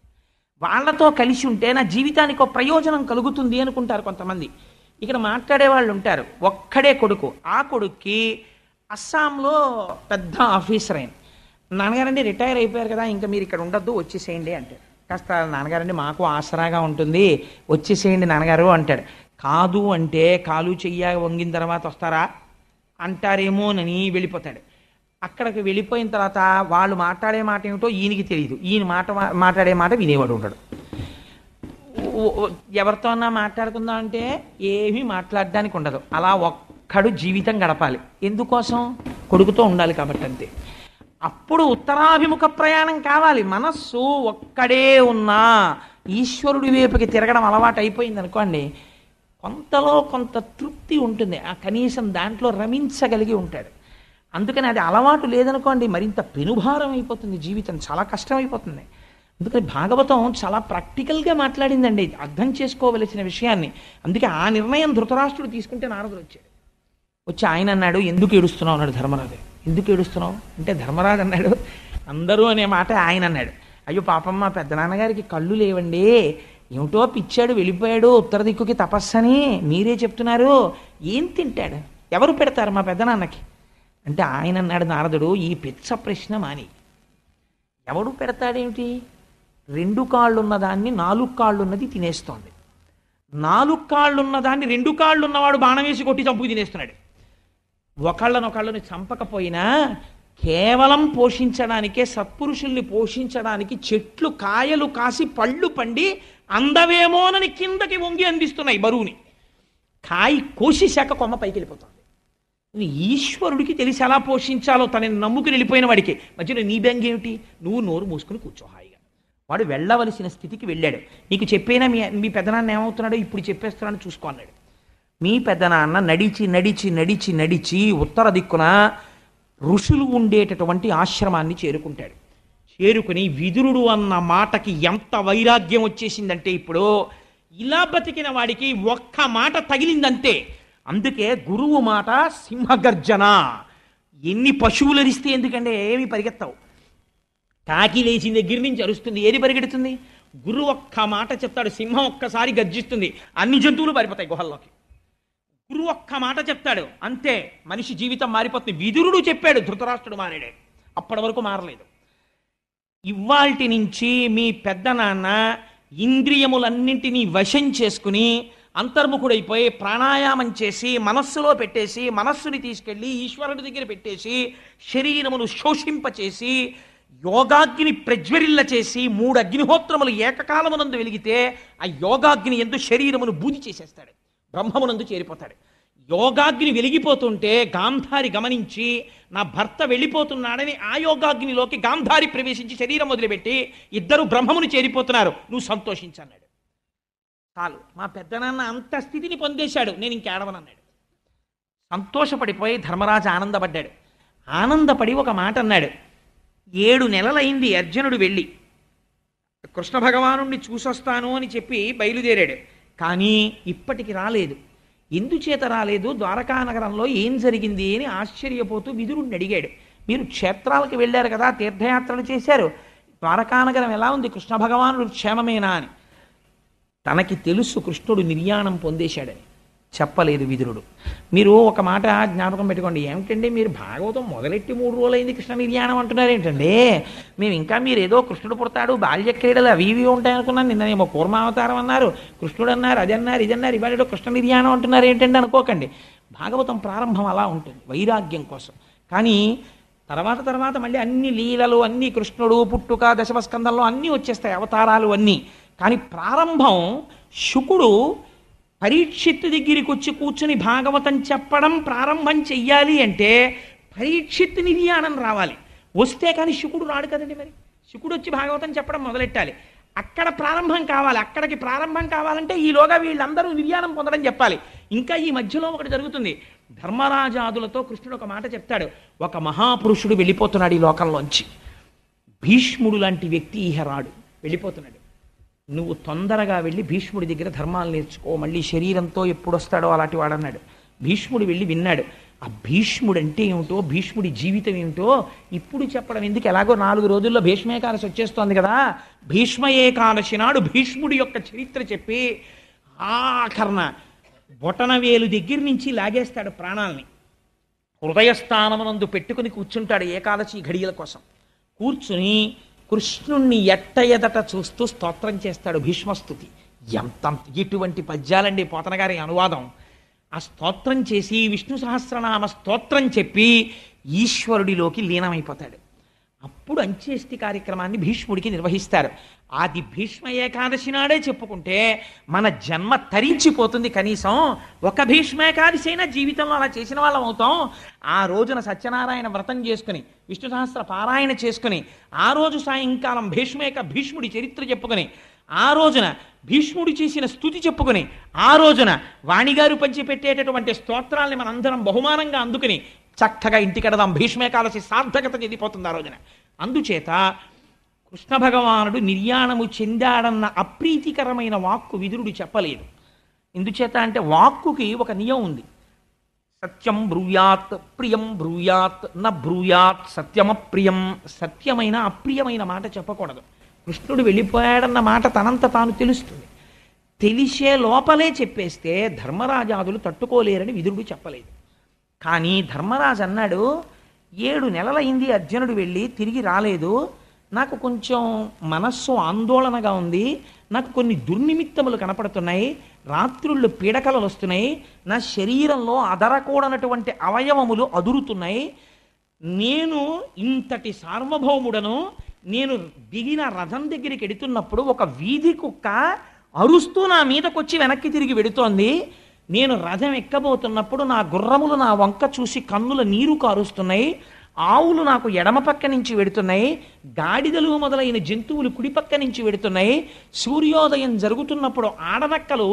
వాళ్ళతో కలిసి ఉంటే నా జీవితానికి ఒక ప్రయోజనం కలుగుతుంది అనుకుంటారు కొంతమంది. ఇక్కడ మాట్లాడే వాళ్ళు ఉంటారు. ఒక్కడే కొడుకు, ఆ కొడుక్కి అస్సాంలో పెద్ద ఆఫీసర్ అయిన, నాన్నగారండి రిటైర్ అయిపోయారు కదా, ఇంకా మీరు ఇక్కడ ఉండొద్దు, వచ్చేసేయండి అంటాడు. కాస్త నాన్నగారండి మాకు ఆసరాగా ఉంటుంది, వచ్చేసేయండి నాన్నగారు అంటాడు. కాదు అంటే కాలు చెయ్య వంగిన తర్వాత వస్తారా అంటారేమోనని వెళ్ళిపోతాడు. అక్కడికి వెళ్ళిపోయిన తర్వాత వాళ్ళు మాట్లాడే మాట ఏమిటో ఈయనకి తెలియదు, ఈయన మాట్లాడే మాట వినేవాడు ఉంటాడు. ఎవరితో అన్నా మాట్లాడుకుందాం అంటే ఏమీ మాట్లాడడానికి ఉండదు, అలా ఒక్కడు జీవితం గడపాలి. ఎందుకోసం? కొడుకుతో ఉండాలి కాబట్టి అంతే. అప్పుడు ఉత్తరాభిముఖ ప్రయాణం కావాలి. మనస్సు ఒక్కడే ఉన్నా ఈశ్వరుడి వైపుకి తిరగడం అలవాటు అయిపోయింది అనుకోండి, కొంతలో కొంత తృప్తి ఉంటుంది, ఆ కనీసం దాంట్లో రమించగలిగి ఉంటాడు. అందుకని అది అలవాటు లేదనుకోండి మరింత పెనుభారం అయిపోతుంది, జీవితం చాలా కష్టమైపోతుంది. అందుకని భాగవతం చాలా ప్రాక్టికల్గా మాట్లాడిందండి అర్థం చేసుకోవలసిన విషయాన్ని. అందుకే ఆ నిర్ణయం ధృతరాష్ట్రుడు తీసుకుంటే నారదుడు వచ్చాడు. వచ్చి ఆయన అన్నాడు, ఎందుకు ఏడుస్తున్నావు అన్నాడు ధర్మరాజు. ఎందుకు ఏడుస్తున్నావు అంటే ధర్మరాజు అన్నాడు, అందరూ అనే మాట ఆయన అన్నాడు. అయ్యో పాపం మా పెద్దనాన్నగారికి కళ్ళు లేవండి, ఏమిటో పిచ్చాడు వెళ్ళిపోయాడు ఉత్తర దిక్కుకి తపస్సని మీరే చెప్తున్నారు, ఏం తింటాడు, ఎవరు పెడతారు మా పెద్దనాన్నకి అంటే ఆయన అన్నాడు నారదుడు, ఈ పిచ్చ ప్రశ్న మాని, ఎవడు పెడతాడేమిటి? 2 కాళ్ళు ఉన్నదాన్ని 4 కాళ్ళు ఉన్నది తినేస్తోంది, 4 కాళ్ళు ఉన్నదాన్ని 2 కాళ్ళు ఉన్నవాడు బాణం వేసి కొట్టి చంపుకు తినేస్తున్నాడు. ఒకళ్ళనొకళ్ళని చంపకపోయినా కేవలం పోషించడానికే, సత్పురుషుల్ని పోషించడానికి చెట్లు కాయలు కాసి పళ్ళు పండి అందవేమోనని కిందకి వంగి అందిస్తున్నాయి బరువుని. కాయి కోసేశాక కొమ్మ పైకి వెళ్ళిపోతుంది. ఈశ్వరుడికి తెలిసి ఎలా పోషించాలో తనని నమ్ముకుని వెళ్ళిపోయిన వాడికి మధ్యలో నీ బెంగ ఏమిటి? నువ్వు నోరు మూసుకుని కూర్చో హాయిగా. వాడు వెళ్ళవలసిన స్థితికి వెళ్ళాడు. నీకు చెప్పేనా మీ పెద్దనాన్న ఏమవుతున్నాడో ఇప్పుడు చెప్పేస్తున్నాడు చూసుకో అన్నాడు. మీ పెద్దనాన్న నడిచి నడిచి నడిచి నడిచి ఉత్తర దిక్కున ఋషులు ఉండేటటువంటి ఆశ్రమాన్ని చేరుకుంటాడు. చేరుకుని విదురుడు అన్న మాటకి ఎంత వైరాగ్యం వచ్చేసిందంటే ఇప్పుడు ఇలా బతికిన వాడికి ఒక్క మాట తగిలిందంతే. అందుకే గురువు మాట సింహగర్జన. ఎన్ని పశువులు అరిస్తే ఎందుకంటే ఏమి పరిగెత్తావు, కాకి లేచిన దగ్గర నుంచి అరుస్తుంది, ఏది పరిగెడుతుంది? గురువు ఒక్క మాట చెప్తాడు, సింహం ఒక్కసారి గర్జిస్తుంది, అన్ని జంతువులు పారిపోతాయి గుహల్లోకి. గురువు ఒక్క మాట చెప్తాడు అంతే, మనిషి జీవితం మారిపోతుంది. విదురుడు చెప్పాడు, ధృతరాష్ట్రుడు మారాడే, అప్పటి వరకు మారలేదు. ఇవాల్టి నుంచి మీ పెద్దనాన్న ఇంద్రియములన్నింటినీ వశం చేసుకుని అంతర్ముఖుడైపోయి ప్రాణాయామం చేసి మనస్సులో పెట్టేసి, మనస్సుని తీసుకెళ్ళి ఈశ్వరుడి దగ్గర పెట్టేసి శరీరమును శోషింపచేసి యోగాగ్ని ప్రజ్వరిల్ల చేసి 3 అగ్నిహోత్రములు ఏకకాలమునందు వెలిగితే ఆ యోగాగ్ని ఎందు శరీరమును బూది చేసేస్తాడు, బ్రహ్మమునందు చేరిపోతాడు. యోగాగ్ని వెలిగిపోతుంటే గాంధారి గమనించి నా భర్త వెళ్ళిపోతున్నాడని ఆ యోగాగ్నిలోకి గాంధారి ప్రవేశించి శరీరం వదిలిపెట్టి ఇద్దరు బ్రహ్మమును చేరిపోతున్నారు, నువ్వు సంతోషించన్నాడు. చాలు, మా పెద్దనాన్న అంత స్థితిని పొందేశాడు, నేను ఇంకేడవనన్నాడు. సంతోషపడిపోయి ధర్మరాజు ఆనందపడ్డాడు. ఆనందపడి ఒక మాట అన్నాడు, 7 నెలలైంది అర్జునుడు వెళ్ళి కృష్ణ భగవానుణ్ణి చూసొస్తాను అని చెప్పి బయలుదేరాడు, కానీ ఇప్పటికి రాలేదు. ఎందుచేత రాలేదు, ద్వారకా నగరంలో ఏం జరిగింది అని ఆశ్చర్యపోతూ విదురుణ్ణి అడిగాడు. మీరు క్షేత్రాలకు వెళ్ళారు కదా, తీర్థయాత్రలు చేశారు, ద్వారకానగరం ఎలా ఉంది, కృష్ణ భగవానుడు క్షేమమేనా అని. తనకి తెలుసు కృష్ణుడు నిర్యాణం పొందేశాడని, చెప్పలేదు విదురుడు. మీరు ఒక మాట జ్ఞాపకం పెట్టుకోండి, ఏమిటండి మీరు భాగవతం మొదలెట్టి 3 రోజులైంది కృష్ణ నిర్యాణం అంటున్నారు ఏంటండి? మేము ఇంకా మీరు ఏదో కృష్ణుడు పుడతాడు, బాల్య క్రీడలు అవి ఇవి ఉంటాయనుకున్నాను, నిన్ననేమో కూర్మావతారం అన్నారు, కృష్ణుడు అన్నారు, అది అన్నారు, ఇది అన్నారు, ఇవాళ కృష్ణ నిర్యాణం అంటున్నారు ఏంటండి అనుకోకండి. భాగవతం ప్రారంభం అలా ఉంటుంది వైరాగ్యం కోసం. కానీ తర్వాత మళ్ళీ అన్ని లీలలు, అన్ని కృష్ణుడు పుట్టుక, దశమస్కందంలో అన్నీ వచ్చేస్తాయి, అవతారాలు అన్నీ. కానీ ప్రారంభం శుకుడు పరీక్షిత్తు దగ్గరికి వచ్చి కూర్చుని భాగవతం చెప్పడం ప్రారంభం చెయ్యాలి అంటే పరీక్షిత్తు నిర్యాణం రావాలి, వస్తే కానీ శుకుడు రాడు కదండి. మరి శుకుడు వచ్చి భాగవతం చెప్పడం మొదలెట్టాలి, అక్కడ ప్రారంభం కావాలి. అక్కడికి ప్రారంభం కావాలంటే ఈలోగా వీళ్ళందరూ నిర్యాణం పొందడం చెప్పాలి. ఇంకా ఈ మధ్యలో ఒకటి జరుగుతుంది, ధర్మరాజాదులతో కృష్ణుడు ఒక మాట చెప్తాడు, ఒక మహాపురుషుడు వెళ్ళిపోతున్నాడు ఈ లోకంలోంచి, భీష్ముడు లాంటి వ్యక్తి ఇహ రాడు, వెళ్ళిపోతున్నాడు. నువ్వు తొందరగా వెళ్ళి భీష్ముడి దగ్గర ధర్మాలు నేర్చుకో, మళ్ళీ శరీరంతో ఎప్పుడు వస్తాడో అలాంటి వాడన్నాడు. భీష్ముడు వెళ్ళి విన్నాడు. ఆ భీష్ముడు అంటే ఏమిటో, భీష్ముడి జీవితం ఏమిటో ఇప్పుడు చెప్పడం ఎందుకు, ఎలాగో 4 రోజుల్లో భీష్మేకాదశి వచ్చేస్తోంది కదా, భీష్మ ఏకాదశి నాడు భీష్ముడి యొక్క చరిత్ర చెప్పి ఆఖరణ బొటనవేలు దగ్గర నుంచి లాగేస్తాడు ప్రాణాలని, హృదయస్థానమునందు పెట్టుకుని కూర్చుంటాడు ఏకాదశి ఘడియల కోసం. కూర్చుని కృష్ణుణ్ణి ఎట్ట ఎదట చూస్తూ స్తోత్రం చేస్తాడు భీష్మస్తుతి. ఎంత ఇటువంటి పద్యాలండి పోతన గారి అనువాదం. ఆ స్తోత్రం చేసి విష్ణు సహస్రనామ స్తోత్రం చెప్పి ఈశ్వరుడిలోకి లీనమైపోతాడు. అప్పుడు అంత్యేష్టి కార్యక్రమాన్ని భీష్ముడికి నిర్వహిస్తారు. అది భీష్మ ఏకాదశి నాడే చెప్పుకుంటే మన జన్మ తరించిపోతుంది. కనీసం ఒక భీష్మ ఏకాదశి అయినా జీవితంలో అలా చేసిన వాళ్ళం అవుతాం. ఆ రోజున సత్యనారాయణ వ్రతం చేసుకుని విష్ణు సహస్ర పారాయణ చేసుకుని ఆ రోజు సాయంకాలం భీష్ముడి చరిత్ర చెప్పుకొని ఆ రోజున భీష్ముడు చేసిన స్తుతి చెప్పుకొని ఆ రోజున వాణిగారు పంచిపెట్టేటటువంటి స్తోత్రాల్ని మనందరం బహుమానంగా అందుకుని చక్కగా ఇంటికెడదాం. భీష్మేకాదశి సార్థకత చెందిపోతుంది ఆ రోజున. అందుచేత కృష్ణ భగవానుడు నిర్యాణము చెందాడన్న అప్రీతికరమైన వాక్కు విదురుడు చెప్పలేదు. ఎందుచేత అంటే వాక్కుకి ఒక నియమం ఉంది. సత్యం బ్రూయాత్ ప్రియం బ్రూయాత్ న బ్రూయాత్ సత్యమప్రియం. సత్యమైన అప్రియమైన మాట చెప్పకూడదు. కృష్ణుడు వెళ్ళిపోయాడన్న మాట తనంత తాను తెలుస్తుంది. తెలిసే లోపలే చెప్పేస్తే ధర్మరాజాదులు తట్టుకోలేరని విదురుడు చెప్పలేదు. కానీ ధర్మరాజు అన్నాడు, 7 నెలలైంది అర్జునుడు వెళ్ళి తిరిగి రాలేదు, నాకు కొంచెం మనస్సు ఆందోళనగా ఉంది, నాకు కొన్ని దుర్నిమిత్తములు కనపడుతున్నాయి, రాత్రుళ్ళు పీడకలలు వస్తున్నాయి, నా శరీరంలో అదరకూడనటువంటి అవయవములు అదురుతున్నాయి, నేను ఇంతటి సార్వభౌముడను, నేను దిగిన రథం దగ్గరికి ఎడుతున్నప్పుడు ఒక వీధి కుక్క అరుస్తూ నా మీదకొచ్చి వెనక్కి తిరిగి వెడుతోంది, నేను రథం ఎక్కబోతున్నప్పుడు నా గుర్రములు నా వంక చూసి కన్నుల నీరు కారుస్తున్నాయి, ఆవులు నాకు ఎడమ పక్క నుంచి వెడుతున్నాయి, గాడిదలు మొదలైన జంతువులు కుడిపక్క నుంచి వెడుతున్నాయి, సూర్యోదయం జరుగుతున్నప్పుడు ఆడనక్కలు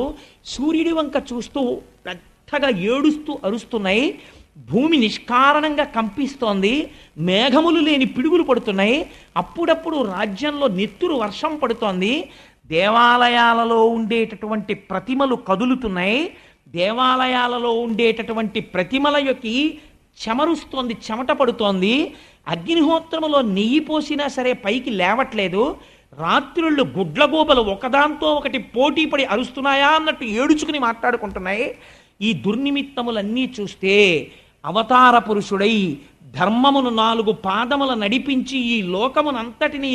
సూర్యుడి వంక చూస్తూ పెద్దగా ఏడుస్తూ అరుస్తున్నాయి, భూమి నిష్కారణంగా కంపిస్తోంది, మేఘములు లేని పిడుగులు పడుతున్నాయి, అప్పుడప్పుడు రాజ్యంలో నెత్తురు వర్షం పడుతోంది, దేవాలయాలలో ఉండేటటువంటి ప్రతిమలు కదులుతున్నాయి, దేవాలయాలలో ఉండేటటువంటి ప్రతిమల యొక్క చెమరుస్తోంది, చెమట పడుతోంది, అగ్నిహోత్రములో నెయ్యి పోసినా సరే పైకి లేవట్లేదు, రాత్రుళ్ళు గుడ్లగూబలు ఒకదాంతో ఒకటి పోటీపడి అరుస్తున్నాయా అన్నట్టు ఏడుచుకుని మాట్లాడుకుంటున్నాయి. ఈ దుర్నిమిత్తములన్నీ చూస్తే అవతార పురుషుడై ధర్మమును 4 పాదముల నడిపించి ఈ లోకమునంతటినీ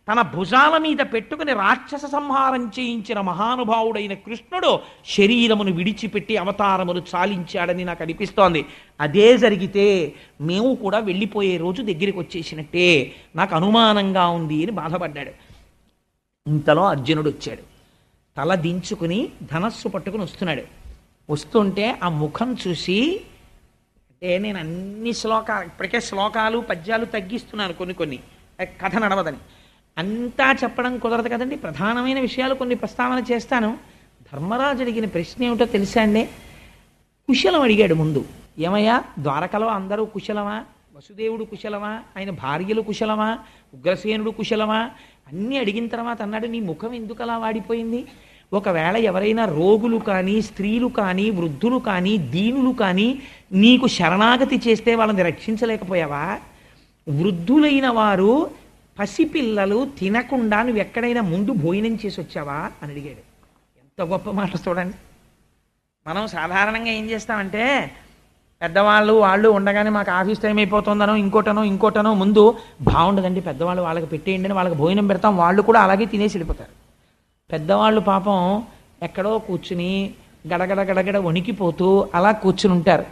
తన భుజాల మీద పెట్టుకుని రాక్షస సంహారం చేయించిన మహానుభావుడైన కృష్ణుడు శరీరమును విడిచిపెట్టి అవతారములు చాలించాడని నాకు అనిపిస్తోంది. అదే జరిగితే మేము కూడా వెళ్ళిపోయే రోజు దగ్గరికి వచ్చేసినట్టే, నాకు అనుమానంగా ఉంది అని బాధపడ్డాడు. ఇంతలో అర్జునుడు వచ్చాడు. తల దించుకుని ధనస్సు పట్టుకుని వస్తున్నాడు. వస్తుంటే ఆ ముఖం చూసి, అంటే నేను అన్ని ఇప్పటికే శ్లోకాలు పద్యాలు తగ్గిస్తున్నాను, కొన్ని కథ నడవదని అంతా చెప్పడం కుదరదు కదండి. ప్రధానమైన విషయాలు కొన్ని ప్రస్తావన చేస్తాను. ధర్మరాజు అడిగిన ప్రశ్న ఏమిటో తెలుసా అండి? కుశలం అడిగాడు ముందు. ఏమయ్యా, ద్వారకలో అందరూ కుశలమా? వసుదేవుడు కుశలమా? ఆయన భార్యలు కుశలమా? ఉగ్రసేనుడు కుశలమా? అన్నీ అడిగిన తర్వాత అన్నాడు, నీ ముఖం ఎందుకు అలా వాడిపోయింది? ఒకవేళ ఎవరైనా రోగులు కానీ, స్త్రీలు కానీ, వృద్ధులు కానీ, దీనులు కానీ నీకు శరణాగతి చేస్తే వాళ్ళని రక్షించలేకపోయావా? వృద్ధులైన వారు, పసిపిల్లలు తినకుండా నువ్వు ఎక్కడైనా ముందు భోజనం చేసి వచ్చావా అని అడిగాడు. ఎంత గొప్ప మాట చూడండి. మనం సాధారణంగా ఏం చేస్తామంటే, పెద్దవాళ్ళు ఉండగానే మాకు ఆఫీస్ టైం అయిపోతుందనో ఇంకోటనో ముందు బాగుండదండి పెద్దవాళ్ళు వాళ్ళకి పెట్టేయండి అని వాళ్ళకి భోజనం పెడతాం, వాళ్ళు కూడా అలాగే తినేసి వెళ్ళిపోతారు. పెద్దవాళ్ళు పాపం ఎక్కడో కూర్చుని గడగడ వణికిపోతూ అలా కూర్చుని ఉంటారు.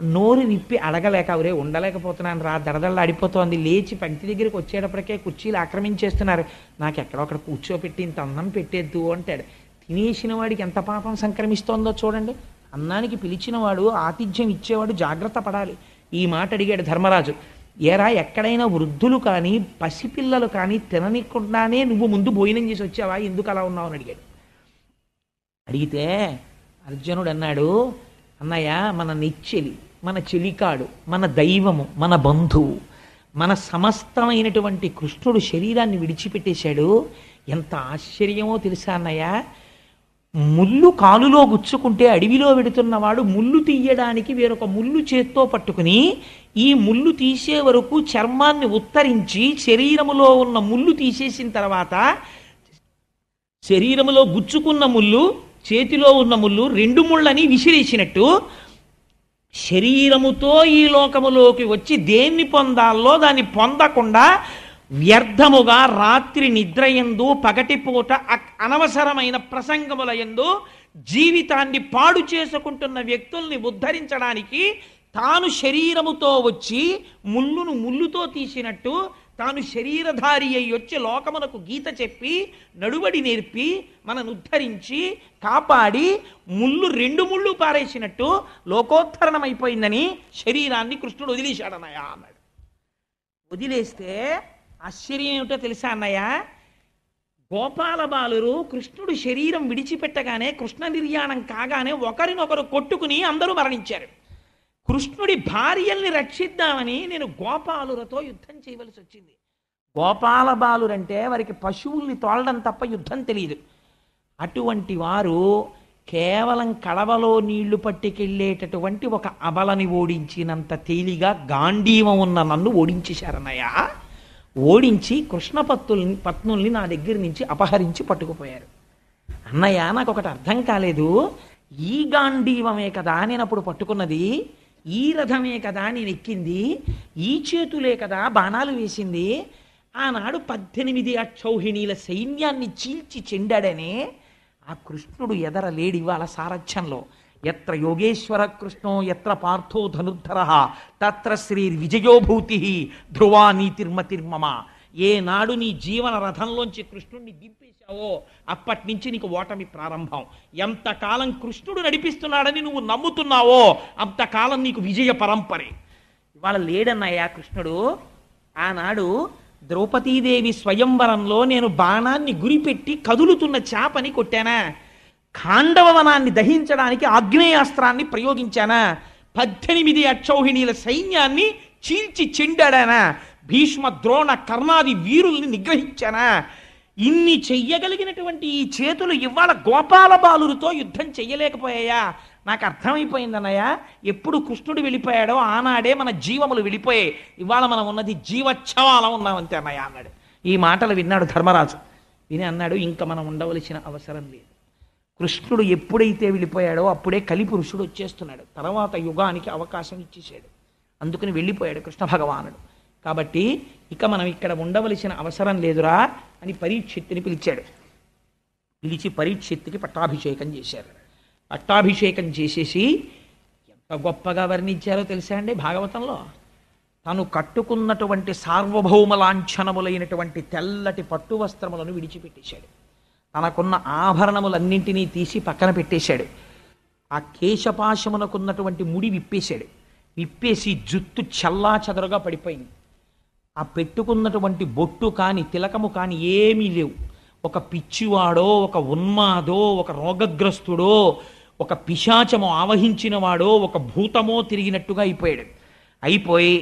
నోరు విప్పి అడగలేక, అవరే ఉండలేకపోతున్నాను రా, దడదళ్ళ అడిపోతోంది, లేచి పంక్తి దగ్గరికి వచ్చేటప్పటికే కుర్చీలు ఆక్రమించేస్తున్నారు, నాకు ఎక్కడో అక్కడ కూర్చోపెట్టి ఇంత అన్నం పెట్టేద్దు అంటాడు. తినేసిన వాడికి ఎంత పాపం సంక్రమిస్తోందో చూడండి. అన్నానికి పిలిచినవాడు, ఆతిథ్యం ఇచ్చేవాడు జాగ్రత్త పడాలి. ఈ మాట అడిగాడు ధర్మరాజు. ఏరా, ఎక్కడైనా వృద్ధులు కానీ పసిపిల్లలు కానీ తిననికుండానే నువ్వు ముందు భోజనం చేసి వచ్చావా, ఎందుకు అలా ఉన్నావు అని అడిగాడు. అడిగితే అర్జునుడు అన్నాడు, అన్నయ్య, మన నెచ్చెలి, మన చెలికాడు, మన దైవము, మన బంధువు, మన సమస్తమైనటువంటి కృష్ణుడు శరీరాన్ని విడిచిపెట్టేశాడు. ఎంత ఆశ్చర్యమో తెలుసా అన్నయ్య, ముళ్ళు కాలులో గుచ్చుకుంటే అడవిలో వెడుతున్నవాడు ముళ్ళు తీయడానికి వేరొక ముళ్ళు చేత్తో పట్టుకుని ఈ ముళ్ళు తీసే వరకు చర్మాన్ని ఉత్తరించి శరీరములో ఉన్న ముళ్ళు తీసేసిన తర్వాత శరీరములో గుచ్చుకున్న ముళ్ళు, చేతిలో ఉన్న ముళ్ళు 2 ముళ్ళని విసిరేసినట్టు శరీరముతో ఈ లోకములోకి వచ్చి దేన్ని పొందాలో దాన్ని పొందకుండా వ్యర్థముగా రాత్రి నిద్రయందు పగటిపూట అనవసరమైన ప్రసంగములయందు జీవితాన్ని పాడు చేసుకుంటున్న వ్యక్తుల్ని ఉద్ధరించడానికి తాను శరీరముతో వచ్చి ముళ్ళును ముళ్ళుతో తీసినట్టు తాను శరీరధారి అయి వచ్చి లోకమునకు గీత చెప్పి నడువడి నేర్పి మనను ఉద్ధరించి కాపాడి రెండు ముళ్ళు పారేసినట్టు లోకోత్తరణమైపోయిందని శరీరాన్ని కృష్ణుడు వదిలేశాడన్నయ్య అన్నాడు. వదిలేస్తే ఆశ్చర్యం ఏమిటో తెలుసా అన్నయ్య, గోపాల బాలురు కృష్ణుడు శరీరం విడిచిపెట్టగానే కృష్ణ నిర్యాణం కాగానే ఒకరినొకరు కొట్టుకుని అందరూ మరణించారు. కృష్ణుడి భార్యల్ని రక్షిద్దామని నేను గోపాలులతో యుద్ధం చేయవలసి వచ్చింది. గోపాల బాలురంటే వారికి పశువుల్ని తోలడం తప్ప యుద్ధం తెలియదు. అటువంటి వారు కేవలం కడవలో నీళ్లు పట్టుకెళ్ళేటటువంటి ఒక అబలని ఓడించినంత తేలిగా గాంధీవం ఉన్న నన్ను ఓడించేశారన్నయ్య. ఓడించి కృష్ణ పత్నుల్ని నా దగ్గర నుంచి అపహరించి పట్టుకుపోయారు. అన్నయ్య నాకు ఒకటి అర్థం కాలేదు, ఈ గాంధీవమే కదా నేను అప్పుడు పట్టుకున్నది, ఈ రథమే కదా నేను ఎక్కింది, ఈ చేతులే కదా బాణాలు వేసింది. ఆనాడు 18 అక్షౌహిణీల సైన్యాన్ని చీల్చి చెండాడనే ఆ కృష్ణుడు ఎదరలేడి వాళ్ళ సారథ్యంలో. ఎత్ర యోగేశ్వర కృష్ణో ఎత్ర పార్థో ధనుర్ధర తత్ర శ్రీ విజయోభూతి ధ్రువా నీతిర్మతిర్మమ. ఏనాడు నీ జీవన రథంలోంచి కృష్ణుడిని దింపేశావో అప్పటి నుంచి నీకు ఓటమి ప్రారంభం. ఎంతకాలం కృష్ణుడు నడిపిస్తున్నాడని నువ్వు నమ్ముతున్నావో అంతకాలం నీకు విజయ పరంపరే. ఇవాళ లేడన్నయ్యా కృష్ణుడు. ఆనాడు ద్రౌపదీదేవి స్వయంవరంలో నేను బాణాన్ని గురిపెట్టి కదులుతున్న చేపని కొట్టానా, ఖాండవనాన్ని దహించడానికి ఆగ్నేయాస్త్రాన్ని ప్రయోగించానా, 18 అక్షౌహిణీల సైన్యాన్ని చీల్చి చెండాడానా, భీష్మ ద్రోణ కర్ణాది వీరుల్ని నిగ్రహించానా. ఇన్ని చెయ్యగలిగినటువంటి ఈ చేతులు ఇవాళ గోపాల బాలురితో యుద్ధం చెయ్యలేకపోయాయా? నాకు అర్థమైపోయిందన్నయ్య, ఎప్పుడు కృష్ణుడు వెళ్ళిపోయాడో ఆనాడే మన జీవములు వెళ్ళిపోయాయి. ఇవాళ మనం ఉన్నది జీవచ్ఛవాలం ఉన్నామంతే అన్నయ్య అన్నాడు. ఈ మాటలు విన్నాడు ధర్మరాజు. విని అన్నాడు, ఇంకా మనం ఉండవలసిన అవసరం లేదు. కృష్ణుడు ఎప్పుడైతే వెళ్ళిపోయాడో అప్పుడే కలిపురుషుడు వచ్చేస్తున్నాడు. తర్వాత యుగానికి అవకాశం ఇచ్చేసాడు. అందుకని వెళ్ళిపోయాడు కృష్ణ భగవానుడు. కాబట్టి ఇక మనం ఇక్కడ ఉండవలసిన అవసరం లేదురా అని పరీక్షిత్తుని పిలిచాడు. పిలిచి పరీక్షిత్తుకి పట్టాభిషేకం చేశారు. పట్టాభిషేకం చేసేసి ఎంత గొప్పగా వర్ణించారో తెలుసా అండి భాగవతంలో. తను కట్టుకున్నటువంటి సార్వభౌమ లాంఛనములైనటువంటి తెల్లటి పట్టు వస్త్రములను విడిచిపెట్టేశాడు. తనకున్న ఆభరణములన్నింటినీ తీసి పక్కన పెట్టేశాడు. ఆ కేశపాశమునకున్నటువంటి ముడి విప్పేశాడు. విప్పేసి జుత్తు చల్లా చెదరుగా పడిపోయింది. ఆ పెట్టుకున్నటువంటి బొట్టు కాని తిలకము కాని ఏమీ లేవు. ఒక పిచ్చివాడో, ఒక ఉన్మాదో, ఒక రోగగ్రస్తుడో, ఒక పిశాచము ఆవహించిన వాడో, ఒక భూతమో తిరిగినట్టుగా అయిపోయాడు. అయిపోయి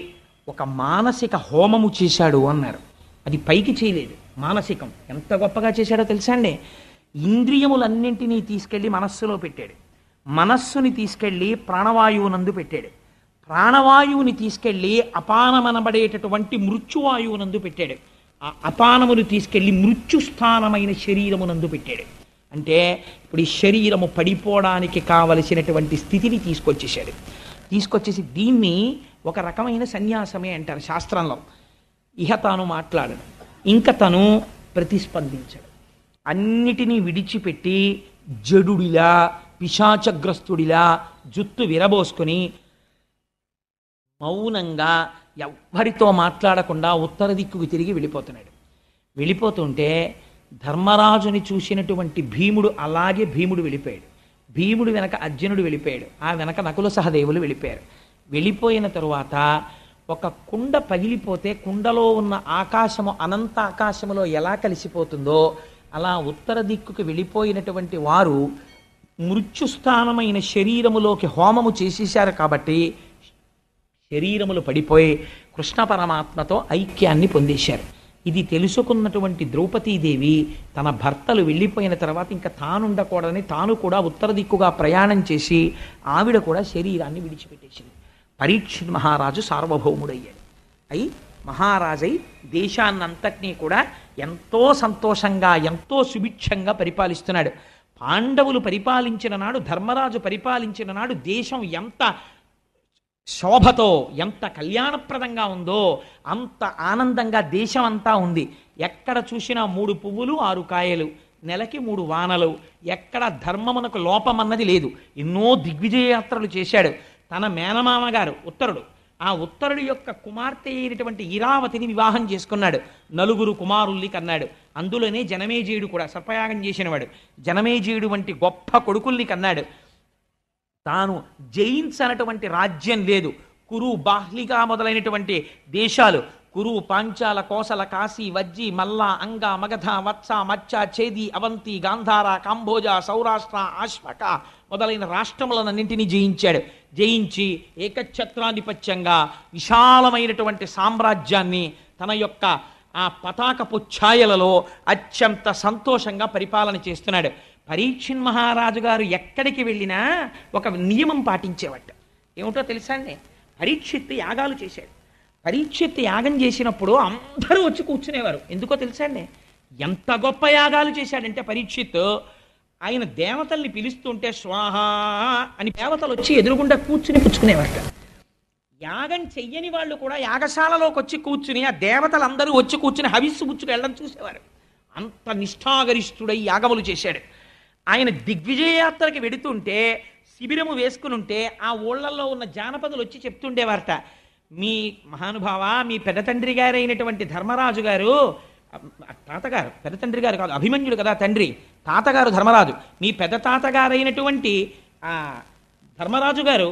ఒక మానసిక హోమము చేశాడు అన్నారు. అది పైకి చేయలేదు, మానసికం. ఎంత గొప్పగా చేశాడో తెలుసా అండి. ఇంద్రియములన్నింటినీ తీసుకెళ్ళి మనస్సులో పెట్టాడు. మనస్సుని తీసుకెళ్ళి ప్రాణవాయువునందు పెట్టాడు. ప్రాణవాయువుని తీసుకెళ్ళి అపానమనబడేటటువంటి మృత్యువాయువునందు పెట్టాడు. ఆ అపానమును తీసుకెళ్ళి మృత్యుస్థానమైన శరీరమునందు పెట్టాడు. అంటే ఇప్పుడు ఈ శరీరము పడిపోవడానికి కావలసినటువంటి స్థితిని తీసుకొచ్చేసాడు. తీసుకొచ్చేసి దీన్ని ఒక రకమైన సన్యాసమే అంటారు శాస్త్రంలో. ఇహ తాను మాట్లాడడు, ఇంకా తను ప్రతిస్పందించాడు. అన్నిటినీ విడిచిపెట్టి జడుడిలా పిశాచగ్రస్తుడిలా జుత్తు విరబోసుకొని మౌనంగా ఎవ్వరితో మాట్లాడకుండా ఉత్తర దిక్కుకు తిరిగి వెళ్ళిపోతున్నాడు. వెళ్ళిపోతుంటే ధర్మరాజుని చూసినటువంటి భీముడు అలాగే భీముడు వెళ్ళిపోయాడు. భీముడు వెనక అర్జునుడు వెళ్ళిపోయాడు. ఆ వెనక నకుల సహదేవులు వెళ్ళిపోయారు. వెళ్ళిపోయిన తరువాత ఒక కుండ పగిలిపోతే కుండలో ఉన్న ఆకాశము అనంత ఆకాశములో ఎలా కలిసిపోతుందో అలా ఉత్తర దిక్కుకు వెళ్ళిపోయినటువంటి వారు మృత్యుస్థానమైన శరీరములోకి హోమము చేసేశారు. కాబట్టి శరీరములు పడిపోయి కృష్ణ పరమాత్మతో ఐక్యాన్ని పొందేశారు. ఇది తెలుసుకున్నటువంటి ద్రౌపదీదేవి తన భర్తలు వెళ్ళిపోయిన తర్వాత ఇంకా తానుండకూడదని తాను కూడా ఉత్తర దిక్కుగా ప్రయాణం చేసి ఆవిడ కూడా శరీరాన్ని విడిచిపెట్టేసింది. పరీక్షిత్ మహారాజు సార్వభౌముడయ్యాడు. అయి మహారాజై దేశాన్నంతటినీ కూడా ఎంతో సంతోషంగా ఎంతో సుభిక్షంగా పరిపాలిస్తున్నాడు. పాండవులు పరిపాలించిన నాడు, ధర్మరాజు పరిపాలించిన నాడు దేశం ఎంత శోభతో ఎంత కళ్యాణప్రదంగా ఉందో అంత ఆనందంగా దేశం అంతా ఉంది. ఎక్కడ చూసినా 3 పువ్వులు 6 కాయలు, నెలకి 3 వానలు, ఎక్కడ ధర్మమునకు లోపమన్నది లేదు. ఎన్నో దిగ్విజయ యాత్రలు చేశాడు. తన మేనమామ గారు ఉత్తరుడు, ఆ ఉత్తరుడు యొక్క కుమార్తె అయినటువంటి ఇరావతిని వివాహం చేసుకున్నాడు. 4 కుమారుల్ని కన్నాడు. అందులోనే జనమేజయుడు కూడా సర్పయాగం చేసినవాడు. జనమేజయుడు వంటి గొప్ప కొడుకుల్ని కన్నాడు. తాను జయించనటువంటి రాజ్యం లేదు. కురు బాహ్లిగా మొదలైనటువంటి దేశాలు, కురు పాంచాల కోసల కాశీ వజ్జి మల్ల అంగ మగధ వత్స మచ్చ ఛేది అవంతి గాంధార కాంభోజ సౌరాష్ట్ర ఆశ్వక మొదలైన రాష్ట్రములన్నింటినీ జయించాడు. జయించి ఏకఛత్రాధిపత్యంగా విశాలమైనటువంటి సామ్రాజ్యాన్ని తన యొక్క ఆ పతాకపు ఛాయలలో అత్యంత సంతోషంగా పరిపాలన చేస్తున్నాడు. పరీక్షిన్ మహారాజు గారు ఎక్కడికి వెళ్ళినా ఒక నియమం పాటించేవాట. ఏమిటో తెలుసా అండి? పరీక్షిత్ యాగాలు చేశాడు. పరీక్షిత్ యాగం చేసినప్పుడు అందరూ వచ్చి కూర్చునేవారు. ఎందుకో తెలుసా అండి? ఎంత గొప్ప యాగాలు చేశాడంటే పరీక్షిత్, ఆయన దేవతల్ని పిలుస్తుంటే స్వాహ అని దేవతలు వచ్చి ఎదురుగుండా కూర్చుని పుచ్చుకునేవారట. యాగం చెయ్యని వాళ్ళు కూడా యాగశాలలోకి వచ్చి కూర్చుని ఆ దేవతలందరూ వచ్చి కూర్చుని హవిస్సు పుచ్చుకు వెళ్ళడం చూసేవారు. అంత నిష్ఠాగరిష్ఠుడై యాగములు చేశాడు. ఆయన దిగ్విజయయాత్రకి వెడుతుంటే శిబిరము వేసుకుని ఉంటే ఆ ఊళ్ళల్లో ఉన్న జానపదులు వచ్చి చెప్తుండేవారట, మీ మహానుభావ, మీ పెద్ద తండ్రి గారైనటువంటి ధర్మరాజు గారు, తాతగారు, పెద్ద తండ్రి గారు కాదు, అభిమన్యుడు కదా తండ్రి, తాతగారు ధర్మరాజు, మీ పెద్ద తాతగారైనటువంటి ఆ ధర్మరాజు గారు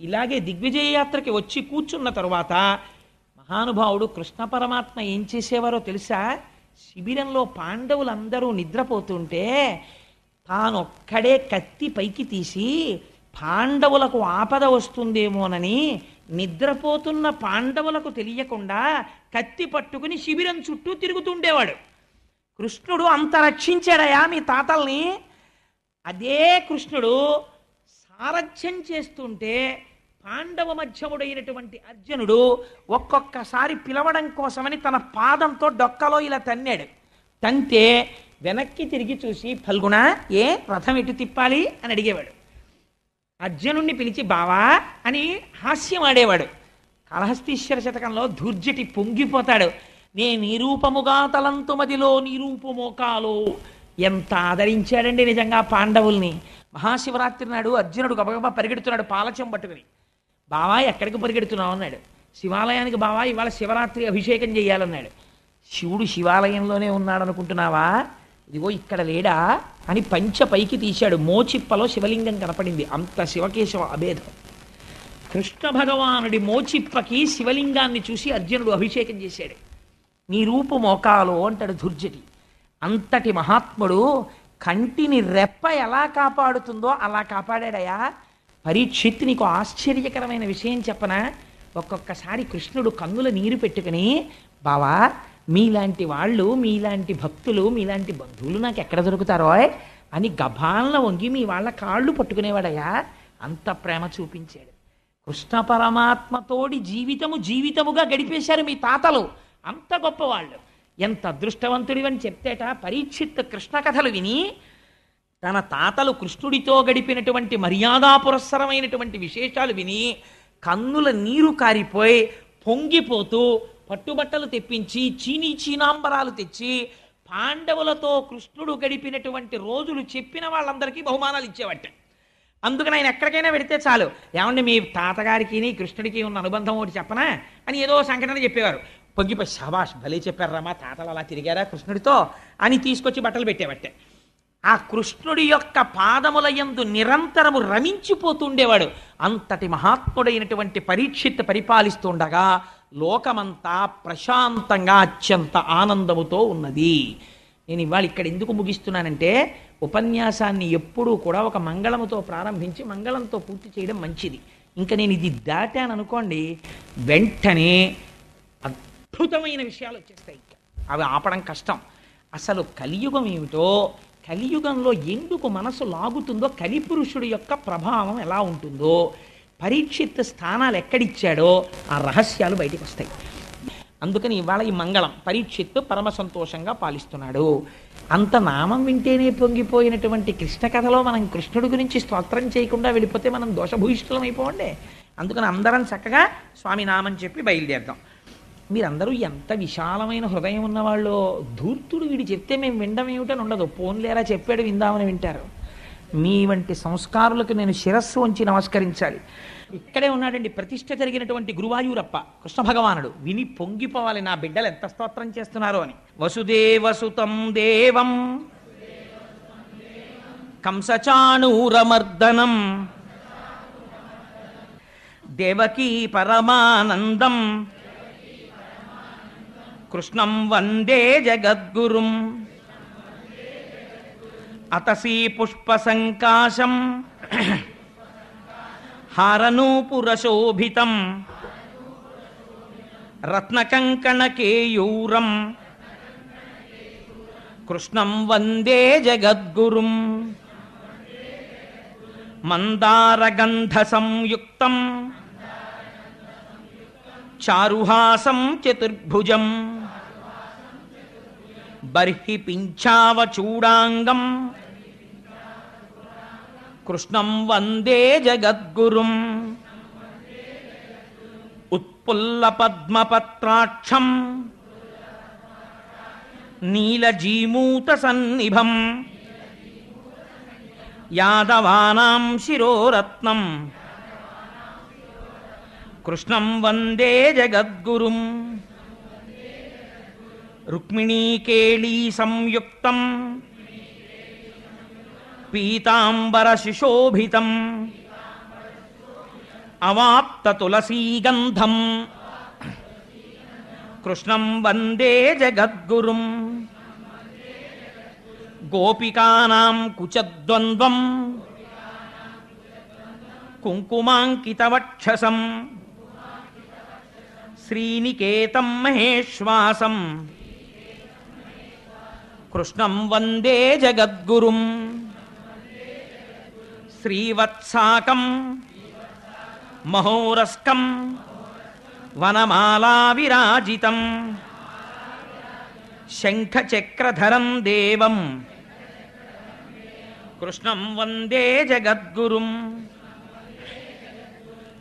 ఇలాగే దిగ్విజయ యాత్రకి వచ్చి కూర్చున్న తరువాత మహానుభావుడు కృష్ణ పరమాత్మ ఏం చేసేవారో తెలుసా? శిబిరంలో పాండవులందరూ నిద్రపోతుంటే తానొక్కడే కత్తి పైకి తీసి పాండవులకు ఆపద వస్తుందేమోనని నిద్రపోతున్న పాండవులకు తెలియకుండా కత్తి పట్టుకుని శిబిరం చుట్టూ తిరుగుతుండేవాడు. కృష్ణుడు అంత రక్షించాడయా మీ తాతల్ని. అదే కృష్ణుడు సారథ్యం చేస్తుంటే పాండవ మధ్యముడైనటువంటి అర్జునుడు ఒక్కొక్కసారి పిలవడం కోసమని తన పాదంతో డొక్కలో ఇలా తన్నాడు. తంతే వెనక్కి తిరిగి చూసి, ఫల్గుణ ఏ రథం ఎటు తిప్పాలి అని అడిగేవాడు. అర్జునుణ్ణి పిలిచి బావా అని హాస్యం ఆడేవాడు. కాళహస్తీశ్వర శతకంలో ధూర్జటి పొంగిపోతాడు. నే నిరూపముగా తలంతుమదిలో నిరూపమోకాలో. ఎంత ఆదరించాడండి నిజంగా పాండవుల్ని. మహాశివరాత్రి నాడు అర్జునుడు గబగబా పరిగెడుతున్నాడు పాలచం పట్టుకుని. బావా ఎక్కడికి పరిగెడుతున్నావు అన్నాడు. శివాలయానికి బావా, ఇవాళ శివరాత్రి అభిషేకం చేయాలన్నాడు. శివుడు శివాలయంలోనే ఉన్నాడు అనుకుంటున్నావా? ఇదిగో ఇక్కడ లేడా అని పంచ పైకి తీశాడు. మోచిప్పలో శివలింగం కనపడింది. అంత శివకేశవ అభేదం. కృష్ణ భగవానుడి మోచిప్పకి శివలింగాన్ని చూసి అర్జునుడు అభిషేకం చేశాడు. నీ రూపు మోకాలో అంటాడు ధుర్జటి. అంతటి మహాత్ముడు కంటిని రెప్ప ఎలా కాపాడుతుందో అలా కాపాడాడయా. పరీక్షిత్, నీకు ఆశ్చర్యకరమైన విషయం చెప్పనా? ఒక్కొక్కసారి కృష్ణుడు కన్నుల నీరు పెట్టుకుని, బావా మీలాంటి వాళ్ళు, మీలాంటి భక్తులు, మీలాంటి బంధువులు నాకు ఎక్కడ దొరుకుతారో అని గభాలను వంగి మీ వాళ్ళ కాళ్ళు పట్టుకునేవాడయా. అంత ప్రేమ చూపించాడు. కృష్ణ పరమాత్మతోడి జీవితముగా గడిపేశారు మీ తాతలు. అంత గొప్పవాళ్ళు. ఎంత అదృష్టవంతుడివని చెప్తేట పరీక్షిత్ కృష్ణ కథలు విని తన తాతలు కృష్ణుడితో గడిపినటువంటి మర్యాదా పురస్సరమైనటువంటి విశేషాలు విని కన్నుల నీరు కారిపోయి పొంగిపోతూ పట్టుబట్టలు తెప్పించి చీనాంబరాలు తెచ్చి పాండవులతో కృష్ణుడు గడిపినటువంటి రోజులు చెప్పిన వాళ్ళందరికీ బహుమానాలు ఇచ్చేవాట. అందుకని ఆయన ఎక్కడికైనా పెడితే చాలు, ఏమంటే మీ తాతగారికి కృష్ణుడికి ఉన్న అనుబంధం ఒకటి చెప్పనా అని ఏదో సంఘటన చెప్పేవారు. పొంగిపోయి శభాష్ భలే చెప్పారా, మా తాతలు అలా తిరిగారా కృష్ణుడితో అని తీసుకొచ్చి బట్టలు పెట్టేవట్టే. ఆ కృష్ణుడి యొక్క పాదముల యందు నిరంతరము రమించిపోతుండేవాడు. అంతటి మహాత్ముడైనటువంటి పరీక్షిత్ పరిపాలిస్తుండగా లోకమంతా ప్రశాంతంగా అత్యంత ఆనందముతో ఉన్నది. నేను ఇవాళ ఇక్కడ ఎందుకు ముగిస్తున్నానంటే, ఉపన్యాసాన్ని ఎప్పుడూ కూడా ఒక మంగళముతో ప్రారంభించి మంగళంతో పూర్తి చేయడం మంచిది. ఇంకా నేను ఇది దాటాను అనుకోండి, వెంటనే అద్భుతమైన విషయాలు వచ్చేస్తాయి. అవి ఆపడం కష్టం. అసలు కలియుగం ఏమిటో, కలియుగంలో ఎందుకు మనసు లాగుతుందో, కలిపురుషుడి యొక్క ప్రభావం ఎలా ఉంటుందో, పరీక్షిత్ స్థానాలు ఎక్కడిచ్చాడో ఆ రహస్యాలు బయటికి వస్తాయి. అందుకని ఇవాళ ఈ మంగళం పరీక్షిత్ పరమ సంతోషంగా పాలిస్తున్నాడు. అంత నామం వింటేనే పొంగిపోయినటువంటి కృష్ణ కథలో మనం కృష్ణుడి గురించి స్తోత్రం చేయకుండా వెళ్ళిపోతే మనం దోషభూయిష్ఠులం అయిపోండి. అందుకని అందరం చక్కగా స్వామి నామం చెప్పి బయలుదేరదాం. మీరందరూ ఎంత విశాలమైన హృదయం ఉన్నవాళ్ళు. ధూర్తుడు వీడు చెప్తే మేము వినడం ఏమిటని ఉండదు. పోన్లేరా చెప్పాడు విందామని వింటారు. మీ వంటి సంస్కారులకు నేను శిరస్సు వంచి నమస్కరించాలి. ఇక్కడే ఉన్నాడండి ప్రతిష్ఠ జరిగినటువంటి గురువాయూరప్ప కృష్ణ భగవానుడు. విని పొంగిపోవాలి నా బిడ్డలు ఎంత స్తోత్రం చేస్తున్నారో అని. వసుదేవసుతం దేవం కంసచాణూరమర్దనం దేవకీ పరమానందం కృష్ణం వందే జగద్గురుం అతసీ పుష్పసంకాశం హారనూపురశోభితం రత్నకంకణకేయూరం కృష్ణం వందే జగద్గురుం మందారగంధ సంయుక్తం చారుహాసం చతుర్భుజం బర్హి పింఛావచూడాంగం కృష్ణం వందే జగద్గురుం ఉత్పుల్ల పద్మపత్రాక్షం నీలజీమూత సన్నిభం యాదవానాం శిరోరత్నం కృష్ణం వందే జగద్గురుం రుక్మిణీకేళీ సంయుక్తం పీతాంబర శిశోభితం అవాప్త తులసీగంధం కృష్ణం వందే జగద్గురుం గోపికానాం కుచద్వంద్వం కుంకుమాంకితవక్షసం శ్రీనికేతం మహేశ్వాసం కృష్ణం వందే జగద్గురుం శ్రీవత్సాకం మహోరస్కం వనమాలా విరాజితం శంఖచక్రధరం దేవం కృష్ణం వందే జగద్గురుం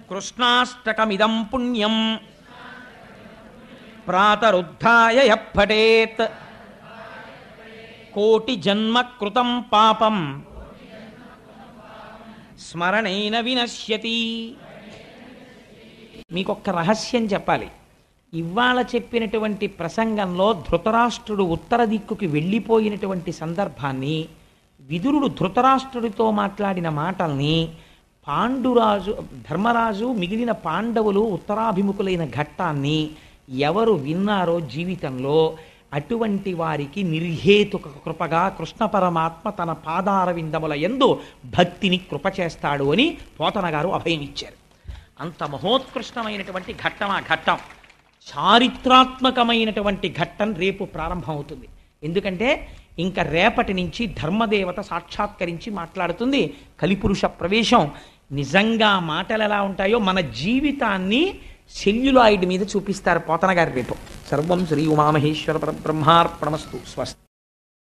కృష్ణాష్టకమిదం పుణ్యం ప్రాతరుద్ధాయ యః పఠేత్ కోటి జన్మ కృతం పాపం స్మరణేన వినశ్యతి. మీకొక్క రహస్యం చెప్పాలి. ఇవాళ చెప్పినటువంటి ప్రసంగంలో ధృతరాష్ట్రుడు ఉత్తర దిక్కుకి వెళ్ళిపోయినటువంటి సందర్భాన్ని, విదురుడు ధృతరాష్ట్రుడితో మాట్లాడిన మాటల్ని, పాండురాజు ధర్మరాజు మిగిలిన పాండవులు ఉత్తరాభిముఖులైన ఘట్టాన్ని ఎవరు విన్నారో జీవితంలో అటువంటి వారికి నిర్హేతుక కృపగా కృష్ణ పరమాత్మ తన పాదారవిందముల యందు భక్తిని కృప చేస్తాడు అని పోతన గారు అభయం ఇచ్చారు. అంత మహోత్కృష్టమైనటువంటి ఘట్టం ఆ ఘట్టం. చారిత్రాత్మకమైనటువంటి ఘట్టం రేపు ప్రారంభమవుతుంది. ఎందుకంటే ఇంకా రేపటి నుంచి ధర్మదేవత సాక్షాత్కరించి మాట్లాడుతుంది. కలిపురుష ప్రవేశం. నిజంగా మాటలు ఎలా ఉంటాయో మన జీవితాన్ని సెల్యులాయిడ్ మీద చూపిస్తారు పోతన గారు రేపు. సర్వం శ్రీ ఉమామహేశ్వర పరబ్రహ్మార్పణమస్తు. స్వస్తి.